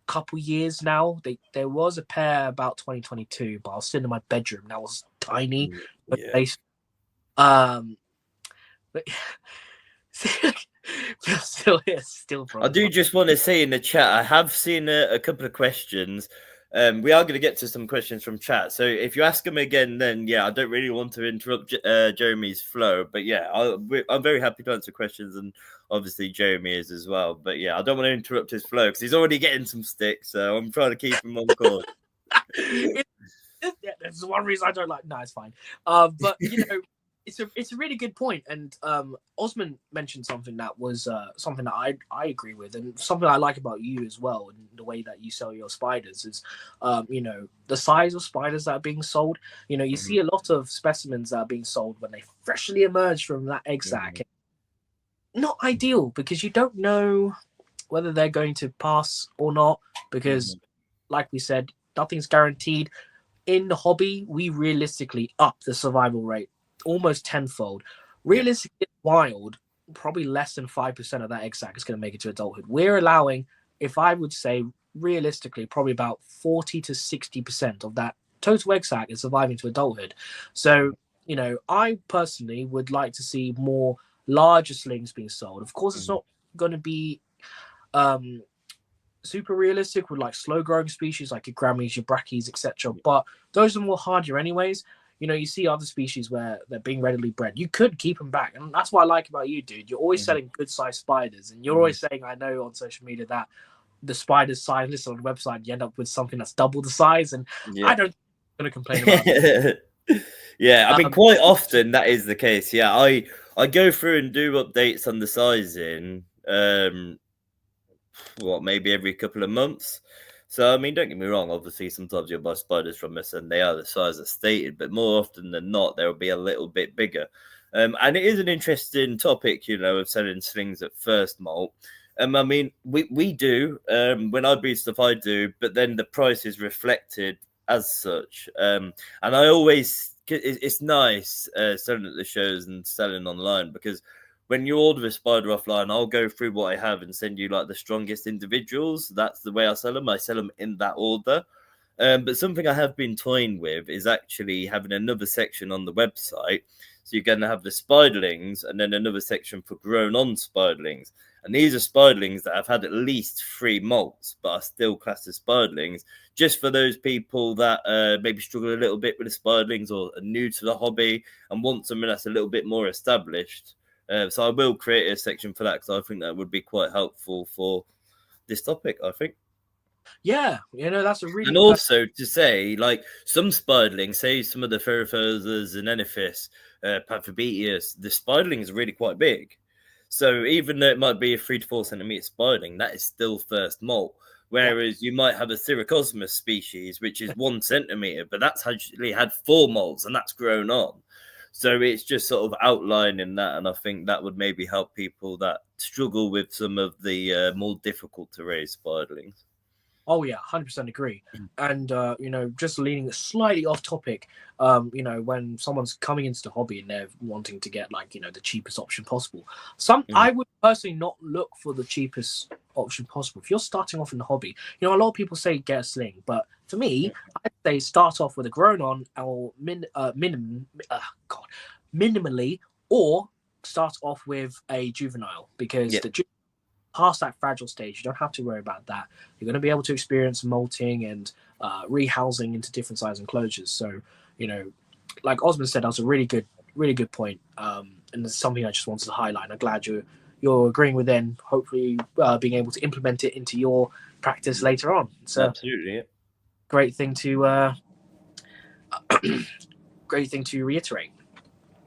couple years now. There was a pair about 2022, but I was sitting in my bedroom. That was tiny. But still here, still. I do just want to say in the chat, I have seen a couple of questions. We are going to get to some questions from chat. So if you ask them again, then I don't really want to interrupt Jeremy's flow. But I'm very happy to answer questions, and obviously Jeremy is as well. But I don't want to interrupt his flow because he's already getting some sticks. So I'm trying to keep him on course. There's one reason I don't like. No, it's fine. But it's a really good point. And Osman mentioned something that was something that I agree with, and something I like about you as well, and the way that you sell your spiders is, the size of spiders that are being sold. You see a lot of specimens that are being sold when they freshly emerge from that egg sac. Not ideal, because you don't know whether they're going to pass or not, because like we said, nothing's guaranteed. In the hobby, we realistically up the survival rate almost tenfold. Realistically, wild, probably less than 5% of that egg sac is going to make it to adulthood. We're allowing, if I would say realistically, probably about 40 to 60% of that total egg sac is surviving to adulthood. So, I personally would like to see more larger slings being sold. Of course, it's not going to be super realistic with like slow growing species like your Grammys, your Brackies, etc. But those are more hardier anyways. You see other species where they're being readily bred. You could keep them back. And that's what I like about you, dude. You're always selling good sized spiders. And you're always saying, I know on social media that the spider's size listed on the website, you end up with something that's double the size, and Yeah. I don't going to complain about. Yeah, I mean, Um, quite often that is the case. Yeah, I go through and do updates on the sizing. What, maybe every couple of months. So I mean, don't get me wrong. Obviously, sometimes you'll buy spiders from us, and they are the size that's stated. But more often than not, they'll be a little bit bigger. And it is an interesting topic, of selling slings at first molt. I mean, we do when I do stuff, I do, but then the price is reflected as such. And I always it's nice selling at the shows and selling online, because when you order a spider offline, I'll go through what I have and send you like the strongest individuals. That's the way I sell them. I sell them in that order. But something I have been toying with is actually having another section on the website. So you're going to have the spiderlings and then another section for grown on spiderlings. And these are spiderlings that have had at least 3 molts, but are still classed as spiderlings, just for those people that maybe struggle a little bit with the spiderlings or are new to the hobby and want something that's a little bit more established. So I will create a section for that, because I think that would be quite helpful for this topic, I think. yeah, that's a really And good question. also to say, like, some spiderlings, say some of the Ferrophosas and Eniphis, Paphobetius, the spiderling is really quite big. So even though it might be a 3 to 4 centimeter spiderling, that is still first molt. Yeah. Whereas you might have a Thyracosmus species, which is 1 centimeter, but that's actually had 4 molts and that's grown on. So it's just sort of outlining that, and I think that would maybe help people that struggle with some of the more difficult to raise spiderlings. Oh yeah, 100% agree. And just leaning slightly off topic, when someone's coming into the hobby and they're wanting to get like the cheapest option possible, I would personally not look for the cheapest option possible. If you're starting off in the hobby, a lot of people say get a sling, but for me, I'd say start off with a grown on or minimally, or start off with a juvenile, because the past that fragile stage, you don't have to worry about that. You're going to be able to experience molting and rehousing into different size enclosures. So, like Osman said, that was a really good point. And it's something I just wanted to highlight. And I'm glad you're agreeing with then. Hopefully, being able to implement it into your practice later on. So, absolutely, yeah. Great thing to reiterate.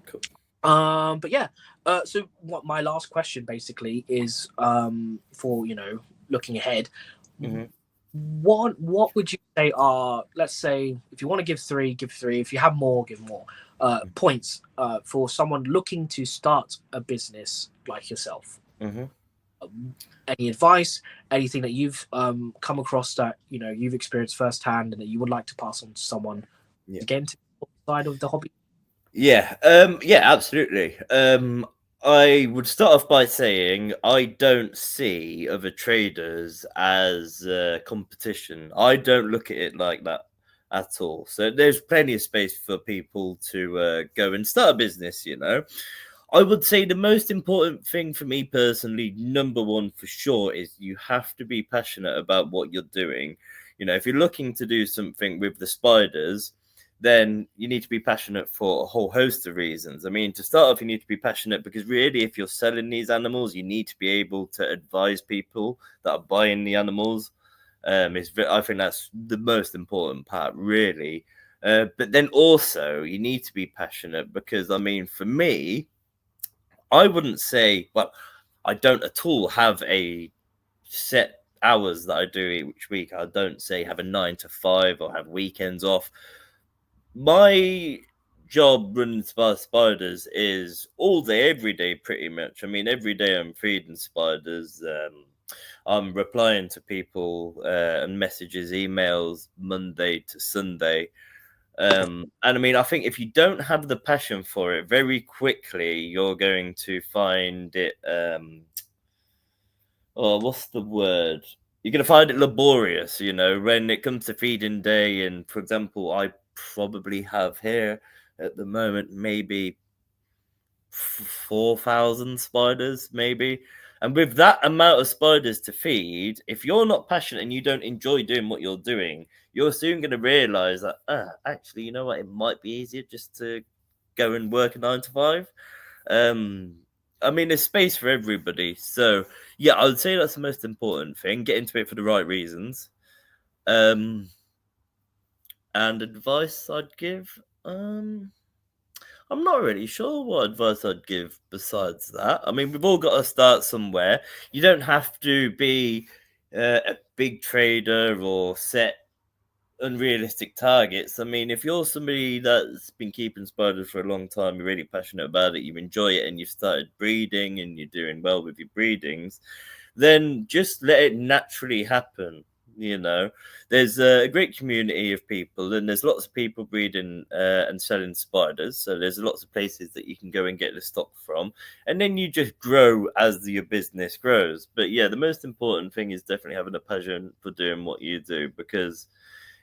Cool. But yeah, so what my last question basically is, for looking ahead, what would you say are, let's say, if you want to give three, give three. If you have more, give more. Points for someone looking to start a business like yourself. Any advice, anything that you've come across that you've experienced firsthand and that you would like to pass on to someone to get into the side of the hobby? Yeah, absolutely. I would start off by saying I don't see other traders as competition. I don't look at it like that at all. So there's plenty of space for people to go and start a business, I would say the most important thing for me personally, number one for sure, is you have to be passionate about what you're doing. If you're looking to do something with the spiders, then you need to be passionate for a whole host of reasons. I mean, to start off, you need to be passionate because really, if you're selling these animals, you need to be able to advise people that are buying the animals. I think that's the most important part, really. But then also, you need to be passionate because, I mean, for me, I wouldn't say, well, I don't at all have a set hours that I do each week. I don't say have a 9 to 5 or have weekends off. My job running SpaSpiders is all day, every day, pretty much. I mean, every day I'm feeding spiders. I'm replying to people and messages, emails, Monday to Sunday. And I mean, I think if you don't have the passion for it, very quickly you're going to find it. What's the word? You're going to find it laborious, when it comes to feeding day. And for example, I probably have here at the moment maybe 4,000 spiders, maybe. And with that amount of spiders to feed, if you're not passionate and you don't enjoy doing what you're doing, you're soon going to realize that, actually, you know what? It might be easier just to go and work a 9 to 5. I mean, there's space for everybody. So yeah, I would say that's the most important thing. Get into it for the right reasons. And advice I'd give. I'm not really sure what advice I'd give besides that. I mean, we've all got to start somewhere. You don't have to be a big trader or set unrealistic targets. I mean, if you're somebody that's been keeping spiders for a long time, you're really passionate about it, you enjoy it, and you've started breeding and you're doing well with your breedings, then just let it naturally happen. You know, there's a great community of people, and there's lots of people breeding and selling spiders. So there's lots of places that you can go and get the stock from, and then you just grow as your business grows. But yeah, the most important thing is definitely having a passion for doing what you do, because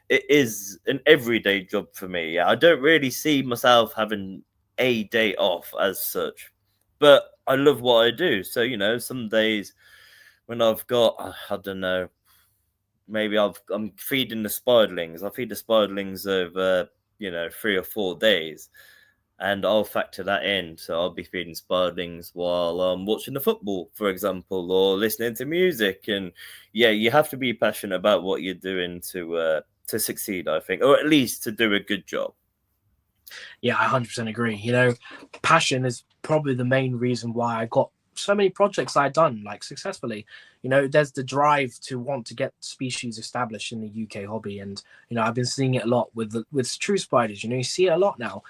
it is an everyday job for me. I don't really see myself having a day off as such, but I love what I do. So, you know, some days when I've got, I don't know, maybe I'm feeding the spiderlings. I feed the spiderlings over, 3 or 4 days, and I'll factor that in. So I'll be feeding spiderlings while I'm watching the football, for example, or listening to music. And yeah, you have to be passionate about what you're doing to succeed, I think, or at least to do a good job. Yeah, I 100% agree. You know, passion is probably the main reason why I got so many projects I've done like successfully. You know, there's the drive to want to get species established in the UK hobby, and you know, I've been seeing it a lot with true spiders. You know, you see it a lot now.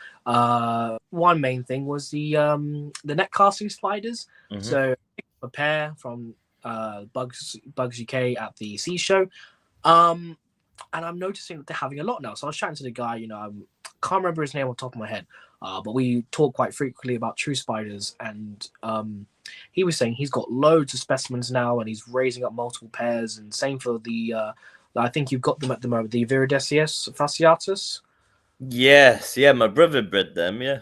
One main thing was the net casting spiders. Mm-hmm. So a pair from Bugs UK at the Sea Show. And I'm noticing that they're having a lot now. So I was chatting to the guy, you know, I can't remember his name on top of my head, but we talk quite frequently about true spiders. And he was saying he's got loads of specimens now, and he's raising up multiple pairs. And same for I think you've got them at the moment, the Viridesius fasciatus. Yes, yeah, my brother bred them, yeah.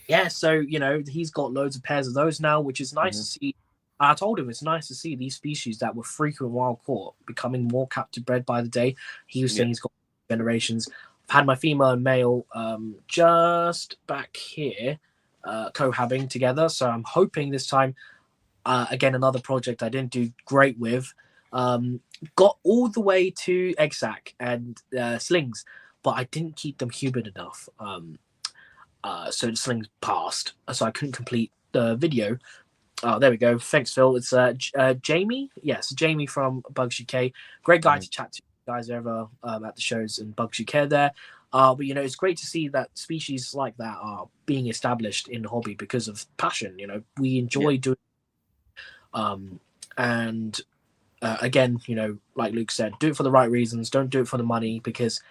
Yeah, so, you know, he's got loads of pairs of those now, which is nice to see. I told him it's nice to see these species that were frequent wild caught becoming more captive bred by the day. He was saying he's got generations. I've had my female and male just back here cohabbing together. So I'm hoping this time, again, another project I didn't do great with, got all the way to egg sac and slings, but I didn't keep them humid enough. So the slings passed, so I couldn't complete the video. Oh, there we go. Thanks, Phil. It's Jamie. Yes, Jamie from Bugs UK. Great guy to chat to. Guys ever at the shows in Bugs UK there. But you know, it's great to see that species like that are being established in the hobby because of passion. You know, we enjoy doing. And again, you know, like Luke said, do it for the right reasons. Don't do it for the money, because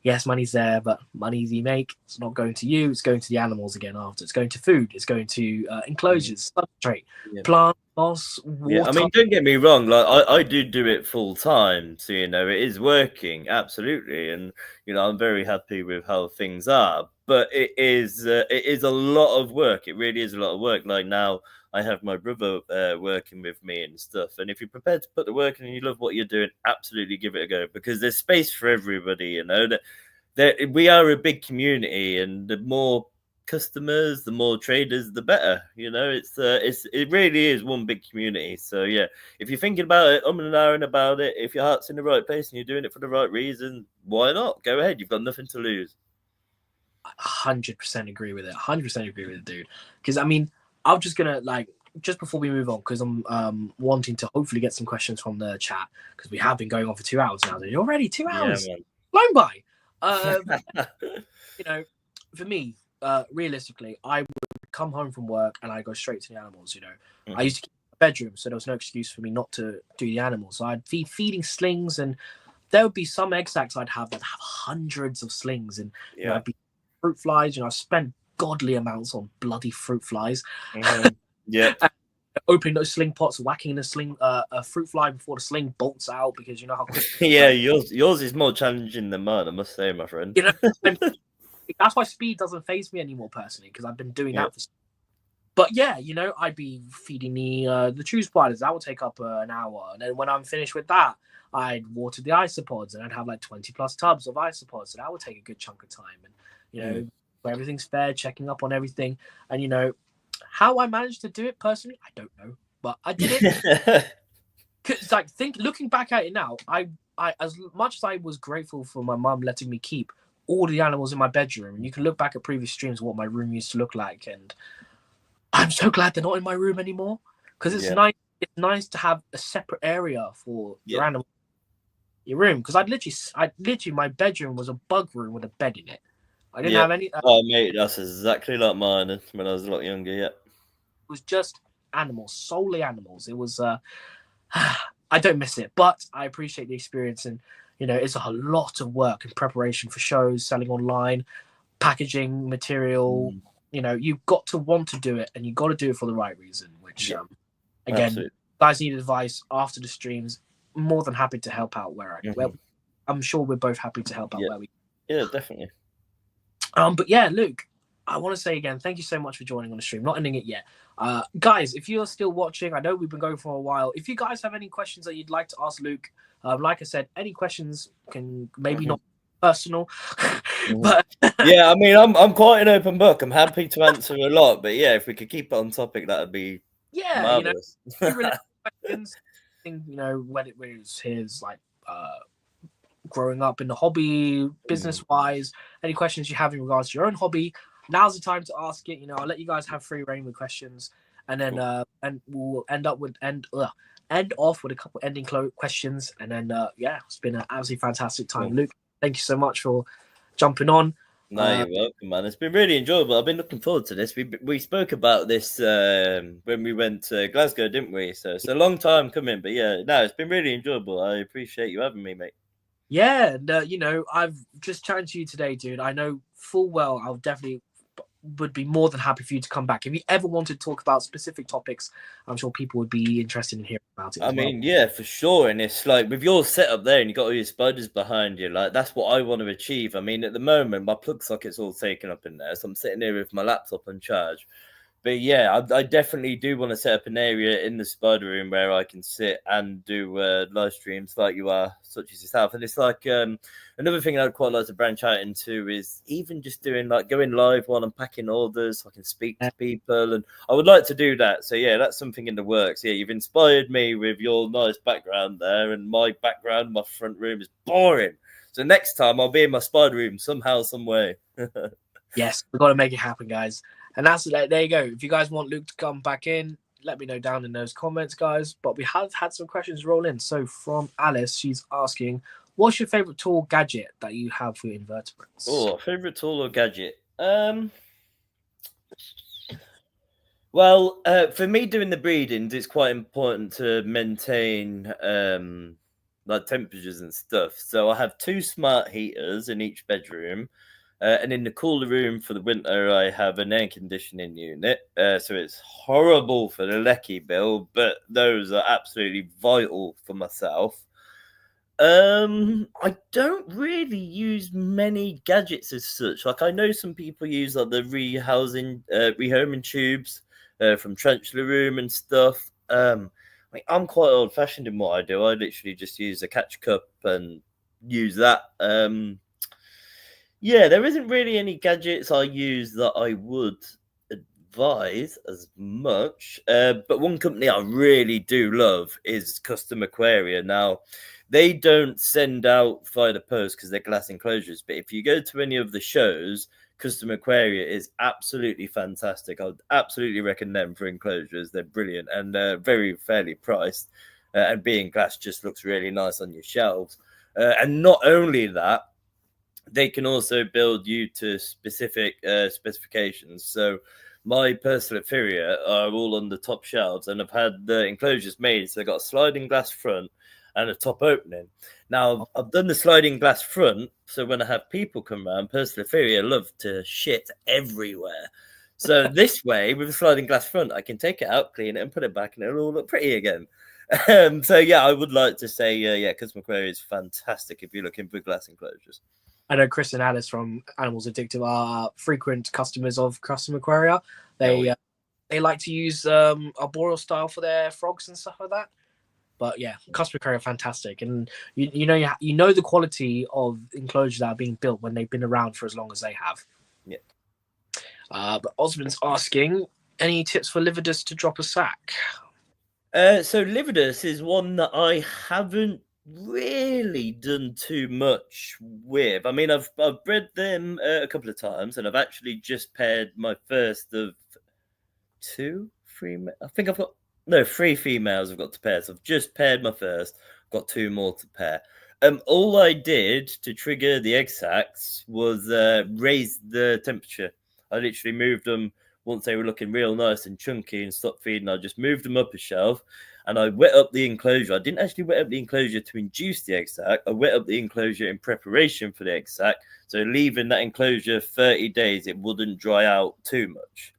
yes, money's there, but money you make, it's not going to you. It's going to the animals again after. It's going to food. It's going to enclosures, substrate, plant, moss, water. Yeah, I mean, don't get me wrong. Like, I do it full time, so you know it is working absolutely, and you know I'm very happy with how things are. But it is a lot of work. It really is a lot of work. Like now, I have my brother working with me and stuff. And if you're prepared to put the work in and you love what you're doing, absolutely give it a go, because there's space for everybody. You know that we are a big community, and the more customers, the more traders, the better. You know, it really is one big community. So yeah, if you're thinking about it, and ahhing about it, if your heart's in the right place and you're doing it for the right reason, why not? Go ahead. You've got nothing to lose. 100% agree with it. 100% agree with it, dude. Because I mean, I'm just gonna just before we move on, because I'm wanting to hopefully get some questions from the chat, because we have been going on for 2 hours now. Dude. Already 2 hours, blown by. You know, for me, realistically, I would come home from work and I go straight to the animals. You know, I used to keep a bedroom, so there was no excuse for me not to do the animals. So I'd be feeding slings, and there would be some egg sacs I'd have that have hundreds of slings, and you know, I'd be fruit flies. You know, I spent godly amounts on bloody fruit flies. Opening those sling pots, whacking the sling a fruit fly before the sling bolts out, because you know how quick. Yours is more challenging than mine, I must say, my friend. You know, that's why speed doesn't faze me anymore personally, because I've been doing that for. But yeah, you know, I'd be feeding the true spiders. That would take up an hour, and then when I'm finished with that, I'd water the isopods, and I'd have like 20 plus tubs of isopods, so that would take a good chunk of time. And you know, where everything's fair, checking up on everything, and you know, How I managed to do it personally, I don't know, but I did it. Cause like looking back at it now, I as much as I was grateful for my mum letting me keep all the animals in my bedroom, and you can look back at previous streams what my room used to look like, and I'm so glad they're not in my room anymore because it's Yeah. nice. It's nice to have a separate area for your Yeah. animal, your room. Because I literally, my bedroom was a bug room with a bed in it. I didn't Yeah. have any. Oh, mate, that's exactly like mine when I was a lot younger. Yeah. It was just animals, solely animals. It was. I don't miss it, but I appreciate the experience, and it's a lot of work and preparation for shows, selling online, packaging material. Mm. You've got to want to do it, and you've got to do it for the right reason. Which, Yeah. again, Absolutely. guys need advice after the streams. More than happy to help out where I'm sure we're both happy to help out Yeah. where we. Yeah, definitely. But yeah, Luke, I want to say again, thank you so much for joining on the stream. Not ending it yet. Guys, if you're still watching, I know we've been going for a while. If you guys have any questions that you'd like to ask Luke, like I said, any questions can maybe not personal, but yeah, I mean, I'm quite an open book. I'm happy to answer a lot, but yeah, if we could keep it on topic, that would be marvelous. Questions. When it was his like growing up in the hobby, business wise, any questions you have in regards to your own hobby, now's the time to ask it. I'll let you guys have free reign with questions, and then and we'll end off with a couple ending questions, and then it's been an absolutely fantastic time. Luke, thank you so much for jumping on. No, you're welcome, man. It's been really enjoyable. I've been looking forward to this. We spoke about this when we went to Glasgow, didn't we? So it's a long time coming, but yeah, no, it's been really enjoyable. I appreciate you having me, mate. Yeah, and I've just chatted to you today, dude. I know full well I'll definitely would be more than happy for you to come back. If you ever wanted to talk about specific topics, I'm sure people would be interested in hearing about it. I mean, yeah, for sure. And it's like with your setup there and you got all your spiders behind you, like that's what I want to achieve. I mean, at the moment, my plug socket's all taken up in there. So I'm sitting here with my laptop on charge. But yeah, I definitely do want to set up an area in the spider room where I can sit and do live streams like you are, such as yourself. And it's like another thing I'd quite like to branch out into is even just doing like going live while I'm packing orders so I can speak to people. And I would like to do that. So yeah, that's something in the works. Yeah, you've inspired me with your nice background there. And my background, my front room is boring. So next time I'll be in my spider room somehow, some way. Yes, we've got to make it happen, guys. And that's there you go. If you guys want Luke to come back in, let me know down in those comments, guys. But we have had some questions roll in. So from Alice, she's asking, what's your favorite tool gadget that you have for your invertebrates? Oh, favorite tool or gadget? Well, for me doing the breedings, it's quite important to maintain like temperatures and stuff. So I have 2 smart heaters in each bedroom. And in the cooler room for the winter, I have an air conditioning unit. So it's horrible for the lecky bill, but those are absolutely vital for myself. I don't really use many gadgets as such. Like I know some people use like the rehoming tubes from Trenchler Room and stuff. I'm quite old fashioned in what I do. I literally just use a catch cup and use that. Yeah, there isn't really any gadgets I use that I would advise as much. But one company I really do love is Custom Aquaria. Now, they don't send out via the post because they're glass enclosures. But if you go to any of the shows, Custom Aquaria is absolutely fantastic. I'd absolutely recommend them for enclosures. They're brilliant and very fairly priced. And being glass just looks really nice on your shelves. And not only that, they can also build you to specific specifications. So my Perslephiria are all on the top shelves, and I've had the enclosures made. So they've got a sliding glass front and a top opening. Now, I've done the sliding glass front, so when I have people come around, Perslephiria love to shit everywhere. So this way, with a sliding glass front, I can take it out, clean it, and put it back, and it'll all look pretty again. So yeah, I would like to say, Custom Aquaria is fantastic if you're looking for glass enclosures. I know Chris and Alice from Animals Addictive are frequent customers of Custom Aquaria. They like to use arboreal style for their frogs and stuff like that. But yeah, Custom Aquaria are fantastic, and you know the quality of enclosures that are being built when they've been around for as long as they have. Yeah. But Osmond's asking, Any tips for Lividus to drop a sack? So Lividus is one that I haven't really done too much with. I mean, I've bred them a couple of times, and I've actually just paired my first of three. I think I've got three females. I've got to pair. So I've just paired my first. Got two more to pair. All I did to trigger the egg sacs was raise the temperature. I literally moved them once they were looking real nice and chunky and stopped feeding. I just moved them up a shelf and I wet up the enclosure. I didn't actually wet up the enclosure to induce the egg sac. I wet up the enclosure in preparation for the egg sac. So leaving that enclosure 30 days, it wouldn't dry out too much.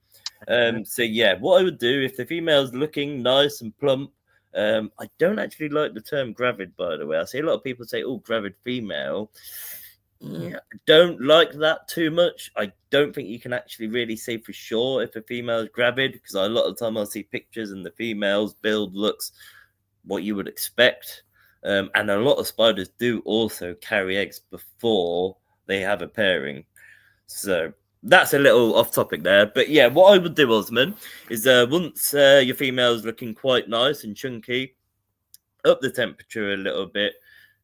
So yeah, what I would do if the female's looking nice and plump, I don't actually like the term gravid, by the way. I see a lot of people say, "Oh, gravid female." Yeah, I don't like that too much. I don't think you can actually really say for sure if a female is gravid because a lot of the time I'll see pictures and the female's build looks what you would expect. And a lot of spiders do also carry eggs before they have a pairing. So that's a little off topic there. But yeah, what I would do, Osman, is once your female's looking quite nice and chunky, up the temperature a little bit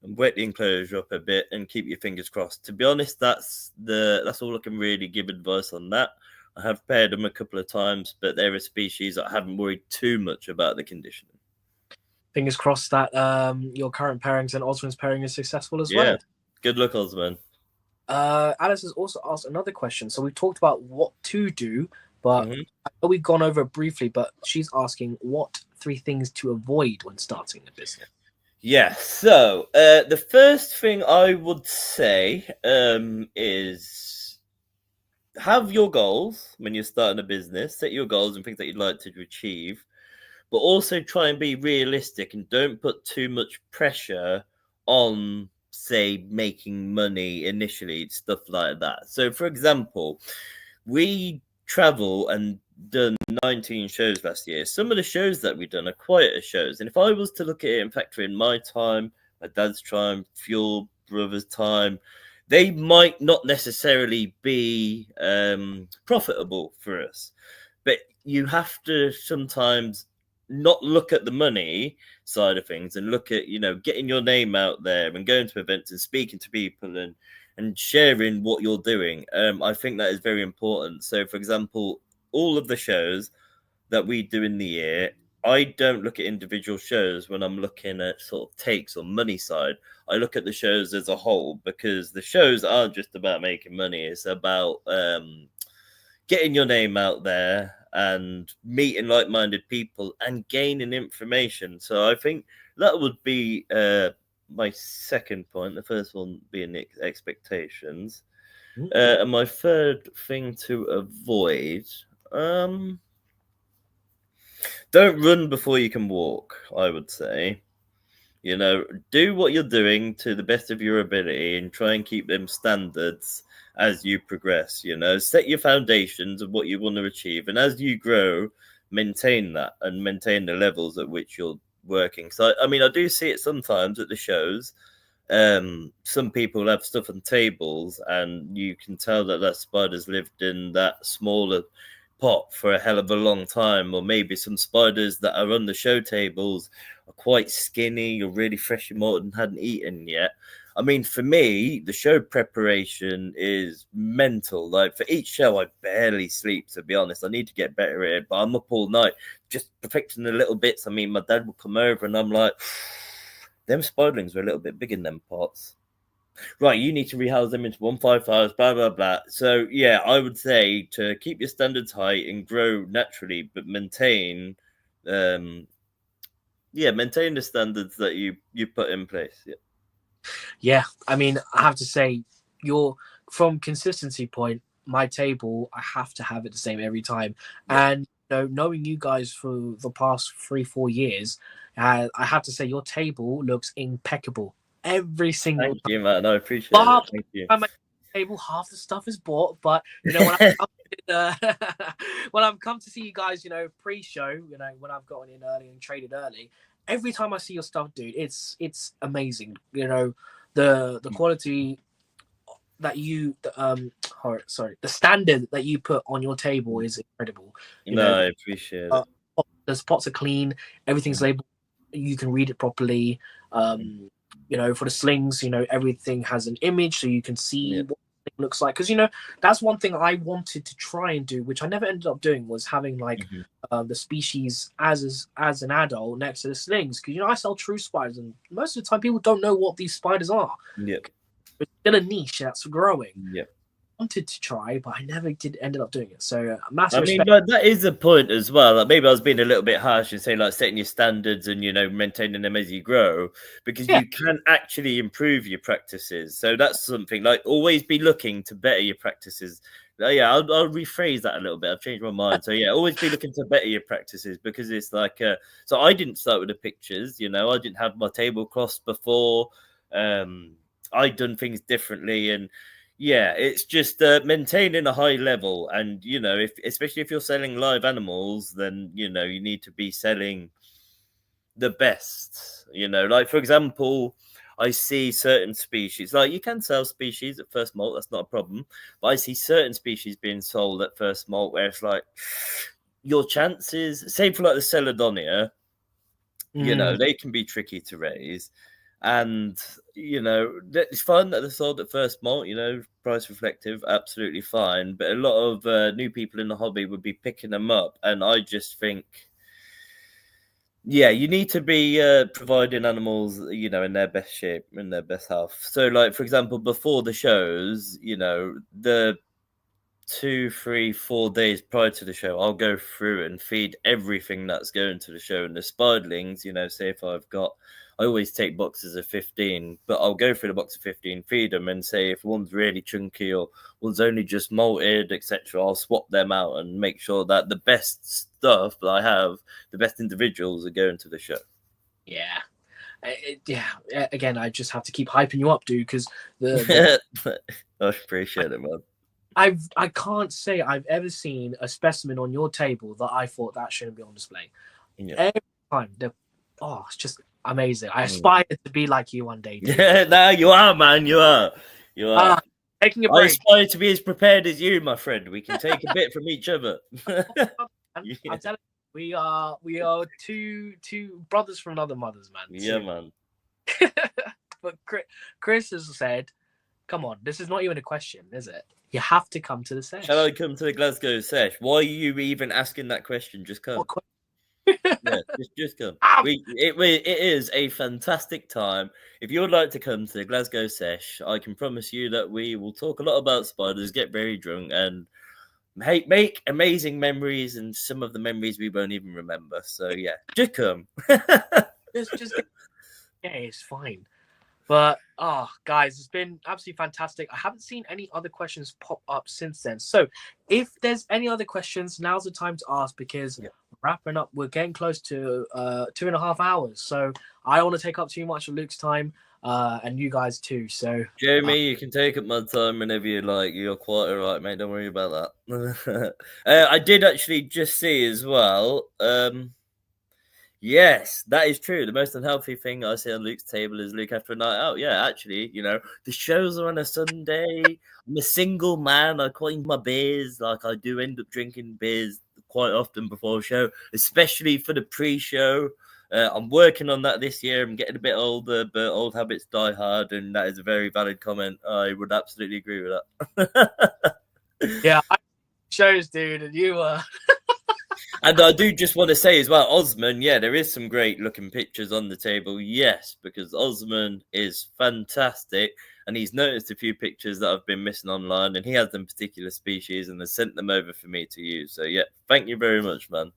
and wet the enclosure up a bit and keep your fingers crossed. To be honest, that's all I can really give advice on that. I have paired them a couple of times, but they're a species I haven't worried too much about the conditioning. Fingers crossed that your current pairings and Osman's pairing is successful as well. Good luck, Osman. Alice has also asked another question. So we've talked about what to do, but I know we've gone over it briefly, but she's asking what 3 things to avoid when starting a business. Yeah, so the first thing I would say is have your goals when you're starting a business, set your goals and things that you'd like to achieve, but also try and be realistic and don't put too much pressure on, say, making money initially, stuff like that. So, for example, we travel and done 19 shows last year. Some of the shows that we've done are quieter shows. And if I was to look at it and factor in my time, my dad's time, Fuel Brothers' time, they might not necessarily be profitable for us. But you have to sometimes not look at the money side of things and look at, getting your name out there and going to events and speaking to people and sharing what you're doing. I think that is very important. So, for example, all of the shows that we do in the year, I don't look at individual shows when I'm looking at sort of takes or money side. I look at the shows as a whole because the shows aren't just about making money. It's about getting your name out there and meeting like-minded people and gaining information. So I think that would be my second point. The first one being expectations. And my third thing to avoid, don't run before you can walk, I would say. Do what you're doing to the best of your ability and try and keep them standards as you progress. Set your foundations of what you want to achieve. And as you grow, maintain that and maintain the levels at which you're working. So, I mean, I do see it sometimes at the shows. Some people have stuff on tables and you can tell that spider's lived in that smaller pot for a hell of a long time, or maybe some spiders that are on the show tables are quite skinny or really fresh and molted and hadn't eaten yet. I mean, for me, the show preparation is mental. Like, for each show, I barely sleep, to be honest. I need to get better at it, but I'm up all night just perfecting the little bits. I mean, my dad will come over and I'm like, them spiderlings are a little bit big in them pots. Right, you need to rehouse them into 155s, blah, blah, blah. So, yeah, I would say to keep your standards high and grow naturally, but maintain the standards that you put in place. Yeah, I mean, I have to say, from consistency point, my table, I have to have it the same every time. Yeah. And knowing you guys for the past 3-4 years, I have to say your table looks impeccable every single time. Thank you, man. I appreciate it. Thank you. My table, half the stuff is bought, but when I've come to see you guys, pre-show, when I've gotten in early and traded early, every time I see your stuff, dude, it's amazing. The quality that you the standard that you put on your table is incredible. I appreciate it. The pots are clean, everything's labeled, you can read it properly. For the slings, everything has an image so you can see what it looks like. Because that's one thing I wanted to try and do, which I never ended up doing, was having like the species as an adult next to the slings. Because I sell true spiders, and most of the time people don't know what these spiders are. Yep. It's still a niche that's growing. Yep. Wanted to try, but I never ended up doing it. So massive I mean, respect. that is a point as well. Like, maybe I was being a little bit harsh and saying like setting your standards and maintaining them as you grow, because you can actually improve your practices. So that's something, like, always be looking to better your practices. I'll rephrase that a little bit. I've changed my mind. So always be looking to better your practices, because it's like so I didn't start with the pictures. I didn't have my tablecloths before. I'd done things differently, and it's just maintaining a high level. And especially if you're selling live animals, then you need to be selling the best. Like, for example, I see certain species, like, you can sell species at first molt, that's not a problem, but I see certain species being sold at first molt where it's like, your chances, say for like the Celadonia, they can be tricky to raise. And it's fun that they're sold at first molt, price reflective, absolutely fine. But a lot of new people in the hobby would be picking them up, and I just think, you need to be providing animals, in their best shape, in their best health. So, like, for example, before the shows, the 2, 3, 4 days prior to the show, I'll go through and feed everything that's going to the show. And the spiderlings, say if I always take boxes of 15, but I'll go through the box of 15, feed them, and say if one's really chunky or one's only just molted, etc., I'll swap them out and make sure that the best stuff that I have, the best individuals, are going to the show. Again, I just have to keep hyping you up, dude, because I appreciate it, man. I can't say I've ever seen a specimen on your table that I thought that shouldn't be on display. Every time, it's just amazing. I aspire to be like you one day, dude. No, you are, man. You are. Taking a break. I aspire to be as prepared as you, my friend. We can take a bit from each other. I'm telling you, we are two brothers from another mothers, man. Yeah, man. But Chris has said, come on, this is not even a question, is it? You have to come to the sesh. Shall I come to the Glasgow sesh? Why are you even asking that question? Just come. Just come. It is a fantastic time. If you would like to come to the Glasgow sesh, I can promise you that we will talk a lot about spiders, get very drunk, and make amazing memories, and some of the memories we won't even remember. So just come. just it's fine. But guys, it's been absolutely fantastic. I haven't seen any other questions pop up since then. So if there's any other questions, now's the time to ask, because wrapping up, we're getting close to 2.5 hours. So I don't want to take up too much of Luke's time, and you guys too. So Jamie, you can take up my time whenever you like. You're quite all right, mate. Don't worry about that. I did actually just see as well. Yes, that is true. The most unhealthy thing I see on Luke's table is Luke after a night out. Yeah, actually, the shows are on a Sunday. I'm a single man. I quite enjoy my beers. Like, I do end up drinking beers quite often before a show, especially for the pre-show. I'm working on that this year. I'm getting a bit older, but old habits die hard, and that is a very valid comment. I would absolutely agree with that. Shows, dude, and you And I do just want to say as well, Osman, there is some great looking pictures on the table. Yes, because Osman is fantastic, and he's noticed a few pictures that I've been missing online, and he has them particular species and has sent them over for me to use. So thank you very much, man.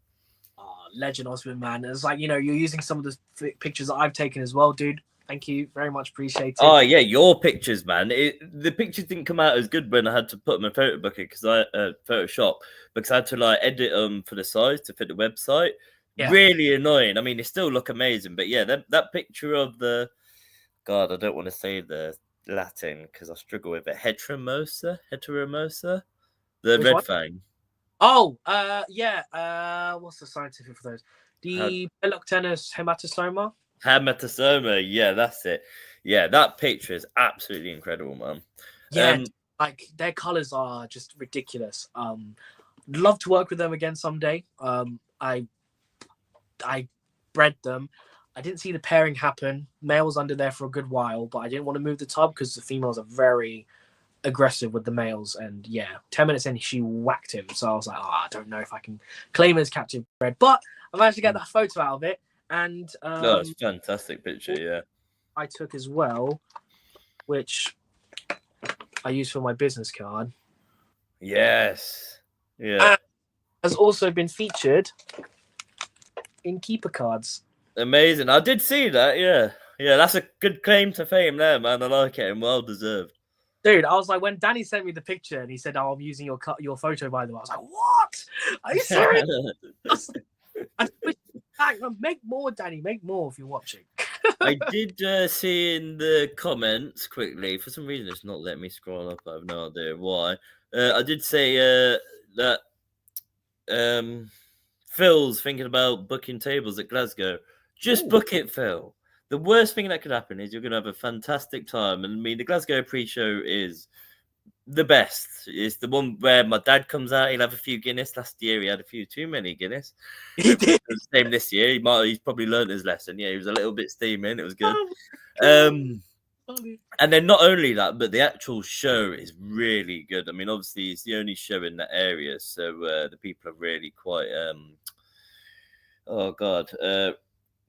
Legend Osman, man. It's like, you're using some of the pictures that I've taken as well, dude. Thank you very much. Appreciate it. Oh, your pictures, man. The pictures didn't come out as good when I had to put them in photo bucket Photoshop, because I had to edit them for the size to fit the website. Really annoying. I mean, they still look amazing, but that picture of the, God, I don't want to say the Latin because I struggle with it. Heteromosa, the Which red one? fang. Oh, what's the scientific for those? The Peloctenus hematosoma. Hematosoma, that's it. That picture is absolutely incredible, man. Yeah, like their colors are just ridiculous. Love to work with them again someday. I bred them. I didn't see the pairing happen. Male was under there for a good while, but I didn't want to move the tub because the females are very aggressive with the males. And yeah, 10 minutes in, she whacked him. So I was like, I don't know if I can claim it as captive bred, but I managed to get that photo out of it. And no, it's a fantastic picture. Yeah, I took as well, which I used for my business card. Yes. Yeah. Has also been featured in keeper cards. Amazing. I did see that. Yeah. Yeah, that's a good claim to fame there, man. I like it and well deserved. Dude, I was like, when Danny sent me the picture and he said, "Oh, I'm using your photo by the way," I was like, "What? Are you serious?" I wish back. Make more, Danny. Make more if you're watching. I did see in the comments quickly. For some reason, it's not letting me scroll up. I have no idea why. I did say that Phil's thinking about booking tables at Glasgow. Just book it, Phil. The worst thing that could happen is you're going to have a fantastic time. And I mean, the Glasgow pre-show is the best. It's the one where my dad comes out. He'll have a few Guinness. Last year, he had a few too many Guinness. He did. Same this year. He's probably learned his lesson. Yeah, he was a little bit steaming. It was good. And then not only that, but the actual show is really good. I mean, obviously, it's the only show in that area. So the people are really quite...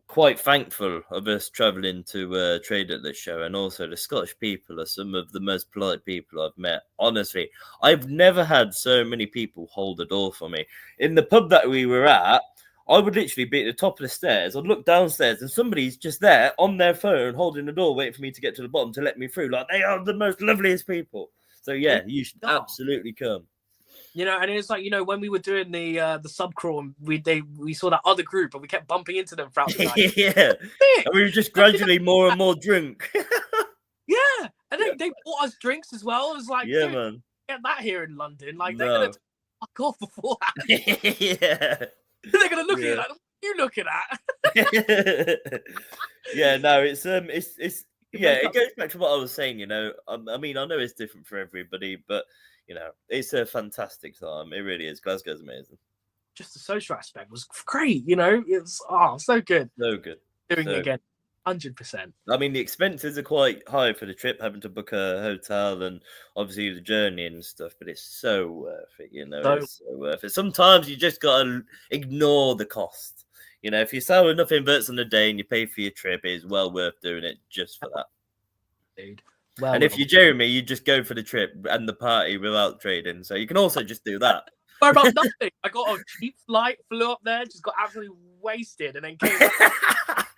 quite thankful of us travelling to trade at this show. And also the Scottish people are some of the most polite people I've met. Honestly, I've never had so many people hold the door for me. In the pub that we were at, I would literally be at the top of the stairs. I'd look downstairs and somebody's just there on their phone holding the door waiting for me to get to the bottom to let me through. Like, they are the most loveliest people. So yeah, you should absolutely come. You know, and it's like, you know, when we were doing the sub crawl and we saw that other group and we kept bumping into them throughout the night. Yeah. And we were just gradually more and more drunk. Yeah. And they bought us drinks as well. It was like, yeah, dude, man. Get that here in London. Like, they're going to fuck off before that. Yeah. They're going to look at you like, what are you looking at? Yeah, no, it's yeah, it goes back to what I was saying, you know. I mean, I know it's different for everybody, but you know, it's a fantastic time. It really is. Glasgow's amazing. Just the social aspect was great, you know. It's so good. So good. Doing it again, 100%. I mean, the expenses are quite high for the trip, having to book a hotel and obviously the journey and stuff. But it's so worth it, you know. It's so worth it. Sometimes you just gotta ignore the cost. You know, if you sell enough inverts on the day and you pay for your trip, it is well worth doing it just for that. Dude. Well, and if you're Jeremy, you just go for the trip and the party without trading. So you can also just do that. Worry about nothing. I got a cheap flight, flew up there, just got absolutely wasted, and then came back.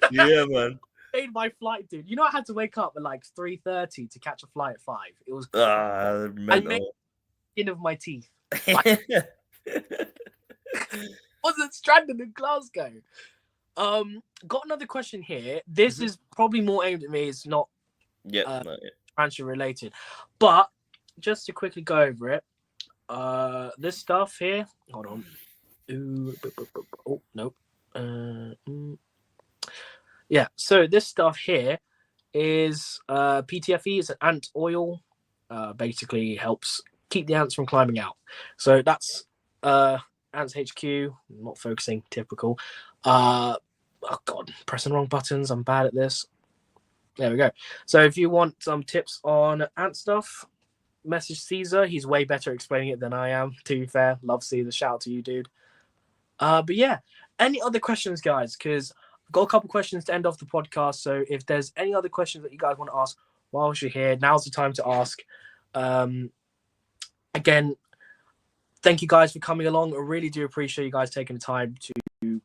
Yeah, man. Paid my flight, dude. You know, I had to wake up at like 3:30 to catch a flight at 5. It was I made skin of my teeth. Wasn't stranded in Glasgow. Got another question here. This is probably more aimed at me. It's not expansion related, but just to quickly go over it, this stuff here, hold on. Oh nope. Yeah, so this stuff here is PTFE. Is an ant oil. Basically helps keep the ants from climbing out. So that's Ants HQ. Not focusing, typical. Oh god, pressing the wrong buttons. I'm bad at this. There we go. So if you want some tips on ant stuff, message Caesar. He's way better explaining it than I am, to be fair. Love Caesar. Shout out to you, dude. But yeah, any other questions, guys? Because I've got a couple questions to end off the podcast. So if there's any other questions that you guys want to ask whilst you're here, now's the time to ask. Again, thank you guys for coming along. I really do appreciate you guys taking the time to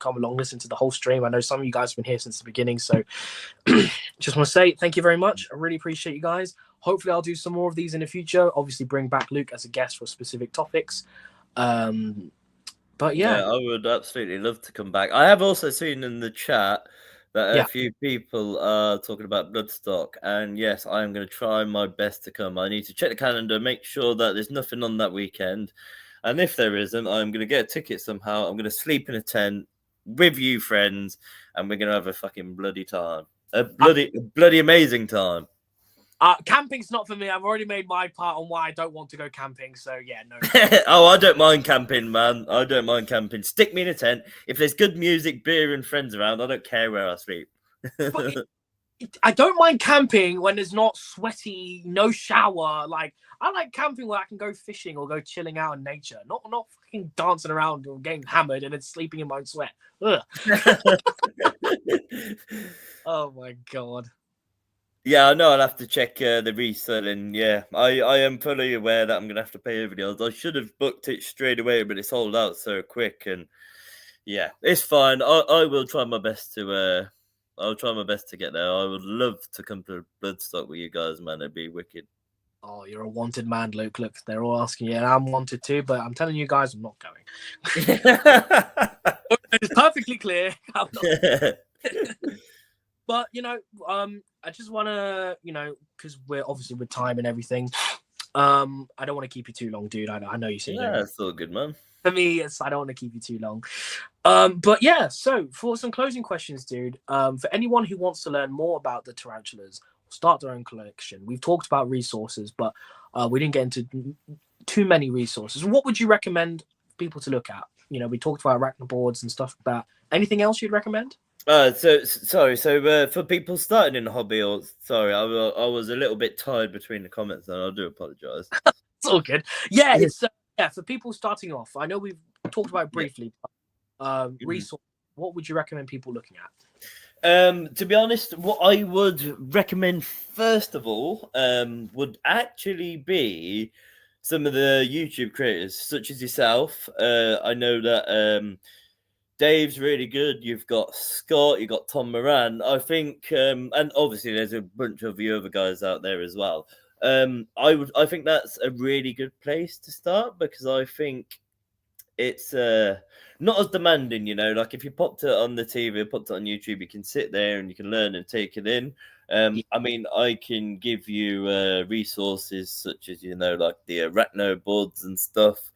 come along, listen to the whole stream. I know some of you guys have been here since the beginning, so just want to say thank you very much. I really appreciate you guys. Hopefully I'll do some more of these in the future. Obviously bring back Luke as a guest for specific topics. But yeah, I would absolutely love to come back. I have also seen in the chat that a few people are talking about Bloodstock, and yes, I am going to try my best to come. I need to check the calendar, make sure that there's nothing on that weekend, and if there isn't, I'm going to get a ticket somehow. I'm going to sleep in a tent with you, friends, and we're going to have a fucking bloody time. A bloody amazing time. Camping's not for me. I've already made my part on why I don't want to go camping. So yeah, no. Oh, I don't mind camping, man. I don't mind camping. Stick me in a tent. If there's good music, beer, and friends around, I don't care where I sleep. I don't mind camping when there's not sweaty, no shower. Like I like camping where I can go fishing or go chilling out in nature, not fucking dancing around or getting hammered and then sleeping in my own sweat. Ugh. Oh my god. Yeah, I know. I'll have to check the reselling. Yeah, I am fully aware that I'm gonna have to pay over the odds. I should have booked it straight away, but it sold out so quick. And yeah, it's fine. I will try my best to. I'll try my best to get there. I would love to come to Bloodstock with you guys, man. It'd be wicked. Oh, you're a wanted man, Luke. Look, they're all asking you, and I'm wanted too, but I'm telling you guys, I'm not going. It's perfectly clear. I'm not. But I just want to, because we're obviously with time and everything. I don't want to keep you too long, dude. I know you say Yeah, it's all good, man. For me, I don't want to keep you too long. But yeah, so for some closing questions, dude, for anyone who wants to learn more about the tarantulas, start their own collection. We've talked about resources, but we didn't get into too many resources. What would you recommend people to look at? We talked about arachnoboards and stuff like that. Anything else you'd recommend? So for people starting in the hobby, or sorry, I was a little bit tired between the comments, and I do apologize. It's all good. Yeah, it's for people starting off. I know we've talked about it briefly. Resource. What would you recommend people looking at? To be honest, what I would recommend first of all would actually be some of the YouTube creators, such as yourself. I know that Dave's really good. You've got Scott, you've got Tom Moran. I think, and obviously there's a bunch of the other guys out there as well. I think that's a really good place to start because I think it's not as demanding, like if you popped it on the TV, popped it on YouTube, you can sit there and you can learn and take it in. I mean, I can give you resources such as, like the arachno boards and stuff.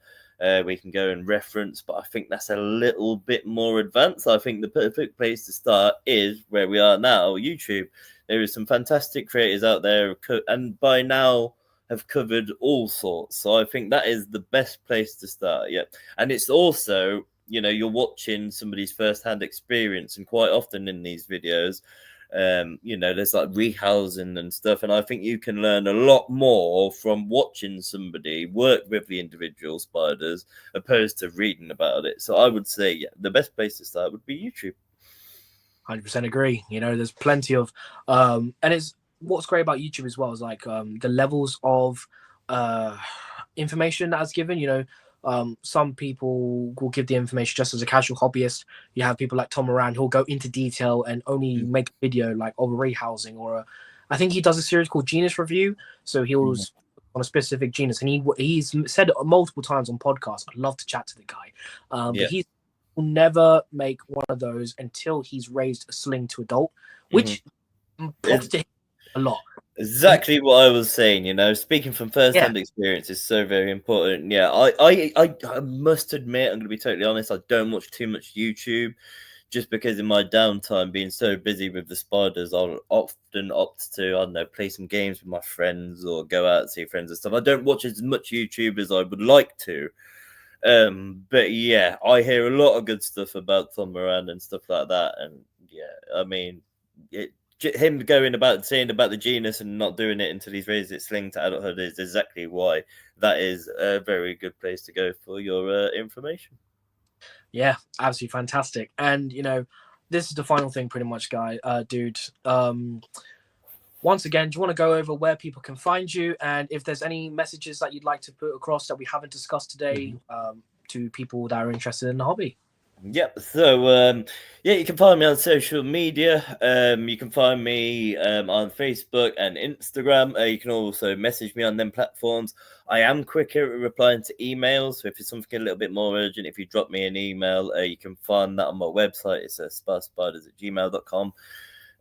We can go and reference, but I think that's a little bit more advanced. I think the perfect place to start is where we are now, YouTube. There is some fantastic creators out there, and by now have covered all sorts. So I think that is the best place to start. Yeah, and it's also, you're watching somebody's first-hand experience, and quite often in these videos, there's like rehousing and stuff, and I think you can learn a lot more from watching somebody work with the individual spiders opposed to reading about it. So I would say, the best place to start would be YouTube. 100% agree. There's plenty of and it's what's great about YouTube as well is like the levels of information that's given. Some people will give the information just as a casual hobbyist. You have people like Tom Moran who'll go into detail and only make a video like of a rehousing or I think he does a series called Genus Review. So he was on a specific genus, and he's said it multiple times on podcasts. I'd love to chat to the guy, but he will never make one of those until he's raised a sling to adult, which props to him a lot. Exactly what I was saying, speaking from first-hand experience is so very important. Yeah, I must admit, I'm going to be totally honest, I don't watch too much YouTube just because in my downtime, being so busy with the spiders, I'll often opt to, I don't know, play some games with my friends or go out and see friends and stuff. I don't watch as much YouTube as I would like to. But yeah, I hear a lot of good stuff about Tom Moran and stuff like that. And yeah, I mean, him going about saying about the genus and not doing it until he's raised its sling to adulthood is exactly why that is a very good place to go for your information. Yeah, absolutely fantastic. And this is the final thing pretty much, dude. Once again, do you want to go over where people can find you and if there's any messages that you'd like to put across that we haven't discussed today to people that are interested in the hobby? Yep. So, you can find me on social media. You can find me on Facebook and Instagram. You can also message me on them platforms. I am quicker at replying to emails. So if it's something a little bit more urgent, if you drop me an email, you can find that on my website. It's SpaSpiders@gmail.com.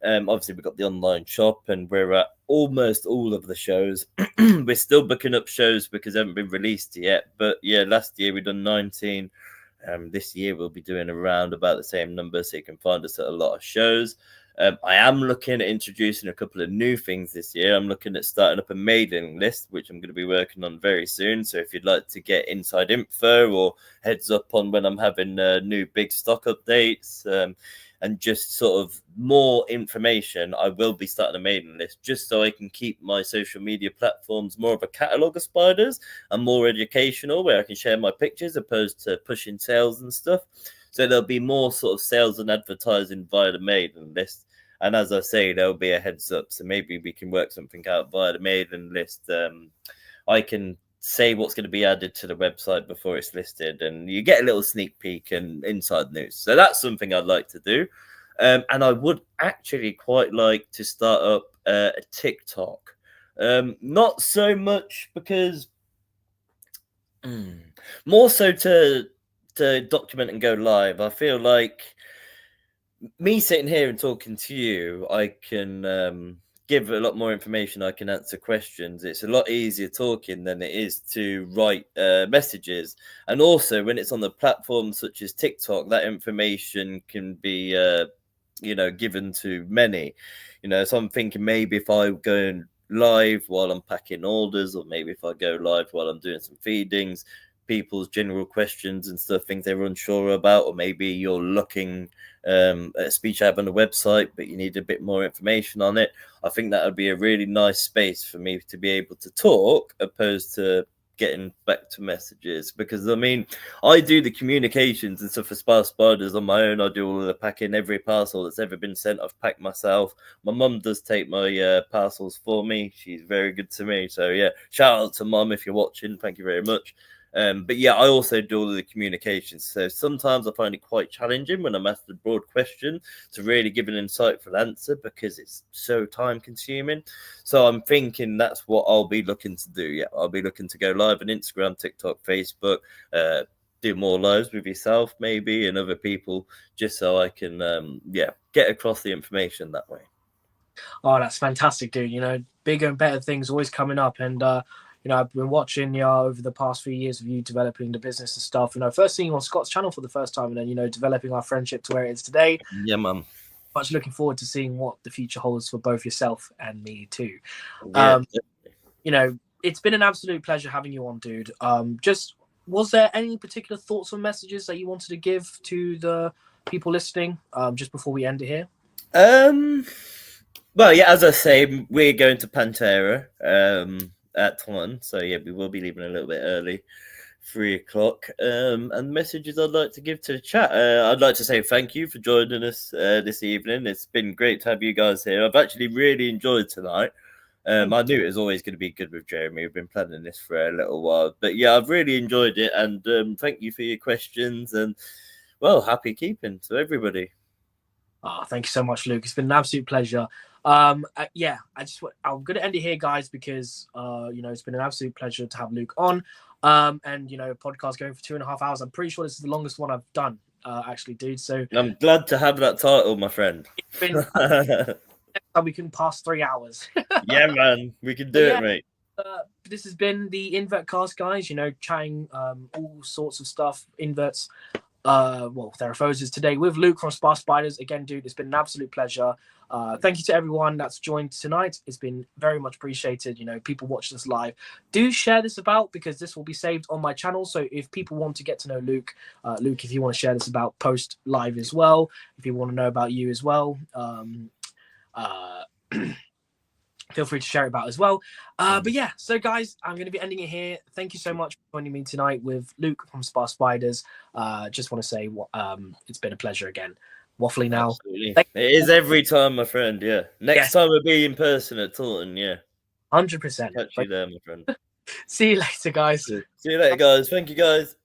Obviously, we've got the online shop, and we're at almost all of the shows. We're still booking up shows because they haven't been released yet. But yeah, last year we done 19. This year we'll be doing around about the same number, so you can find us at a lot of shows. I am looking at introducing a couple of new things this year. I'm looking at starting up a mailing list, which I'm going to be working on very soon. So if you'd like to get inside info or heads up on when I'm having new big stock updates, and just sort of more information, I will be starting a mailing list just so I can keep my social media platforms more of a catalogue of spiders and more educational, where I can share my pictures opposed to pushing sales and stuff. So there'll be more sort of sales and advertising via the mailing list. And as I say, there'll be a heads up. So maybe we can work something out via the mailing list. I can say what's going to be added to the website before it's listed, and you get a little sneak peek and inside news. So that's something I'd like to do. And I would actually quite like to start up a TikTok. Not so much because more so to document and go live. I feel like me sitting here and talking to you, I can give a lot more information. I can answer questions. It's a lot easier talking than it is to write messages. And also, when it's on the platform such as TikTok, that information can be, given to many. So I'm thinking maybe if I go live while I'm packing orders, or maybe if I go live while I'm doing some feedings, people's general questions and stuff, things they're unsure about, or maybe you're looking at a speech app on the website, but you need a bit more information on it. I think that would be a really nice space for me to be able to talk, opposed to getting back to messages. Because I do the communications and stuff for SpaSpiders on my own. I do all of the packing. Every parcel that's ever been sent, I've packed myself. My mum does take my parcels for me. She's very good to me. So yeah, shout out to Mum if you're watching. Thank you very much. But yeah, I also do all of the communications. So sometimes I find it quite challenging when I'm asked a broad question to really give an insightful answer, because it's so time consuming. So I'm thinking that's what I'll be looking to do. Yeah, I'll be looking to go live on Instagram, TikTok, Facebook, do more lives with yourself maybe and other people, just so I can get across the information that way. Oh, that's fantastic, dude. Bigger and better things always coming up. And I've been watching you over the past few years of you developing the business and stuff. First seeing you on Scott's channel for the first time, and then developing our friendship to where it is today. Yeah, man. Much looking forward to seeing what the future holds for both yourself and me too. Yeah, it's been an absolute pleasure having you on, dude. Just was there any particular thoughts or messages that you wanted to give to the people listening just before we end it here? Well, yeah, as I say, we're going to Pantera at 1, so yeah, we will be leaving a little bit early, 3 o'clock. And messages I'd like to give to the chat. I'd like to say thank you for joining us this evening. It's been great to have you guys here. I've actually really enjoyed tonight. I knew it was always going to be good with Jeremy. We've been planning this for a little while, but yeah, I've really enjoyed it. And thank you for your questions, and well, happy keeping to everybody. Oh, thank you so much, Luke. It's been an absolute pleasure. I'm going to end it here, guys, because it's been an absolute pleasure to have Luke on. And podcast going for 2.5 hours. I'm pretty sure this is the longest one I've done, actually, dude. So I'm glad to have that title, my friend. It's been next time we can pass 3 hours. Yeah, man, we can do it, mate. This has been the Invertacast, guys. Chatting all sorts of stuff, inverts. Theraphoses today with Luke from SpaSpiders. Again, dude, it's been an absolute pleasure. Thank you to everyone that's joined tonight. It's been very much appreciated. People watching us live. Do share this about, because this will be saved on my channel. So if people want to get to know Luke, if you want to share this about, post live as well. If you want to know about you as well, feel free to share it about as well. But yeah, so guys, I'm going to be ending it here. Thank you so much for joining me tonight with Luke from SpaSpiders. Just want to say it's been a pleasure again. Waffling now. It is every time, my friend. Yeah. Next time we'll be in person at Taunton. Yeah. 100%. Catch you there, my friend. See you later, guys. See you later, guys. Thank you, guys.